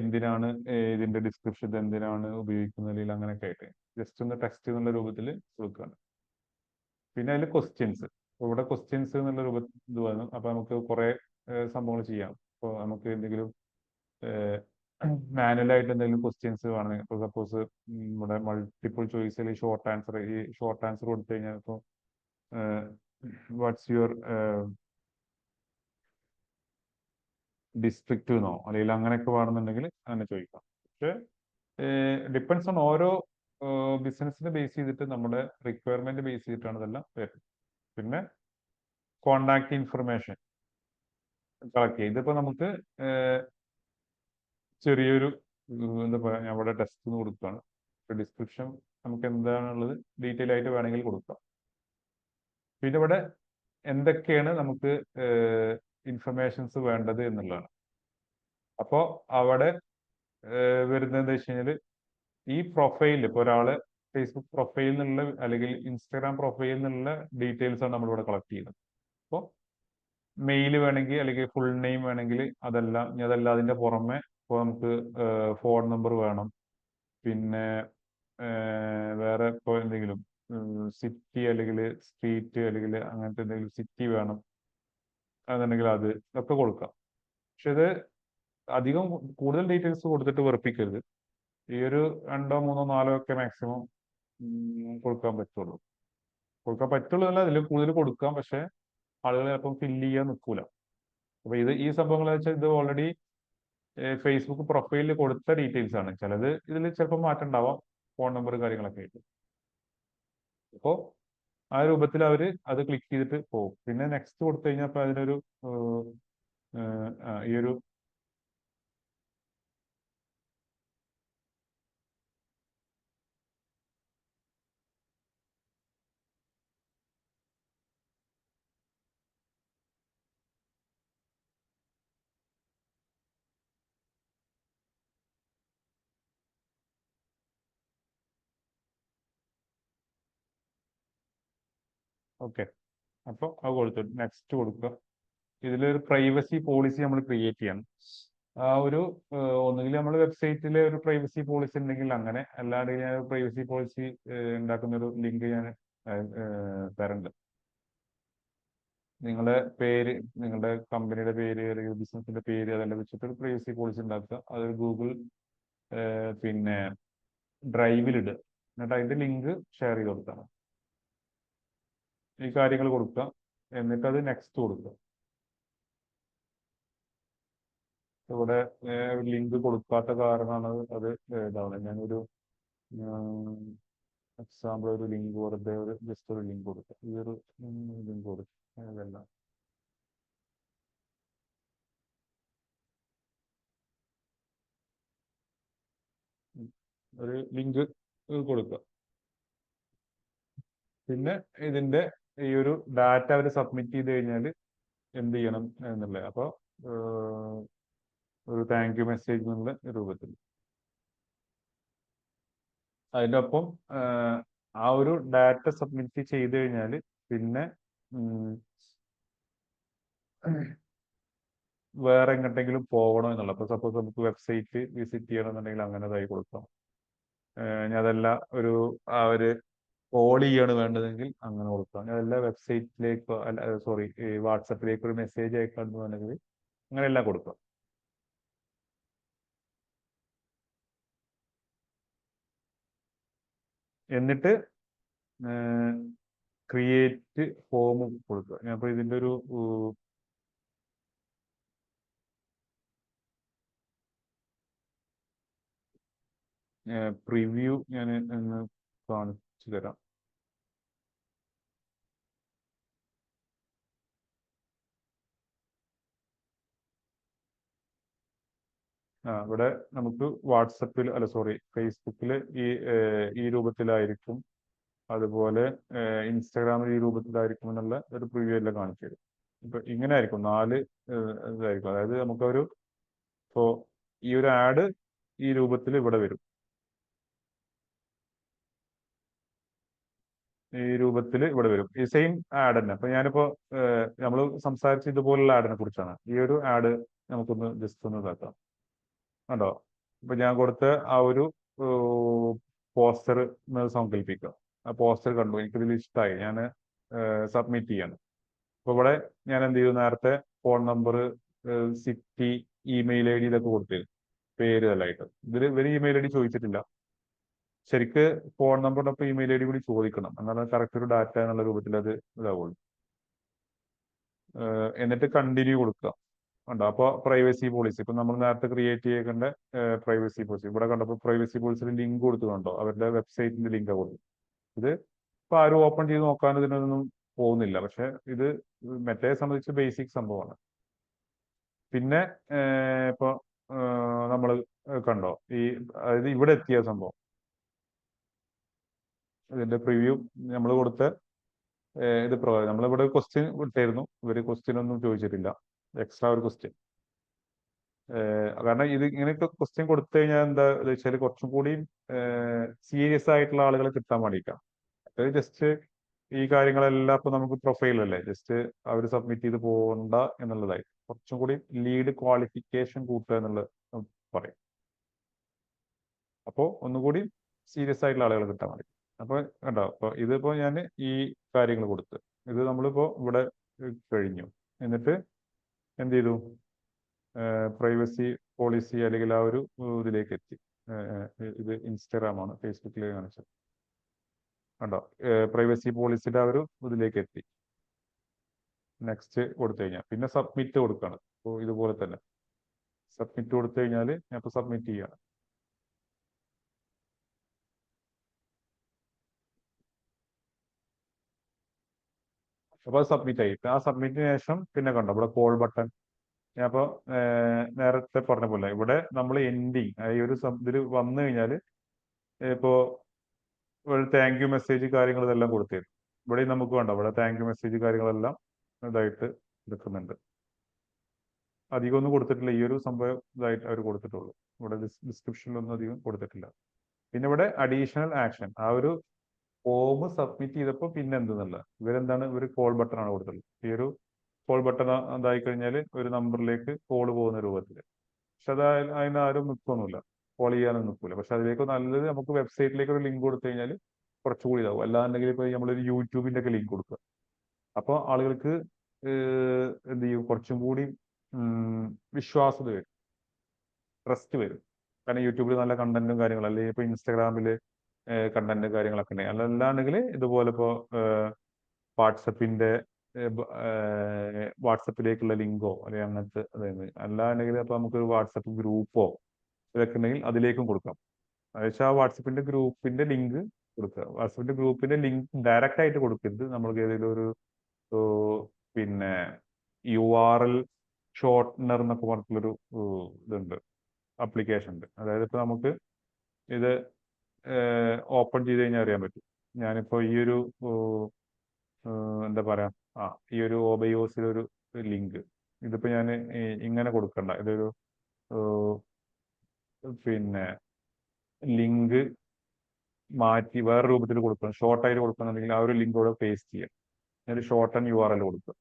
എന്തിനാണ് ഇതിന്റെ ഡിസ്ക്രിപ്ഷൻ, എന്തിനാണ് ഉപയോഗിക്കുന്നത്, അല്ലെങ്കിൽ അങ്ങനെയൊക്കെ ആയിട്ട് ജസ്റ്റ് ഒന്ന് ടെക്സ്റ്റ് എന്നുള്ള രൂപത്തിൽ കൊടുക്കുകയാണ്. പിന്നെ അതിൽ ക്വസ്റ്റ്യൻസ്. ഇവിടെ ക്വസ്റ്റ്യൻസ് എന്നുള്ള രൂപത്തിൽ ഇത് വന്നു. അപ്പൊ നമുക്ക് കുറെ സംഭവങ്ങൾ ചെയ്യാം. ഇപ്പോൾ നമുക്ക് എന്തെങ്കിലും മാനുവലായിട്ട് എന്തെങ്കിലും ക്വസ്റ്റ്യൻസ് വേണമെങ്കിൽ, ഇപ്പോൾ സപ്പോസ് ഇവിടെ മൾട്ടിപ്പിൾ ചോയ്സ് അല്ലെങ്കിൽ ഷോർട്ട് ആൻസർ, ഈ ഷോർട്ട് ആൻസർ കൊടുത്തു കഴിഞ്ഞാൽ ഇപ്പോൾ വാട്ട്സ് യുവർ ഡിസ്ട്രിക്റ്റ് എന്നോ അല്ലെങ്കിൽ അങ്ങനെയൊക്കെ വേണമെന്നുണ്ടെങ്കിൽ അങ്ങനെ ചോദിക്കാം. പക്ഷെ ഡിപ്പെൻസ് ഓൺ ഓരോ ബിസിനസ്സിനെ ബേസ് ചെയ്തിട്ട്, നമ്മുടെ റിക്വയർമെന്റ് ബേസ് ചെയ്തിട്ടാണ് ഇതെല്ലാം വരുന്നത്. പിന്നെ കോണ്ടാക്ട് ഇൻഫർമേഷൻ കളക്ട് ചെയ്യും. ഇതിപ്പോ നമുക്ക് ചെറിയൊരു എന്താ പറയുക, ഞാൻ ഇവിടെ ടെസ്റ്റ് എന്ന് കൊടുക്കുകയാണ്. ഡിസ്ക്രിപ്ഷൻ നമുക്ക് എന്താണുള്ളത് ഡീറ്റെയിൽ ആയിട്ട് വേണമെങ്കിൽ കൊടുക്കാം. പിന്നെ ഇവിടെ എന്തൊക്കെയാണ് നമുക്ക് ഇൻഫർമേഷൻസ് വേണ്ടത് എന്നുള്ളതാണ്. അപ്പോൾ അവിടെ വരുന്നത് എന്താ വെച്ച് കഴിഞ്ഞാൽ, ഈ പ്രൊഫൈലിൽ ഇപ്പോൾ ഒരാള് ഫേസ്ബുക്ക് പ്രൊഫൈലിൽ നിന്നുള്ള അല്ലെങ്കിൽ ഇൻസ്റ്റാഗ്രാം പ്രൊഫൈലിൽ നിന്നുള്ള ഡീറ്റെയിൽസ് ആണ് നമ്മളിവിടെ കളക്ട് ചെയ്യുന്നത്. അപ്പോൾ മെയിൽ വേണമെങ്കിൽ അല്ലെങ്കിൽ ഫുൾ നെയിം വേണമെങ്കിൽ അതെല്ലാം, ഇനി അതല്ല അതിന്റെ പുറമെ ഇപ്പോൾ നമുക്ക് ഫോൺ നമ്പർ വേണം, പിന്നെ വേറെ ഇപ്പോൾ എന്തെങ്കിലും സിറ്റി അല്ലെങ്കിൽ സ്ട്രീറ്റ് അല്ലെങ്കിൽ അങ്ങനത്തെ എന്തെങ്കിലും സിറ്റി വേണം എന്നുണ്ടെങ്കിൽ അത് ഒക്കെ കൊടുക്കാം. പക്ഷെ ഇത് അധികം കൂടുതൽ ഡീറ്റെയിൽസ് കൊടുത്തിട്ട് വെറുപ്പിക്കരുത്. ഈ ഒരു 2 3 4 ഒക്കെ മാക്സിമം കൊടുക്കാൻ പറ്റുള്ളൂ. കൊടുക്കാൻ പറ്റുള്ളൂ എന്നല്ല, അതിൽ കൂടുതൽ കൊടുക്കാം. പക്ഷെ ആളുകൾ ചിലപ്പം ഫില്ല് ചെയ്യാൻ നിൽക്കൂല. അപ്പൊ ഈ സംഭവങ്ങൾ വെച്ചാൽ ഇത് ഓൾറെഡി ഫേസ്ബുക്ക് പ്രൊഫൈലിൽ കൊടുത്ത ഡീറ്റെയിൽസ് ആണ്. ചിലത് ഇതിൽ ചിലപ്പോൾ മാറ്റം ഉണ്ടാവാം, ഫോൺ നമ്പർ കാര്യങ്ങളൊക്കെ ആയിട്ട്. അപ്പോൾ ആ രൂപത്തിൽ അവർ അത് ക്ലിക്ക് ചെയ്തിട്ട് പോകും. പിന്നെ നെക്സ്റ്റ് കൊടുത്തു കഴിഞ്ഞാൽ അപ്പൊ അതിനൊരു ഈ ഒരു ഓക്കെ. അപ്പോൾ അത് കൊടുത്തു നെക്സ്റ്റ് കൊടുക്കുക. ഇതിലൊരു പ്രൈവസി പോളിസി നമ്മൾ ക്രിയേറ്റ് ചെയ്യണം. ആ ഒരു ഒന്നുകിൽ നമ്മൾ വെബ്സൈറ്റിലെ ഒരു പ്രൈവസി പോളിസി ഉണ്ടെങ്കിൽ അങ്ങനെ, അല്ലാണ്ട് ഞാൻ പ്രൈവസി പോളിസി ഉണ്ടാക്കുന്ന ഒരു ലിങ്ക് ഞാൻ തരുന്നുണ്ട്. നിങ്ങളുടെ പേര്, നിങ്ങളുടെ കമ്പനിയുടെ പേര് അല്ലെങ്കിൽ ബിസിനസിന്റെ പേര് അതെല്ലാം വെച്ചിട്ട് ഒരു പ്രൈവസി പോളിസി ഉണ്ടാക്കുക. അത് ഗൂഗിൾ പിന്നെ ഡ്രൈവിലിടുക. എന്നിട്ട് അതിന്റെ ലിങ്ക് ഷെയർ ചെയ്ത് കൊടുക്കണം. ഈ കാര്യങ്ങൾ കൊടുക്കുക. എന്നിട്ട് അത് നെക്സ്റ്റ് കൊടുക്കുക. ഇവിടെ ലിങ്ക് കൊടുക്കാത്ത കാരണമാണ് അത് ഇതാവുന്നത്. ഞാനൊരു എക്സാമ്പിൾ ഒരു ലിങ്ക് വെറുതെ ഒരു ജസ്റ്റ് ഒരു ലിങ്ക് കൊടുക്കുക. ഈ ഒരു ലിങ്ക് കൊടുക്കുക. ഇതെല്ലാം ഒരു ലിങ്ക് കൊടുക്കുക. പിന്നെ ഇതിന്റെ ഈ ഒരു ഡാറ്റ അവർ സബ്മിറ്റ് ചെയ്ത് കഴിഞ്ഞാൽ എന്ത് ചെയ്യണം എന്നുള്ളത്. അപ്പോൾ ഒരു താങ്ക് യു മെസ്സേജ് എന്നുള്ള രൂപത്തിൽ. അതിൻ്റെ ഒപ്പം ആ ഒരു ഡാറ്റ സബ്മിറ്റ് ചെയ്ത് കഴിഞ്ഞാൽ പിന്നെ വേറെ എങ്ങോട്ടെങ്കിലും പോകണോ എന്നുള്ള, ഇപ്പൊ സപ്പോസ് നമുക്ക് വെബ്സൈറ്റ് വിസിറ്റ് ചെയ്യണമെന്നുണ്ടെങ്കിൽ അങ്ങനെ ഇതായി കൊടുക്കാം. ഇനി അതല്ല ഒരു കോൾ ചെയ്യാണ് വേണ്ടതെങ്കിൽ അങ്ങനെ കൊടുക്കാം. അതല്ല വെബ്സൈറ്റിലേക്കോ അല്ല സോറി വാട്സപ്പിലേക്ക് ഒരു മെസ്സേജ് അയക്കാന്ന് വേണമെങ്കിൽ അങ്ങനെ എല്ലാം കൊടുക്കാം. എന്നിട്ട് ക്രിയേറ്റ് ഫോം കൊടുക്കുക. ഞാൻ ഇപ്പോൾ ഇതിൻ്റെ ഒരു പ്രിവ്യൂ ഞാൻ ഒന്ന് കാണിച്ചു തരാം. ഇവിടെ നമുക്ക് വാട്സപ്പിൽ അല്ല സോറി ഫേസ്ബുക്കിൽ ഈ രൂപത്തിലായിരിക്കും, അതുപോലെ ഇൻസ്റ്റാഗ്രാമിൽ ഈ രൂപത്തിലായിരിക്കും എന്നുള്ള ഒരു പ്രിവ്യൂ എല്ലാം കാണിച്ചു തരും. ഇപ്പൊ ഇങ്ങനെ ആയിരിക്കും 4 ഇതായിരിക്കും. അതായത് നമുക്കൊരു ഇപ്പോൾ ഈ ഒരു ആഡ് ഈ രൂപത്തിൽ ഇവിടെ വരും, ഈ രൂപത്തിൽ ഇവിടെ വരും, ഈ സെയിം ആഡ് തന്നെ. അപ്പൊ ഞാനിപ്പോ നമ്മൾ സംസാരിച്ച ഇതുപോലുള്ള ആഡിനെ കുറിച്ചാണ്. ഈ ഒരു ആഡ് നമുക്കൊന്ന് ജസ്റ്റ് ഒന്ന് ഇതാക്കാം. കണ്ടോ? ഇപ്പൊ ഞാൻ കൊടുത്ത ആ ഒരു പോസ്റ്റർ സങ്കല്പിക്കാം. ആ പോസ്റ്റർ കണ്ടു, എനിക്കിതിൽ ഇഷ്ടമായി, ഞാൻ സബ്മിറ്റ് ചെയ്യാണ്. അപ്പൊ ഇവിടെ ഞാൻ എന്ത് ചെയ്തു, നേരത്തെ phone number, city, email I D ഇതൊക്കെ കൊടുത്തിരുന്നു, പേര് ഇതെല്ലാമായിട്ട്. ഇവര് ഇമെയിൽ ഐ ഡി ചോദിച്ചിട്ടില്ല. ശരിക്ക് ഫോൺ നമ്പറിനൊപ്പം ഇമെയിൽ ഐ ഡി കൂടി ചോദിക്കണം, എന്നാലും കറക്റ്റ് ഒരു ഡാറ്റ എന്നുള്ള രൂപത്തിൽ അത് ഇതാവുള്ളൂ. എന്നിട്ട് കണ്ടിന്യൂ കൊടുക്കുക. ഉണ്ടോ? അപ്പോൾ പ്രൈവസി പോളിസി ഇപ്പൊ നമ്മൾ നേരത്തെ ക്രിയേറ്റ് ചെയ്യേണ്ട പ്രൈവസി പോളിസി ഇവിടെ കണ്ടപ്പോൾ പ്രൈവസി പോളിസിയുടെ ലിങ്ക് കൊടുത്തുകൊണ്ടോ അവരുടെ വെബ്സൈറ്റിന്റെ ലിങ്കാണ് കൊടുത്തു. ഇത് ഇപ്പൊ ആരും ഓപ്പൺ ചെയ്ത് നോക്കാൻ ഇതിനൊന്നും പോകുന്നില്ല, പക്ഷെ ഇത് മെറ്റയെ സംബന്ധിച്ച് ബേസിക് സംഭവമാണ്. പിന്നെ ഇപ്പൊ നമ്മൾ കണ്ടോ അതായത് ഇവിടെ എത്തിയ സംഭവം, ഇതിന്റെ പ്രിവ്യൂ നമ്മൾ കൊടുത്ത ഇത് നമ്മളിവിടെ ക്വസ്റ്റ്യൻ വിട്ടായിരുന്നു, ഇവര് ക്വസ്റ്റ്യൻ ഒന്നും ചോദിച്ചിട്ടില്ല, എക്സ്ട്രാ ഒരു ക്വസ്റ്റ്യൻ. കാരണം ഇത് ഇങ്ങനെയൊക്കെ ക്വസ്റ്റ്യൻ കൊടുത്തു കഴിഞ്ഞാൽ എന്താ വെച്ചാൽ കുറച്ചും കൂടി സീരിയസ് ആയിട്ടുള്ള ആളുകളെ കിട്ടാൻ വേണ്ടിയിട്ടാണ്. അത് ജസ്റ്റ് ഈ കാര്യങ്ങളെല്ലാം ഇപ്പൊ നമുക്ക് പ്രൊഫൈലല്ലേ, ജസ്റ്റ് അവർ സബ്മിറ്റ് ചെയ്ത് പോകണ്ട എന്നുള്ളതായി കുറച്ചും കൂടി ലീഡ് ക്വാളിഫിക്കേഷൻ കൂട്ടുക എന്നുള്ളത് പറയും. അപ്പോൾ ഒന്നുകൂടി സീരിയസ് ആയിട്ടുള്ള ആളുകളെ കിട്ടാൻ വേണ്ടി. അപ്പൊ കണ്ടോ, അപ്പൊ ഇതിപ്പോ ഞാൻ ഈ കാര്യങ്ങൾ കൊടുത്ത് ഇത് നമ്മളിപ്പോ ഇവിടെ കഴിഞ്ഞു. എന്നിട്ട് എന്ത് ചെയ്തു, പ്രൈവസി പോളിസി അല്ലെങ്കിൽ ആ ഒരു ഇതിലേക്ക് എത്തി. ഇത് ഇൻസ്റ്റാഗ്രാം ആണ്, ഫേസ്ബുക്കിൽ കാണിച്ചത് കണ്ടോ, പ്രൈവസി പോളിസിയുടെ ആ ഒരു ഇതിലേക്ക് എത്തി. നെക്സ്റ്റ് കൊടുത്തു കഴിഞ്ഞാൽ പിന്നെ സബ്മിറ്റ് കൊടുക്കുകയാണ്. അപ്പോൾ ഇതുപോലെ തന്നെ സബ്മിറ്റ് കൊടുത്തു കഴിഞ്ഞാൽ ഞാൻ ഇപ്പോൾ സബ്മിറ്റ് ചെയ്യാണ്. അപ്പോൾ അത് സബ്മിറ്റ് ആയി. ആ സബ്മിറ്റിന് ശേഷം പിന്നെ കണ്ടോ ഇവിടെ കോൾ ബട്ടൺ. ഞാൻ ഇപ്പോൾ നേരത്തെ പറഞ്ഞ പോലെ ഇവിടെ നമ്മൾ എൻഡിങ് ഈ ഒരു ഇതിൽ വന്നു കഴിഞ്ഞാൽ ഇപ്പോൾ ഒരു താങ്ക് യു മെസ്സേജ് കാര്യങ്ങൾ ഇതെല്ലാം കൊടുത്തിരുന്നു. ഇവിടെ നമുക്ക് വേണ്ട, ഇവിടെ താങ്ക് യു മെസ്സേജ് കാര്യങ്ങളെല്ലാം ഇതായിട്ട് എടുക്കുന്നുണ്ട്. അധികം ഒന്നും കൊടുത്തിട്ടില്ല, ഈ ഒരു സംഭവം ഇതായിട്ട് അവർ കൊടുത്തിട്ടുള്ളൂ. ഇവിടെ ഡിസ്ക്രിപ്ഷനിലൊന്നും അധികം കൊടുത്തിട്ടില്ല. പിന്നെ ഇവിടെ അഡീഷണൽ ആക്ഷൻ, ആ ഒരു ഫോം സബ്മിറ്റ് ചെയ്തപ്പോൾ പിന്നെ എന്തെന്നല്ല ഇവരെന്താണ് ഒരു കോൾ ബട്ടൺ ആണ് കൊടുത്തിട്ടുള്ളത്. ഈ ഒരു കോൾ ബട്ടൺ എന്തായി കഴിഞ്ഞാൽ ഒരു നമ്പറിലേക്ക് കോൾ പോകുന്ന രൂപത്തിൽ. പക്ഷെ അത് അതിനാരും നിൽക്കൊന്നുമില്ല, കോൾ ചെയ്യാനും നിൽക്കില്ല. പക്ഷെ അതിലേക്ക് നല്ലത് നമുക്ക് വെബ്സൈറ്റിലേക്ക് ഒരു ലിങ്ക് കൊടുത്തു കഴിഞ്ഞാൽ കുറച്ചുകൂടി ഇതാവും. അല്ലാന്നുണ്ടെങ്കിൽ ഇപ്പൊ നമ്മളൊരു യൂട്യൂബിന്റെ ഒക്കെ ലിങ്ക് കൊടുക്കുക, അപ്പോൾ ആളുകൾക്ക് എന്ത് ചെയ്യും, കുറച്ചും കൂടി വിശ്വാസത വരും, ട്രസ്റ്റ് വരും. കാരണം യൂട്യൂബിൽ നല്ല കണ്ടന്റും കാര്യങ്ങളും, അല്ലെങ്കിൽ ഇപ്പൊ ഇൻസ്റ്റാഗ്രാമില് കണ്ടന്റ് കാര്യങ്ങളൊക്കെ ഉണ്ടെങ്കിൽ, അല്ലാണ്ടെങ്കിൽ ഇതുപോലെ ഇപ്പോ വാട്സപ്പിലേക്കുള്ള ലിങ്കോ അല്ലെങ്കിൽ അങ്ങനത്തെ അതായത് അല്ലാണ്ടെങ്കിൽ അപ്പൊ നമുക്കൊരു വാട്സപ്പ് ഗ്രൂപ്പോ ഇതൊക്കെ ഉണ്ടെങ്കിൽ അതിലേക്കും കൊടുക്കാം. അതായത് ആ വാട്സപ്പിന്റെ ഗ്രൂപ്പിന്റെ ലിങ്ക് കൊടുക്കുക. വാട്സപ്പിന്റെ ഗ്രൂപ്പിന്റെ ലിങ്ക് ഡയറക്റ്റ് ആയിട്ട് കൊടുക്കരുത്. നമ്മൾക്ക് ഏതെങ്കിലും ഒരു പിന്നെ URL ഷോർട്ട്നർ എന്നൊക്കെ പറഞ്ഞിട്ടുള്ളൊരു ഇതുണ്ട്, ആപ്ലിക്കേഷൻ ഉണ്ട്. അതായത് ഇപ്പൊ നമുക്ക് ഇത് ഓപ്പൺ ചെയ്ത് കഴിഞ്ഞാൽ അറിയാൻ പറ്റും. ഞാനിപ്പോ ഈ ഒരു എന്താ പറയാ ഈ ഒരു ഓബയോസിലൊരു ലിങ്ക് ഇതിപ്പോ ഞാൻ ഇങ്ങനെ കൊടുക്കണ്ട, ഇതൊരു പിന്നെ ലിങ്ക് മാറ്റി വേറെ രൂപത്തിൽ കൊടുക്കണം, ഷോർട്ടായിട്ട് കൊടുക്കണമെന്നുണ്ടെങ്കിൽ ആ ഒരു ലിങ്ക് ഇവിടെ പേസ്റ്റ് ചെയ്യാം. ഒരു ഷോർട്ടൺ URL കൊടുക്കുക.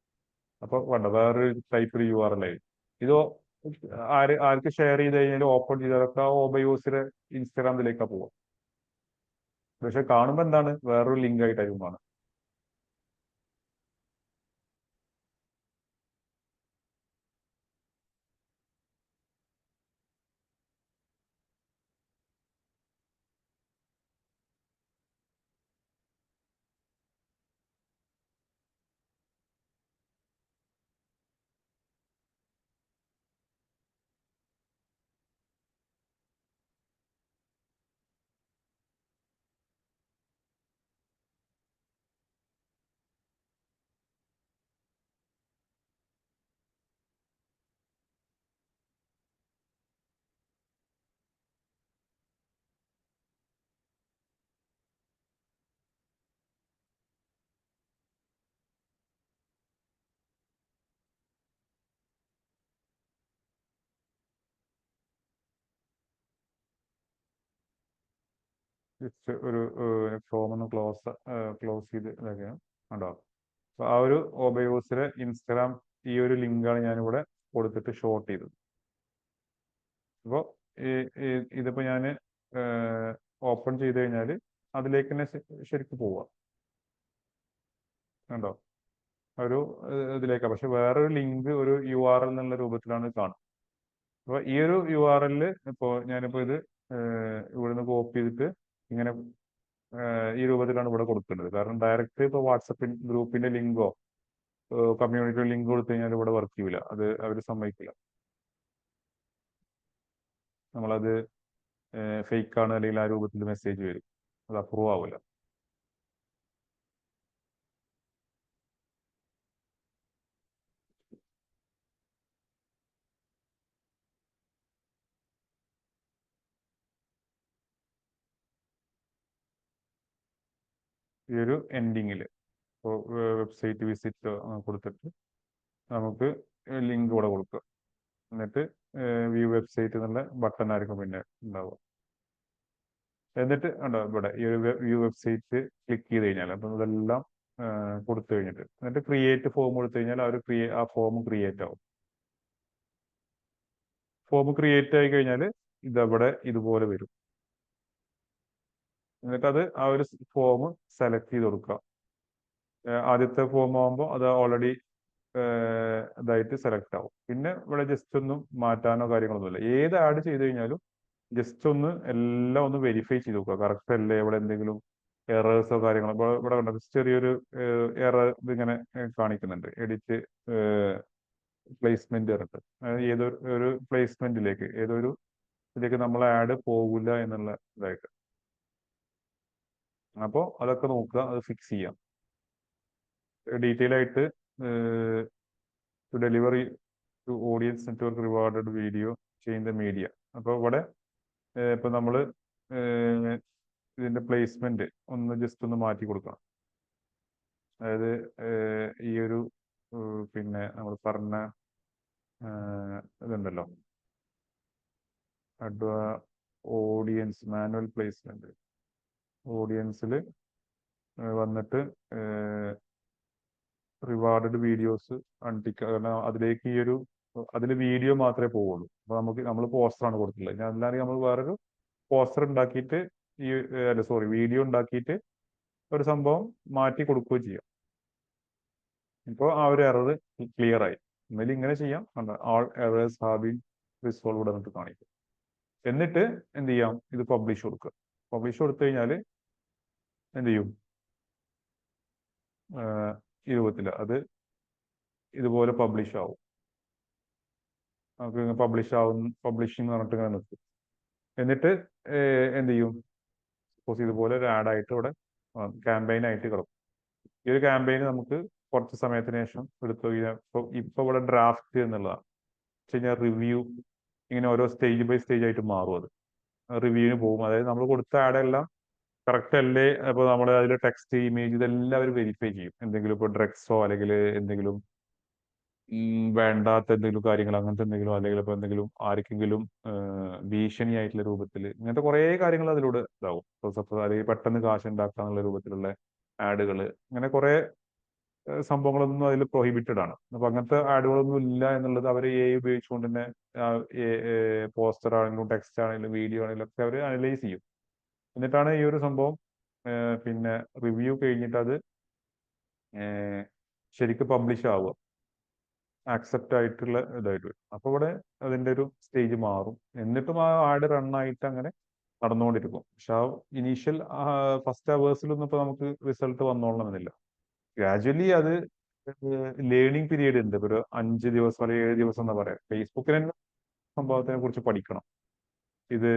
അപ്പൊ വേണ്ട വേറൊരു ടൈപ്പ് URL ആയി. ഇത് ആർക്ക് ഷെയർ ചെയ്ത് കഴിഞ്ഞാൽ ഓപ്പൺ ചെയ്താലൊക്കെ ആ ഓബയൂസിന്റെ ഇൻസ്റ്റാഗ്രാമിലേക്കാ പോവുക. പക്ഷെ കാണുമ്പോൾ എന്താണ് വേറൊരു ലിങ്ക് ആയിട്ടായിരിക്കും കാണുക. ജസ്റ്റ് ഒരു ഫോം ഒന്ന് ക്ലോസ് ചെയ്ത് ഇതൊക്കെയാണ് ഉണ്ടാവും. അപ്പൊ ആ ഒരു ഓബയൂസിലെ ഇൻസ്റ്റാഗ്രാം ഈ ഒരു ലിങ്കാണ് ഞാനിവിടെ കൊടുത്തിട്ട് ഷോർട്ട് ചെയ്തത്. അപ്പോൾ ഇതിപ്പോൾ ഞാൻ ഓപ്പൺ ചെയ്ത് കഴിഞ്ഞാൽ അതിലേക്ക് തന്നെ ശരിക്കും പോവുക. കണ്ടോ? ഒരു ഇതിലേക്കാണ്. പക്ഷെ വേറൊരു ലിങ്ക് ഒരു URL എന്നുള്ള രൂപത്തിലാണ് കാണുക. അപ്പോൾ ഈ ഒരു URL ഇപ്പോൾ ഞാനിപ്പോൾ ഇത് ഇവിടുന്ന് കോപ്പി ചെയ്തിട്ട് ഇങ്ങനെ ഈ രൂപത്തിലാണ് ഇവിടെ കൊടുക്കേണ്ടത്. കാരണം ഡയറക്റ്റ് ഇപ്പോൾ വാട്സപ്പ് ഗ്രൂപ്പിന്റെ ലിങ്കോ കമ്മ്യൂണിറ്റി ലിങ്ക് കൊടുത്തു കഴിഞ്ഞാൽ ഇവിടെ വർക്ക് ചെയ്യില്ല. അത് അവർ സമ്മതിക്കില്ല. നമ്മളത് ഫേക്ക് ആണ് അല്ലെങ്കിൽ ആ രൂപത്തിൽ മെസ്സേജ് വരും. അത് അപ്രൂവ് ആവില്ല. ഈ ഒരു എൻഡിങ്ങിൽ ഇപ്പോൾ വെബ്സൈറ്റ് വിസിറ്റ് കൊടുത്തിട്ട് നമുക്ക് ലിങ്ക് ഇവിടെ കൊടുക്കുക. എന്നിട്ട് വ്യൂ വെബ്സൈറ്റ് എന്നുള്ള ബട്ടൺ ആയിരിക്കും പിന്നെ ഉണ്ടാവുക. എന്നിട്ട് ഉണ്ടോ ഇവിടെ ഈ ഒരു വ്യൂ വെബ്സൈറ്റ് ക്ലിക്ക് ചെയ്ത് കഴിഞ്ഞാൽ അപ്പം ഇതെല്ലാം കൊടുത്തു കഴിഞ്ഞിട്ട് എന്നിട്ട് ക്രിയേറ്റ് ഫോം കൊടുത്തു കഴിഞ്ഞാൽ ആ ഫോം ക്രിയേറ്റ് ആവും. ഫോം ക്രിയേറ്റ് ആയി കഴിഞ്ഞാൽ ഇതവിടെ ഇതുപോലെ വരും. എന്നിട്ട് അത് ആ ഒരു ഫോം സെലക്ട് ചെയ്ത് കൊടുക്കുക. ആദ്യത്തെ ഫോം ആകുമ്പോൾ അത് ഓൾറെഡി ഇതായിട്ട് സെലക്ട് ആവും. പിന്നെ ഇവിടെ ജസ്റ്റ് ഒന്നും മാറ്റാനോ കാര്യങ്ങളൊന്നുമില്ല. ഏത് ആഡ് ചെയ്ത് കഴിഞ്ഞാലും ജസ്റ്റ് ഒന്ന് എല്ലാം ഒന്ന് വെരിഫൈ ചെയ്ത് നോക്കുക. കറക്റ്റ് അല്ലേ, ഇവിടെ എന്തെങ്കിലും എറേഴ്സോ കാര്യങ്ങളോ ഇവിടെ കണ്ട ചെറിയൊരു എറർ ഇതിങ്ങനെ കാണിക്കുന്നുണ്ട്. എഡിറ്റ് പ്ലേസ്മെന്റ് പറഞ്ഞിട്ട് ഏതൊരു പ്ലേസ്മെന്റിലേക്ക് ഏതൊരു ഇതിലേക്ക് നമ്മൾ ആഡ് പോകില്ല എന്നുള്ള ഇതായിട്ട്. അപ്പോൾ അതൊക്കെ നോക്കുക, അത് ഫിക്സ് ചെയ്യാം. ഡീറ്റെയിൽ ആയിട്ട് to delivery to audience network rewarded video change the media. അപ്പോൾ ഇവിടെ ഇപ്പൊ നമ്മൾ ഇതിന്റെ പ്ലേസ്മെന്റ് ഒന്ന് ജസ്റ്റ് ഒന്ന് മാറ്റി കൊടുക്കണം. അതായത് ഈ ഒരു പിന്നെ നമ്മൾ പറഞ്ഞ ഇതുണ്ടല്ലോ ഓഡിയൻസ് മാനുവൽ പ്ലേസ്മെന്റ്, ഓഡിയൻസിൽ വന്നിട്ട് റിവാർഡഡ് വീഡിയോസ് അൺടിക്ക്. കാരണം അതിലേക്ക് ഈ ഒരു അതിൽ വീഡിയോ മാത്രമേ പോവുള്ളൂ. അപ്പൊ നമ്മൾ പോസ്റ്ററാണ് കൊടുത്തിട്ടുള്ളത്. ഞാൻ അല്ലാതെ നമ്മൾ വേറൊരു പോസ്റ്റർ ഉണ്ടാക്കിയിട്ട് വീഡിയോ ഉണ്ടാക്കിയിട്ട് ഒരു സംഭവം മാറ്റി കൊടുക്കുകയും ചെയ്യാം. ഇപ്പോൾ ആ ഒരു എറർ ക്ലിയർ ആയി. എന്നാലും ഇങ്ങനെ ചെയ്യാം. ആൾ എറേഴ്സ് ഹാവ് ബീൻ റിസോൾവ്ഡ് എന്നിട്ട് കാണിക്കും. എന്നിട്ട് എന്ത് ചെയ്യാം, ഇത് പബ്ലിഷ് കൊടുക്കുക. പബ്ലിഷ് കൊടുത്തു കഴിഞ്ഞാൽ എന്ത് ചെയ്യും, ഈ രൂപത്തിൽ അത് ഇതുപോലെ പബ്ലിഷ് ആവും. നമുക്ക് പബ്ലിഷിംഗ് എന്ന് പറഞ്ഞിട്ട് ഇങ്ങനെ നിൽക്കും. എന്നിട്ട് എന്ത് ചെയ്യും, സപ്പോസ് ഇതുപോലെ ഒരു ആഡായിട്ട് ഇവിടെ ക്യാമ്പയിൻ ആയിട്ട് കിടക്കും. ഈ ഒരു ക്യാമ്പയിൻ നമുക്ക് കുറച്ച് സമയത്തിന് ശേഷം എടുത്തു കഴിഞ്ഞാൽ ഇപ്പൊ ഇവിടെ ഡ്രാഫ്റ്റ് എന്നുള്ളതാണ് വെച്ച് കഴിഞ്ഞാൽ റിവ്യൂ ഇങ്ങനെ ഓരോ സ്റ്റേജ് ബൈ സ്റ്റേജ് ആയിട്ട് മാറും. അത് റിവ്യൂവിന് പോകും. അതായത് നമ്മൾ കൊടുത്ത ആഡെല്ലാം കറക്റ്റ് അല്ലേ, അപ്പോൾ നമ്മൾ അതിൽ ടെക്സ്റ്റ് ഇമേജ് ഇതെല്ലാം അവർ വെരിഫൈ ചെയ്യും. എന്തെങ്കിലും ഇപ്പോൾ ഡ്രഗ്സോ അല്ലെങ്കിൽ എന്തെങ്കിലും വേണ്ടാത്ത എന്തെങ്കിലും കാര്യങ്ങൾ അങ്ങനത്തെ എന്തെങ്കിലും, അല്ലെങ്കിൽ ഇപ്പോൾ എന്തെങ്കിലും ആർക്കെങ്കിലും ഭീഷണിയായിട്ടുള്ള രൂപത്തിൽ ഇങ്ങനത്തെ കുറേ കാര്യങ്ങൾ അതിലൂടെ ഇതാവും. അല്ലെങ്കിൽ പെട്ടെന്ന് കാശ് ഉണ്ടാക്കാന്നുള്ള രൂപത്തിലുള്ള ആഡുകൾ, അങ്ങനെ കുറേ സംഭവങ്ങളൊന്നും അതിൽ പ്രൊഹിബിറ്റഡ് ആണ്. അപ്പൊ അങ്ങനത്തെ ആഡുകളൊന്നും ഇല്ല എന്നുള്ളത് അവർ AI ഉപയോഗിച്ചുകൊണ്ട് തന്നെ പോസ്റ്റർ ആണെങ്കിലും ടെക്സ്റ്റ് ആണെങ്കിലും വീഡിയോ ആണെങ്കിലും ഒക്കെ അവർ അനലൈസ് ചെയ്യും. എന്നിട്ടാണ് ഈ ഒരു സംഭവം പിന്നെ റിവ്യൂ കഴിഞ്ഞിട്ട് അത് ശരിക്കും പബ്ലിഷ് ആവുക, ആക്സെപ്റ്റ് ആയിട്ടുള്ള ഇതായിട്ട് വരും. അപ്പൊ ഇവിടെ അതിന്റെ ഒരു സ്റ്റേജ് മാറും. എന്നിട്ടും ആ ആഡ് റണ്ണായിട്ട് അങ്ങനെ നടന്നുകൊണ്ടിരിക്കും. പക്ഷെ ആ ഇനീഷ്യൽ ഫസ്റ്റ് അവേഴ്സിലൊന്നും ഇപ്പൊ നമുക്ക് റിസൾട്ട് വന്നോളണമെന്നില്ല. ഗ്രാജുവലി അത് ലേണിംഗ് പീരീഡ് ഉണ്ട്. ഒരു 5 ദിവസം അല്ലെങ്കിൽ 7 ദിവസം എന്ന് പറയാം. ഫേസ്ബുക്കിന് തന്നെ സംഭവത്തിനെ കുറിച്ച് പഠിക്കണം. ഇത്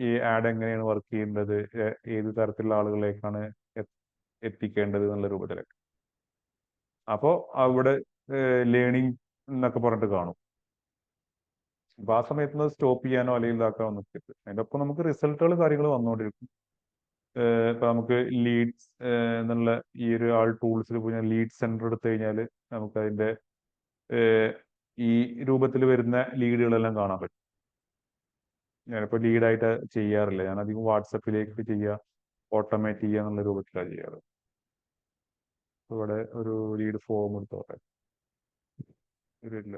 ഈ ആഡ് എങ്ങനെയാണ് വർക്ക് ചെയ്യേണ്ടത്, ഏത് തരത്തിലുള്ള ആളുകളിലേക്കാണ് എത്തിക്കേണ്ടത് എന്നുള്ള രൂപത്തിലൊക്കെ. അപ്പോ അവിടെ ലേണിംഗ് എന്നൊക്കെ പറഞ്ഞിട്ട് കാണും. അപ്പൊ ആ സമയത്ത് സ്റ്റോപ്പ് ചെയ്യാനോ അല്ലെങ്കിൽ ഇതാക്കാനോ നിൽക്കരുത്. അതിന്റെ ഒപ്പം നമുക്ക് റിസൾട്ടുകൾ കാര്യങ്ങൾ വന്നുകൊണ്ടിരിക്കും. ഇപ്പൊ നമുക്ക് ലീഡ്സ് എന്നുള്ള ഈ ഒരു ടൂൾസിൽ പോയി ലീഡ് സെന്റർ എടുത്തു കഴിഞ്ഞാൽ നമുക്ക് അതിന്റെ ഈ രൂപത്തിൽ വരുന്ന ലീഡുകളെല്ലാം കാണാൻ പറ്റും. ഞാനിപ്പോൾ ലീഡായിട്ട് ചെയ്യാറില്ല. ഞാൻ അധികം വാട്സപ്പിലേക്ക് ചെയ്യുക, ഓട്ടോമേറ്റ് ചെയ്യുക എന്നുള്ള രൂപത്തിലാണ് ചെയ്യാറ്. ഇവിടെ ഒരു ലീഡ് ഫോം എടുത്തോട്ടെ. ഇല്ല,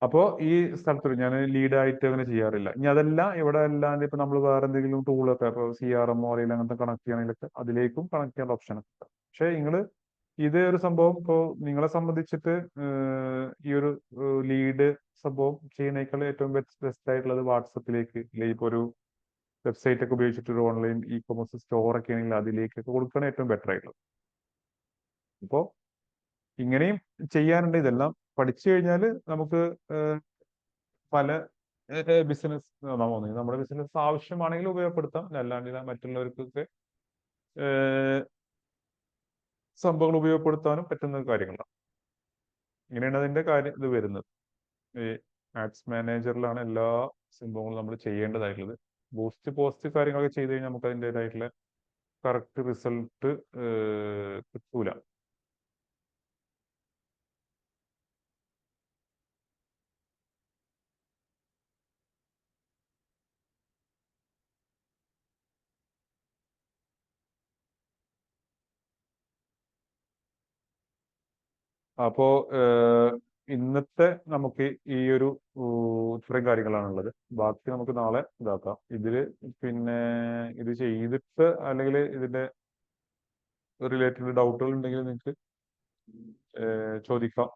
അപ്പോൾ ഈ സ്ഥലത്ത് ഞാൻ ലീഡായിട്ട് അങ്ങനെ ചെയ്യാറില്ല. ഇനി അതല്ല, ഇവിടെ അല്ലാണ്ട് ഇപ്പൊ നമ്മൾ വേറെ എന്തെങ്കിലും ടൂളൊക്കെ ഇപ്പോൾ CRM അല്ലെങ്കിൽ അങ്ങനത്തെ കണക്ട് ചെയ്യണമെങ്കിലൊക്കെ അതിലേക്കും കണക്ട് ചെയ്യാനുള്ള ഓപ്ഷൻ ഒക്കെ ഉണ്ട്. പക്ഷെ നിങ്ങൾ ഇത് ഒരു സംഭവം ഇപ്പോൾ നിങ്ങളെ സംബന്ധിച്ചിട്ട് ഈ ഒരു ലീഡ് സംഭവം ചെയ്യുന്നതിനേക്കാൾ ഏറ്റവും ബെസ്റ്റ് ആയിട്ടുള്ളത് വാട്സപ്പിലേക്ക്, അല്ലെങ്കിൽ ഇപ്പോൾ ഒരു വെബ്സൈറ്റ് ഒക്കെ ഉപയോഗിച്ചിട്ട് ഒരു ഓൺലൈൻ ഇ-കൊമേഴ്സ് സ്റ്റോർ ഒക്കെ ആണെങ്കിൽ അതിലേക്കൊക്കെ കൊടുക്കുകയാണ് ഏറ്റവും ബെറ്റർ ആയിട്ടുള്ളത്. ഇപ്പോൾ ഇങ്ങനെയും ചെയ്യാനുണ്ട്. ഇതെല്ലാം പഠിച്ചു കഴിഞ്ഞാൽ നമുക്ക് പല ബിസിനസ് നമ്മുടെ ബിസിനസ് ആവശ്യമാണെങ്കിൽ ഉപയോഗപ്പെടുത്താം. അല്ലാണ്ട് മറ്റുള്ളവർക്കൊക്കെ സംഭവങ്ങൾ ഉപയോഗപ്പെടുത്താനും പറ്റുന്ന കാര്യങ്ങളാണ്. ഇങ്ങനെയാണ് അതിന്റെ കാര്യം ഇത് വരുന്നത്. ഈ ആഡ്സ് മാനേജറിലാണ് എല്ലാ സംഭവങ്ങളും നമ്മൾ ചെയ്യേണ്ടതായിട്ടുള്ളത്. ബൂസ്റ്റ് പോസ്റ്റ് കാര്യങ്ങളൊക്കെ ചെയ്ത് കഴിഞ്ഞാൽ നമുക്ക് അതിൻ്റെതായിട്ടുള്ള കറക്റ്റ് റിസൾട്ട് കിട്ടൂല. അപ്പോ ഇന്നത്തെ നമുക്ക് ഈ ഒരു ഇത്രയും കാര്യങ്ങളാണുള്ളത്. ബാക്കി നമുക്ക് നാളെ ഇതാക്കാം. ഇതില് പിന്നെ ഇത് ചെയ്തിട്ട് അല്ലെങ്കിൽ ഇതിന്റെ റിലേറ്റഡ് ഡൗട്ടുകൾ ഉണ്ടെങ്കിൽ നിങ്ങൾക്ക് ചോദിക്കാം.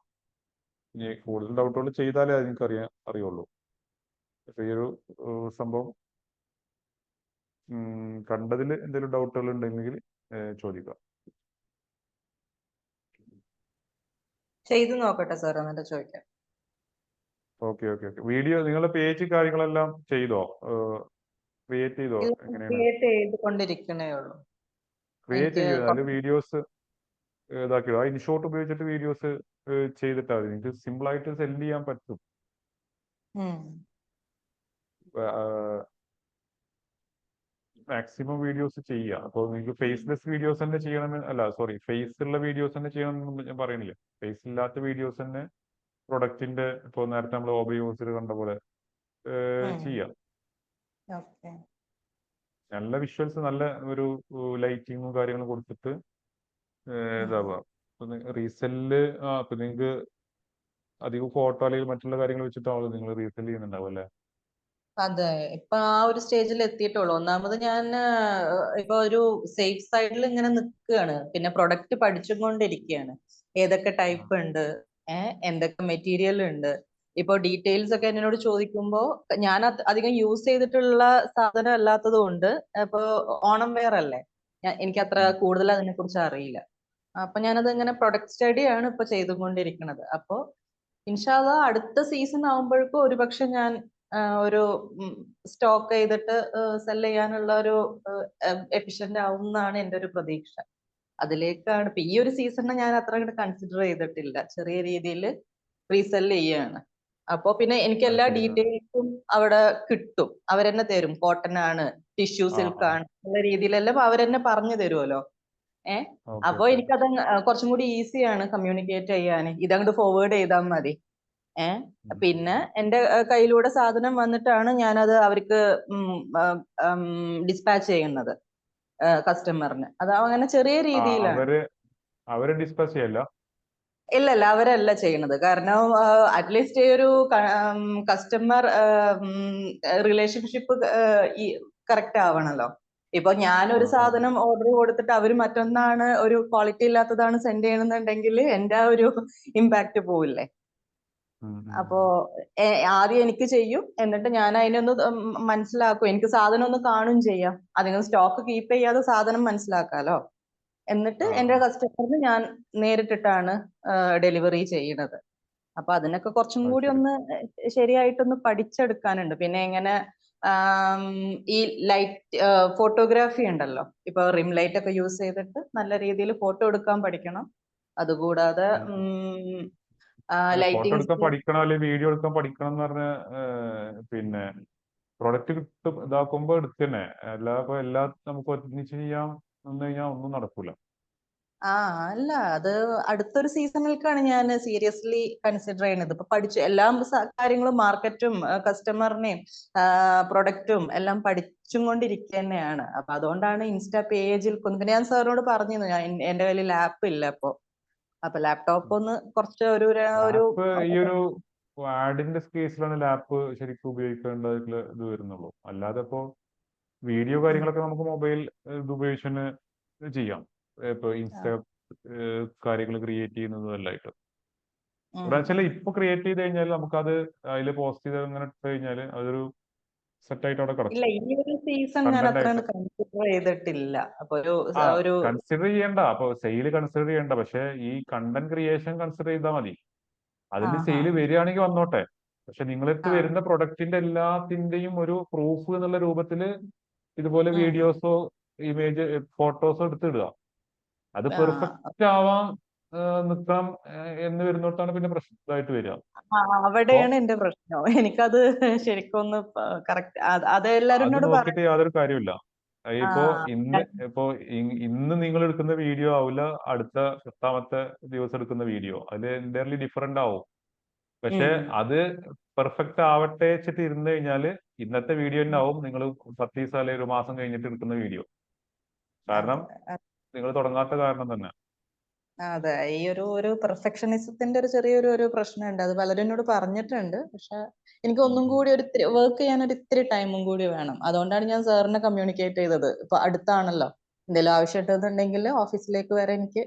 ഇനി കൂടുതൽ ഡൗട്ടുകൾ ചെയ്താലേ അത് നിങ്ങൾക്ക് അറിയുള്ളൂ. അപ്പൊ ഈ ഒരു സംഭവം കണ്ടതിൽ എന്തെങ്കിലും ഡൗട്ടുകൾ ഉണ്ടെങ്കിൽ ചോദിക്കാം. ചെയ്തു നോക്കട്ടെ സാർ, എന്നിട്ട് ചോദിക്കാം. ഓക്കെ. വീഡിയോ നിങ്ങളുടെ പേജ് കാര്യങ്ങളെല്ലാം ചെയ്തോ? ക്രിയേറ്റ് ചെയ്തോ? എങ്ങനെയാണ് ക്രിയേറ്റ് ചെയ്തുകൊണ്ടിരിക്കണേ ഉള്ളൂ. ക്രിയേറ്റ് ചെയ്യോ? അതിൽ വീഡിയോസ് ഇതാക്കിയോ? ആ ഇൻഷോട്ട് ഉപയോഗിച്ചിട്ട് വീഡിയോസ് ചെയ്തിട്ടാൽ മതി. നിങ്ങൾക്ക് സിമ്പിൾ ആയിട്ട് സെൻഡ് ചെയ്യാൻ പറ്റും. മാക്സിമം വീഡിയോസ് ചെയ്യുക. അപ്പോൾ നിങ്ങൾക്ക് ഫേസ്ലെസ് വീഡിയോസ് തന്നെ ചെയ്യണമെന്ന് അല്ല, സോറി, ഫേസ് ഉള്ള വീഡിയോസ് തന്നെ ചെയ്യണമെന്ന് ഞാൻ പറയണില്ല. ഫേസ് ഇല്ലാത്ത വീഡിയോസ് തന്നെ പ്രൊഡക്റ്റിന്റെ ഇപ്പോൾ നേരത്തെ നമ്മൾ OB യൂസർ കണ്ട പോലെ ചെയ്യാം. നല്ല വിഷ്വൽസ്, നല്ല ഒരു ലൈറ്റിങ്ങും കാര്യങ്ങളും കൊടുത്തിട്ട് ഇതാവുക. റീസെല്ല് ഇപ്പൊ നിങ്ങൾക്ക് അധികം ഫോട്ടോ അല്ലെങ്കിൽ മറ്റുള്ള കാര്യങ്ങൾ വെച്ചിട്ടാണല്ലോ നിങ്ങൾ റീസെല് ചെയ്യുന്നുണ്ടാവും അല്ലേ? അതെ, ഇപ്പൊ ആ ഒരു സ്റ്റേജിൽ എത്തിയിട്ടുള്ളൂ. ഒന്നാമത് ഞാൻ ഇപ്പൊ ഒരു സേഫ് സൈഡിൽ ഇങ്ങനെ നിൽക്കുകയാണ്. പിന്നെ പ്രൊഡക്റ്റ് പഠിച്ചുകൊണ്ടിരിക്കുകയാണ്. ഏതൊക്കെ ടൈപ്പ് ഉണ്ട്, എന്തൊക്കെ മെറ്റീരിയൽ ഉണ്ട്, ഇപ്പൊ ഡീറ്റെയിൽസ് ഒക്കെ എന്നോട് ചോദിക്കുമ്പോ ഞാൻ അധികം യൂസ് ചെയ്തിട്ടുള്ള സാധനം അല്ലാത്തത് കൊണ്ട് ഇപ്പൊ ഓണം വെയർ അല്ലേ, എനിക്ക് അത്ര കൂടുതൽ അതിനെ കുറിച്ച് അറിയില്ല. അപ്പൊ ഞാനത് ഇങ്ങനെ പ്രൊഡക്റ്റ് സ്റ്റഡി ആണ് ഇപ്പൊ ചെയ്തുകൊണ്ടിരിക്കുന്നത്. അപ്പൊ ഇൻഷാല്ല അടുത്ത സീസൺ ആവുമ്പോഴേക്കും ഒരുപക്ഷെ ഞാൻ ഒരു സ്റ്റോക്ക് ചെയ്തിട്ട് സെൽ ചെയ്യാനുള്ള ഒരു എഫിഷ്യന്റ് ആവും എന്നാണ് എൻ്റെ ഒരു പ്രതീക്ഷ. അതിലേക്കാണ് ഇപ്പൊ ഈ ഒരു സീസണിനെ ഞാൻ അത്ര അങ്ങോട്ട് കൺസിഡർ ചെയ്തിട്ടില്ല, ചെറിയ രീതിയിൽ റീസെൽ ചെയ്യാണ്. അപ്പൊ പിന്നെ എനിക്ക് എല്ലാ ഡീറ്റെയിൽസും അവിടെ കിട്ടും, അവരെന്നെ തരും. കോട്ടൺ ആണ്, ടിഷ്യൂ സിൽക്ക് ആണ് ഉള്ള രീതിയിലെല്ലാം അവരെന്നെ പറഞ്ഞു തരുമല്ലോ. അപ്പൊ എനിക്കത് കുറച്ചും കൂടി ഈസിയാണ് കമ്മ്യൂണിക്കേറ്റ് ചെയ്യാൻ. ഇതങ്ങോട്ട് ഫോർവേഡ് ചെയ്താൽ മതി. പിന്നെ എന്റെ കയ്യിലൂടെ സാധനം വന്നിട്ടാണ് ഞാനത് അവർക്ക് ഡിസ്പാച്ച് ചെയ്യുന്നത് കസ്റ്റമറിന്. അത് അങ്ങനെ ചെറിയ രീതിയിലാണ്. അവര് ഡിസ്പാച്ച് ചെയ്യല്ല? ഇല്ലല്ല, അവരല്ല ചെയ്യണത്. കാരണം അറ്റ്ലീസ്റ്റ് ഒരു കസ്റ്റമർ റിലേഷൻഷിപ്പ് കറക്റ്റ് ആവണല്ലോ. ഇപ്പൊ ഞാനൊരു സാധനം ഓർഡർ കൊടുത്തിട്ട് അവര് മറ്റൊന്നാണ്, ഒരു ക്വാളിറ്റി ഇല്ലാത്തതാണ് സെൻഡ് ചെയ്യണമെന്നുണ്ടെങ്കിൽ എന്റെ ആ ഒരു ഇമ്പാക്ട് പോവില്ലേ. അപ്പോ ആദ്യം എനിക്ക് ചെയ്യും, എന്നിട്ട് ഞാൻ അതിനൊന്ന് മനസ്സിലാക്കും. എനിക്ക് സാധനം ഒന്ന് കാണും ചെയ്യാം, അതിന് സ്റ്റോക്ക് കീപ്പ് ചെയ്യാതെ സാധനം മനസ്സിലാക്കാലോ. എന്നിട്ട് എന്റെ കസ്റ്റമറിന് ഞാൻ നേരിട്ടിട്ടാണ് ഡെലിവറി ചെയ്യുന്നത്. അപ്പൊ അതിനൊക്കെ കുറച്ചും കൂടി ഒന്ന് ശരിയായിട്ടൊന്ന് പഠിച്ചെടുക്കാനുണ്ട്. പിന്നെ എങ്ങനെ ഈ ലൈറ്റ് ഫോട്ടോഗ്രാഫി ഉണ്ടല്ലോ, ഇപ്പൊ റിം ലൈറ്റ് ഒക്കെ യൂസ് ചെയ്തിട്ട് നല്ല രീതിയിൽ ഫോട്ടോ എടുക്കാൻ പഠിക്കണം. അതുകൂടാതെ ഫോട്ടോ എടുക്കാൻ പഠിക്കണം അല്ലെങ്കിൽ വീഡിയോ എടുക്കാൻ പഠിക്കണം എന്ന് പറഞ്ഞ പിന്നെ പ്രൊഡക്റ്റ് കിട്ടും ഇതാക്കുമ്പോ എടുത്തന്നെ. അല്ലാതെ എല്ലാം നമുക്ക് ഒന്നിച്ച് ചെയ്യാൻ വന്നു കഴിഞ്ഞാൽ ഒന്നും നടക്കൂല. അല്ല, അത് അടുത്തൊരു സീസണിലേക്കാണ് ഞാൻ സീരിയസ്ലി കൺസിഡർ ചെയ്യുന്നത്. ഇപ്പൊ പഠിച്ചു എല്ലാ കാര്യങ്ങളും, മാർക്കറ്റും കസ്റ്റമറിനെയും പ്രൊഡക്റ്റും എല്ലാം പഠിച്ചും കൊണ്ടിരിക്കുക തന്നെയാണ്. അപ്പൊ അതുകൊണ്ടാണ് ഇൻസ്റ്റാ പേജിൽ പിന്നെ ഞാൻ സാറിനോട് പറഞ്ഞിരുന്നു, എന്റെ കയ്യിൽ ലാപ്പ് ഇല്ല അപ്പൊ ലാപ്ടോപ്പ് ഒന്ന് കുറച്ച് ഈ ഒരു ആഡിന്റെ കേസിലാണ് ലാപ്പ് ശരിക്കും ഉപയോഗിക്കേണ്ടതായിട്ടുള്ള ഇത് വരുന്നുള്ളൂ. അല്ലാതെ ഇപ്പോ വീഡിയോ കാര്യങ്ങളൊക്കെ നമുക്ക് മൊബൈൽ ഇത് ഉപയോഗിച്ച് ചെയ്യാം. ഇപ്പൊ ഇൻസ്റ്റ കാര്യങ്ങൾ ക്രിയേറ്റ് ചെയ്യുന്നതല്ലായിട്ട് വെച്ചാൽ ഇപ്പൊ ക്രിയേറ്റ് ചെയ്ത് കഴിഞ്ഞാൽ നമുക്കത് അതിൽ പോസ്റ്റ് ചെയ്ത് അങ്ങനെ ഇട്ട് കഴിഞ്ഞാൽ അതൊരു സെറ്റ് ആയിട്ട് അവിടെ കിടക്കും. ഈ ഒരു സീസൺ ഞാൻ അത്ര കൺസിഡർ ചെയ്തിട്ടില്ല. അപ്പൊ കൺസിഡർ ചെയ്യണ്ട, അപ്പൊ സെയിൽ കൺസിഡർ ചെയ്യണ്ട. പക്ഷെ ഈ കണ്ടന്റ് ക്രിയേഷൻ കൺസിഡർ ചെയ്താൽ മതി. അതിന് സെയിൽ വരികയാണെങ്കിൽ വന്നോട്ടെ. പക്ഷെ നിങ്ങളടുത്ത് വരുന്ന പ്രൊഡക്റ്റിന്റെ എല്ലാത്തിന്റെയും ഒരു പ്രൂഫ് എന്നുള്ള രൂപത്തിൽ ഇതുപോലെ വീഡിയോസോ ഇമേജ് ഫോട്ടോസോ എടുത്തിടുക. അത് പെർഫെക്റ്റ് ആവാൻ നിൽക്കണം എന്ന് വരുന്നോട്ടാണ് പിന്നെ പ്രശ്നമായിട്ട് വരിക. അവിടെയാണ് എന്റെ പ്രശ്നം. എനിക്കത് ശരിക്കും ഒന്ന് കറക്റ്റ് അത് എല്ലാവരും നോക്കിയിട്ട് യാതൊരു കാര്യമില്ല. ഇന്ന് നിങ്ങൾ എടുക്കുന്ന വീഡിയോ ആവില്ല അടുത്ത 10ാമത്തെ ദിവസം എടുക്കുന്ന വീഡിയോ. അത് എൻ്റയർലി ഡിഫറെന്റ് ആവും. പക്ഷെ അത് പെർഫെക്റ്റ് ആവട്ടെ വെച്ചിട്ട് ഇരുന്ന് കഴിഞ്ഞാൽ ഇന്നത്തെ വീഡിയോ തന്നെ ആവും നിങ്ങൾ 10 ദിവസം അല്ലെങ്കിൽ ഒരു മാസം കഴിഞ്ഞിട്ട് എടുക്കുന്ന വീഡിയോ. കാരണം നിങ്ങൾ തുടങ്ങാത്ത കാരണം തന്നെ. അതെ, ഈ ഒരു പെർഫെക്ഷനിസത്തിന്റെ ഒരു ചെറിയൊരു പ്രശ്നമുണ്ട്. അത് പലരും എന്നോട് പറഞ്ഞിട്ടുണ്ട്. പക്ഷെ എനിക്ക് ഒന്നും കൂടി വർക്ക് ചെയ്യാൻ ഇത്തിരി ടൈമും കൂടി വേണം. അതുകൊണ്ടാണ് ഞാൻ സാറിനെ കമ്മ്യൂണിക്കേറ്റ് ചെയ്തത്. ഇപ്പൊ അടുത്താണല്ലോ, എന്തെങ്കിലും ആവശ്യം ഉണ്ടെന്നുണ്ടെങ്കിൽ ഓഫീസിലേക്ക് വരെ എനിക്ക്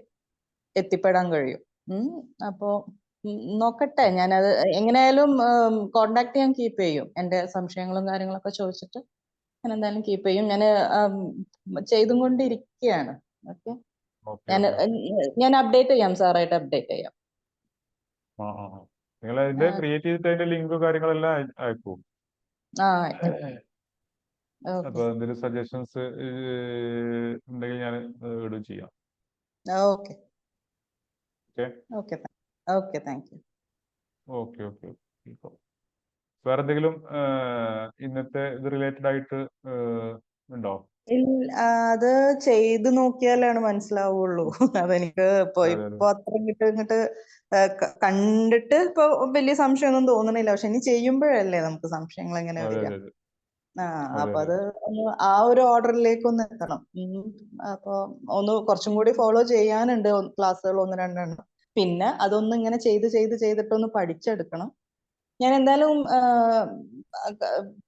എത്തിപ്പെടാൻ കഴിയും. അപ്പോ നോക്കട്ടെ, ഞാനത് എങ്ങനെയായാലും കോണ്ടാക്ട് ഞാൻ കീപ്പ് ചെയ്യും. എന്റെ സംശയങ്ങളും കാര്യങ്ങളൊക്കെ ചോദിച്ചിട്ട് ഞാൻ എന്തായാലും കീപ്പ് ചെയ്യും. ഞാൻ ചെയ്തും കൊണ്ടിരിക്കുകയാണ്. ഓക്കെ, ഞാൻ അപ്ഡേറ്റ് ചെയ്യാം, സാറായിട്ട് അപ്ഡേറ്റ് ചെയ്യാം. നിങ്ങൾ അതിന്റെ ക്രിയേറ്റ് ചെയ്തിട്ട് അതിന്റെ ലിങ്ക് കാര്യങ്ങളെല്ലാം അയക്കൂ. അപ്പൊ എന്തെങ്കിലും സജഷൻസ് ഉണ്ടെങ്കിൽ ഞാൻ ഇടും ചെയ്യാം. Okay thank you. ഓക്കെ. വേറെ എന്തെങ്കിലും ഇന്നത്തെ ഇത് റിലേറ്റഡ് ആയിട്ട് ഉണ്ടോ? അത് ചെയ്ത് നോക്കിയാലാണ് മനസ്സിലാവുള്ളൂ. അതെനിക്ക് ഇപ്പൊ അത്ര ഇങ്ങോട്ട് കണ്ടിട്ട് ഇപ്പൊ വലിയ സംശയമൊന്നും തോന്നണില്ല. പക്ഷെ ഇനി ചെയ്യുമ്പോഴല്ലേ നമുക്ക് സംശയങ്ങൾ എങ്ങനെ വരിക. അപ്പൊ അത് ആ ഒരു ഓർഡറിലേക്ക് ഒന്ന് എത്തണം. അപ്പൊ ഒന്ന് കുറച്ചും കൂടി ഫോളോ ചെയ്യാനുണ്ട് ക്ലാസ്സുകൾ 1-2 പിന്നെ അതൊന്ന് ഇങ്ങനെ ചെയ്തിട്ടൊന്ന് പഠിച്ചെടുക്കണം. ഞാൻ എന്തായാലും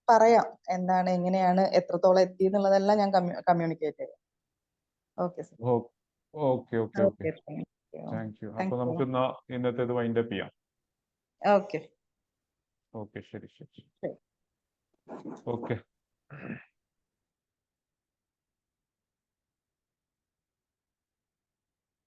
പറയാം എന്താണ്, എങ്ങനെയാണ്, എത്രത്തോളം എത്തി എന്നുള്ളതെല്ലാം ഞാൻ കമ്മ്യൂണിക്കേറ്റ് ചെയ്യാം. Okay sir. Okay. Thank you. അപ്പൊ നമുക്ക് ഇന്നത്തേത് വൈൻഡ് അപ്പ് ചെയ്യാം. ഓക്കെ. ഓക്കെ ശരി ശരി ശരി. ഓക്കെ